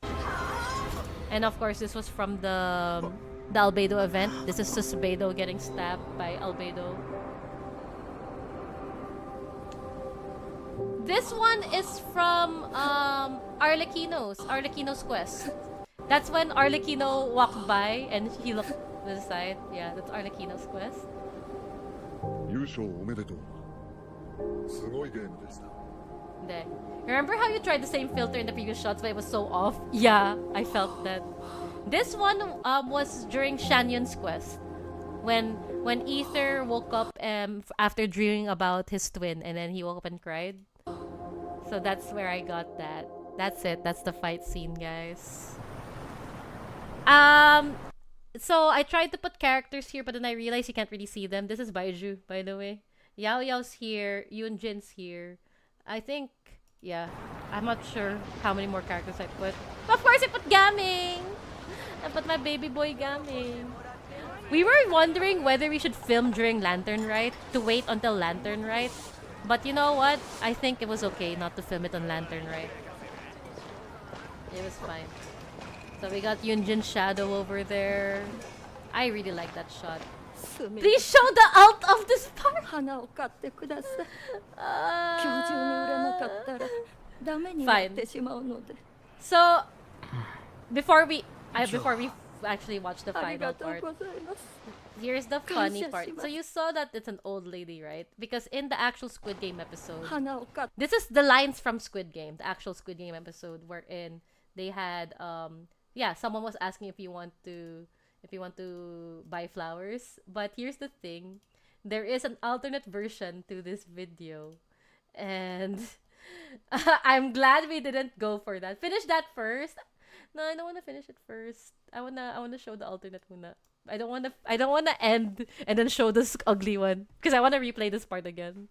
And of course, this was from the Albedo event. This is Susbedo getting stabbed by Albedo. This one is from Arlecchino's quest. That's when Arlecchino walked by and he looked to the side. Yeah, that's Arlecchino's quest. There. Remember how you tried the same filter in the previous shots but it was so off? Yeah, I felt that. This one was during Shanyun's quest. When Ether woke up after dreaming about his twin and then he woke up and cried. So that's where I got that. That's it. That's the fight scene, guys. So I tried to put characters here, but then I realized you can't really see them. This is Baiju, by the way. Yao Yao's here. Yunjin's here. I think, yeah. I'm not sure how many more characters I put. Of course, I put Gaming! I put my baby boy Gaming. We were wondering whether we should film during Lantern Rite, to wait until Lantern Rite. But you know what? I think it was okay not to film it on Lantern Rite. It was fine. So we got Yunjin's shadow over there. I really like that shot. Please show the alt of this part. 花を買ってください。今日中に売れなかったらダメになってしまうので。 So, before we actually watch the final part, here's the funny part. So you saw that it's an old lady, right? Because in the actual Squid Game episode, this is the lines from Squid Game, the actual Squid Game episode, wherein they had someone was asking if you want to buy flowers. But here's the thing, there is an alternate version to this video, and I'm glad we didn't go for that. Finish that first. No, I don't want to finish it first. I wanna show the alternate muna. I don't wanna end and then show this ugly one, because I wanna replay this part again.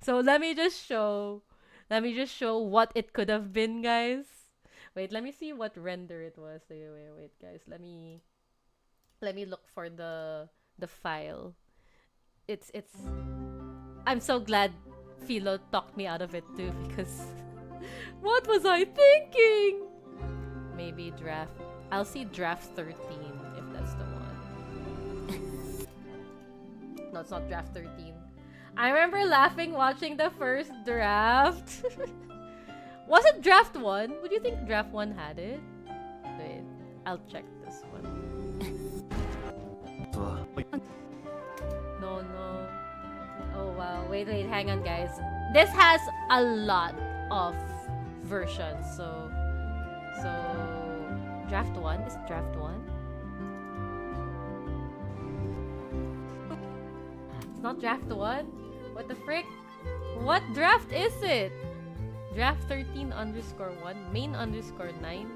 So let me just show what it could have been, guys. Wait, let me see what render it was. Wait, guys. Let me look for the file. It's I'm so glad Philo talked me out of it too, because what was I thinking? Maybe draft. I'll see draft 13 if that's the one. No, it's not draft 13. I remember laughing watching the first draft. Was it draft 1? Would you think draft 1 had it? Wait, I'll check this one. No. Oh wow, wait, hang on, guys. This has a lot of versions, so draft 1? Is it draft 1? It's not draft 1? What the frick? What draft is it? Draft 13_1, main _9,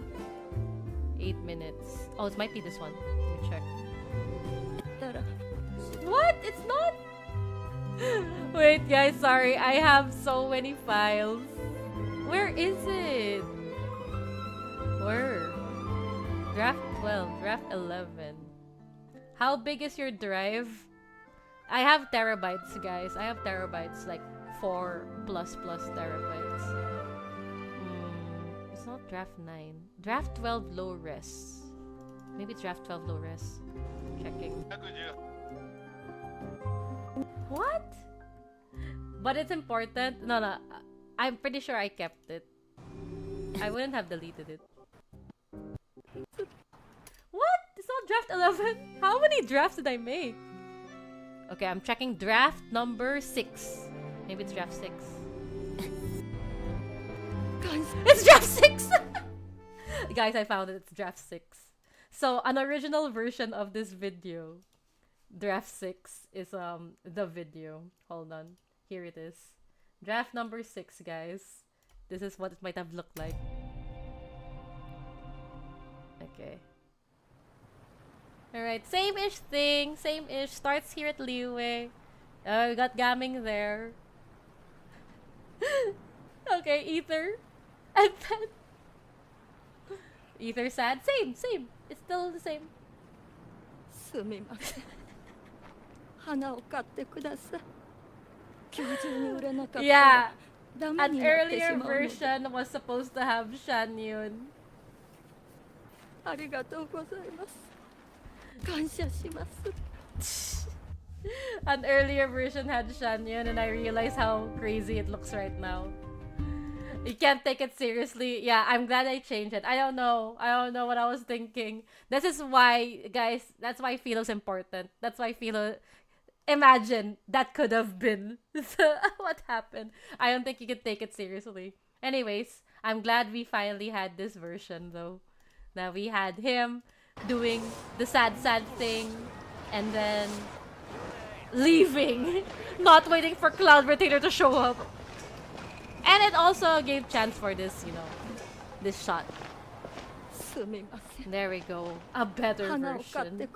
8 minutes. Oh, it might be this one. Let me check. What? It's not? Wait, guys, sorry. I have so many files. Where is it? Where? Draft 12, draft 11. How big is your drive? I have terabytes, guys. I have terabytes, like 4++ terabytes. It's not draft 9. Draft 12 low res. Maybe it's draft 12 low res. Checking. What? But it's important. No. I'm pretty sure I kept it. I wouldn't have deleted it. What? It's not draft 11? How many drafts did I make? Okay, I'm checking draft number 6. Maybe it's draft 6. It's draft 6! Guys, I found it. It's draft 6. So, an original version of this video, draft 6, is the video. Hold on. Here it is. Draft number 6, guys. This is what it might have looked like. Okay. Alright, same-ish thing. Same-ish. Starts here at Liwe. We got Gaming there. Okay, Ether. And then... Ether sad. Same. It's still the same. Yeah. An earlier version was supposed to have Shanyun. An earlier version had Shanyun, and I realize how crazy it looks right now. You can't take it seriously. Yeah, I'm glad I changed it. I don't know what I was thinking. This is why, guys, that's why Philo's important. That's why Philo... Imagine, that could have been what happened. I don't think you could take it seriously. Anyways, I'm glad we finally had this version, though. Now we had him doing the sad thing, and then leaving, not waiting for Cloud Retainer to show up. And it also gave chance for this, this shot. There we go. A better version.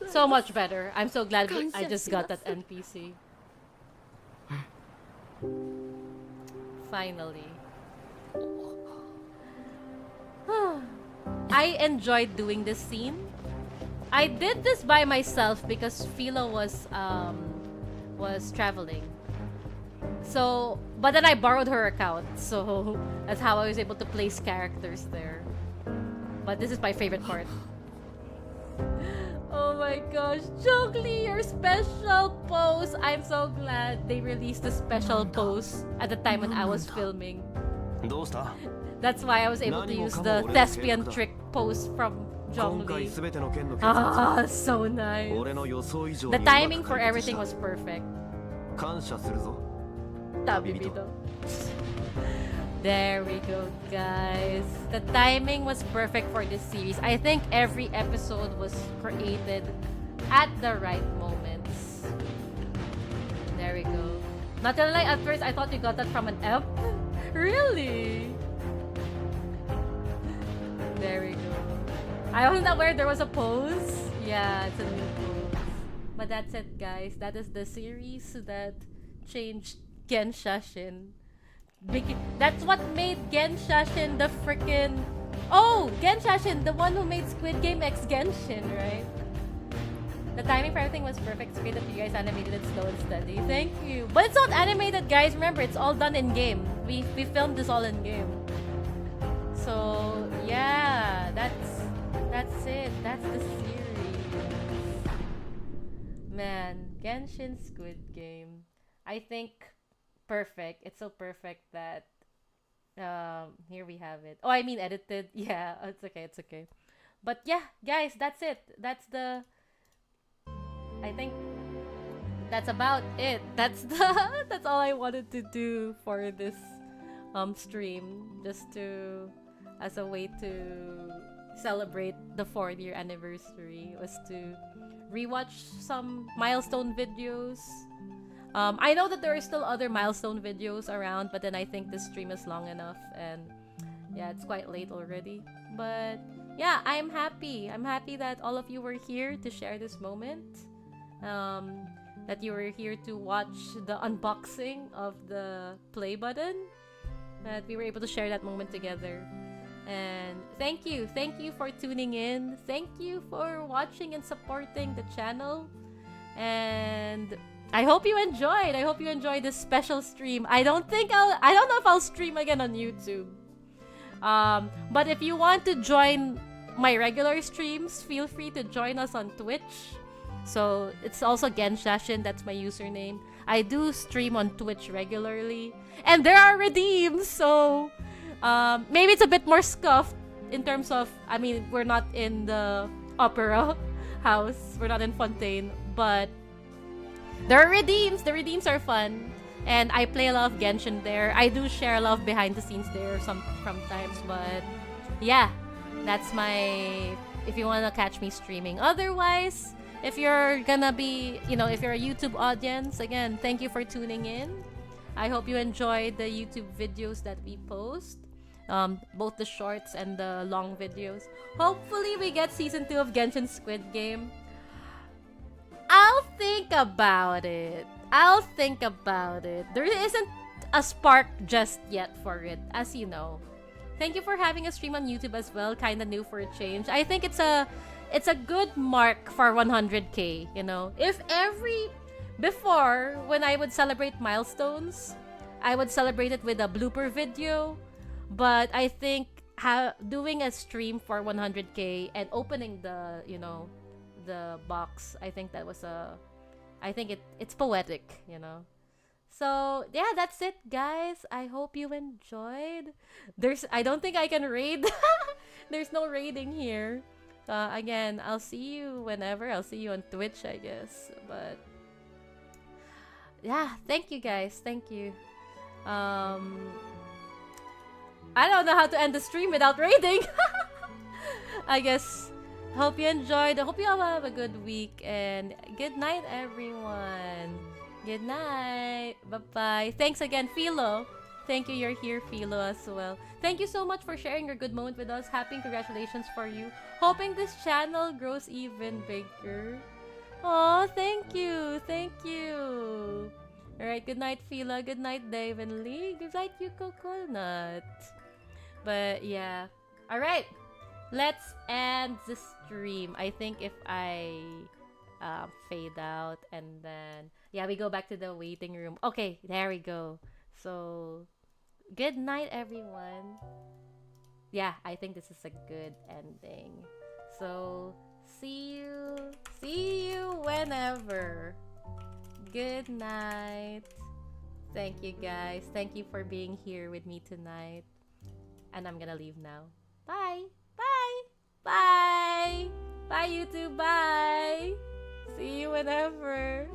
So much better. I'm so glad I just got that NPC. Finally. I enjoyed doing this scene. I did this by myself because Philo was traveling. So But then I borrowed her account, so that's how I was able to place characters there. But this is my favorite part. Oh my gosh, Chokli, your special pose! I'm so glad they released the special pose at the time when I was filming. That's why I was able to use the thespian trick pose from Zhongli. Ah, so nice. The timing for everything was perfect. Tabibito. There we go, guys. The timing was perfect for this series. I think every episode was created at the right moments. There we go. Not gonna lie, at first I thought you got that from an F. Really? There we go. I wasn't aware there was a pose. Yeah, it's a new pose. But that's it, guys. That is the series that changed Genshashin. That's what made Genshashin the freaking... Oh! Genshashin, the one who made Squid Game X Genshin, right? The timing for everything was perfect. It's great that you guys animated it slow and steady. Thank you. But it's not animated, guys. Remember, it's all done in-game. We filmed this all in-game. So, yeah. That's it. That's the series. Man, Genshin Squid Game. I think... perfect. It's so perfect that here we have it. Oh, I mean edited. Yeah, it's okay. But yeah, guys, that's it. That's the... I think that's about it. That's all I wanted to do for this stream, just to as a way to celebrate the 4th year anniversary, was to rewatch some milestone videos. I know that there are still other milestone videos around, but then I think this stream is long enough, and yeah, it's quite late already. But yeah, I'm happy. I'm happy that all of you were here to share this moment. That you were here to watch the unboxing of the play button. That we were able to share that moment together. And thank you for tuning in. Thank you for watching and supporting the channel. And I hope you enjoyed. I hope you enjoyed this special stream. I don't know if I'll stream again on YouTube. But if you want to join my regular streams, feel free to join us on Twitch. So it's also Genshashin, that's my username. I do stream on Twitch regularly. And there are redeems, so maybe it's a bit more scuffed in terms of, I mean, we're not in the opera house. We're not in Fontaine, but there are redeems. The redeems are fun. And I play a lot of Genshin there. I do share a lot of behind the scenes there sometimes. But yeah, that's my... If you want to catch me streaming. Otherwise, if you're gonna be... if you're a YouTube audience, again, thank you for tuning in. I hope you enjoyed the YouTube videos that we post. Both the shorts and the long videos. Hopefully, we get Season 2 of Genshin Squid Game. I'll think about it. There isn't a spark just yet for it, as you know. Thank you for having a stream on YouTube as well. Kinda new for a change. I think it's a good mark for 100k, Before, when I would celebrate milestones, I would celebrate it with a blooper video. But I think doing a stream for 100k and opening the, the box, I think that was it's poetic, So yeah, that's it, guys. I hope you enjoyed. I don't think I can raid. There's no raiding here. Again, I'll see you whenever. I'll see you on Twitch, I guess. But yeah, thank you, guys. Thank you. I don't know how to end the stream without raiding. I guess. Hope you enjoyed. I hope you all have a good week. And good night, everyone. Good night. Bye-bye. Thanks again, Philo. Thank you, you're here, Philo, as well. Thank you so much for sharing your good moment with us. Happy and congratulations for you. Hoping this channel grows even bigger. Oh, thank you. Thank you. Alright, good night, Phila. Good night, Dave and Lee. Good night, Yuko Coconut. But yeah. Alright. Let's end the stream. I think if I fade out and then... Yeah, we go back to the waiting room. Okay, there we go. So, good night, everyone. Yeah, I think this is a good ending. So, see you whenever. Good night. Thank you, guys. Thank you for being here with me tonight. And I'm gonna leave now. Bye. Bye. Bye. Bye, YouTube. Bye. See you whenever.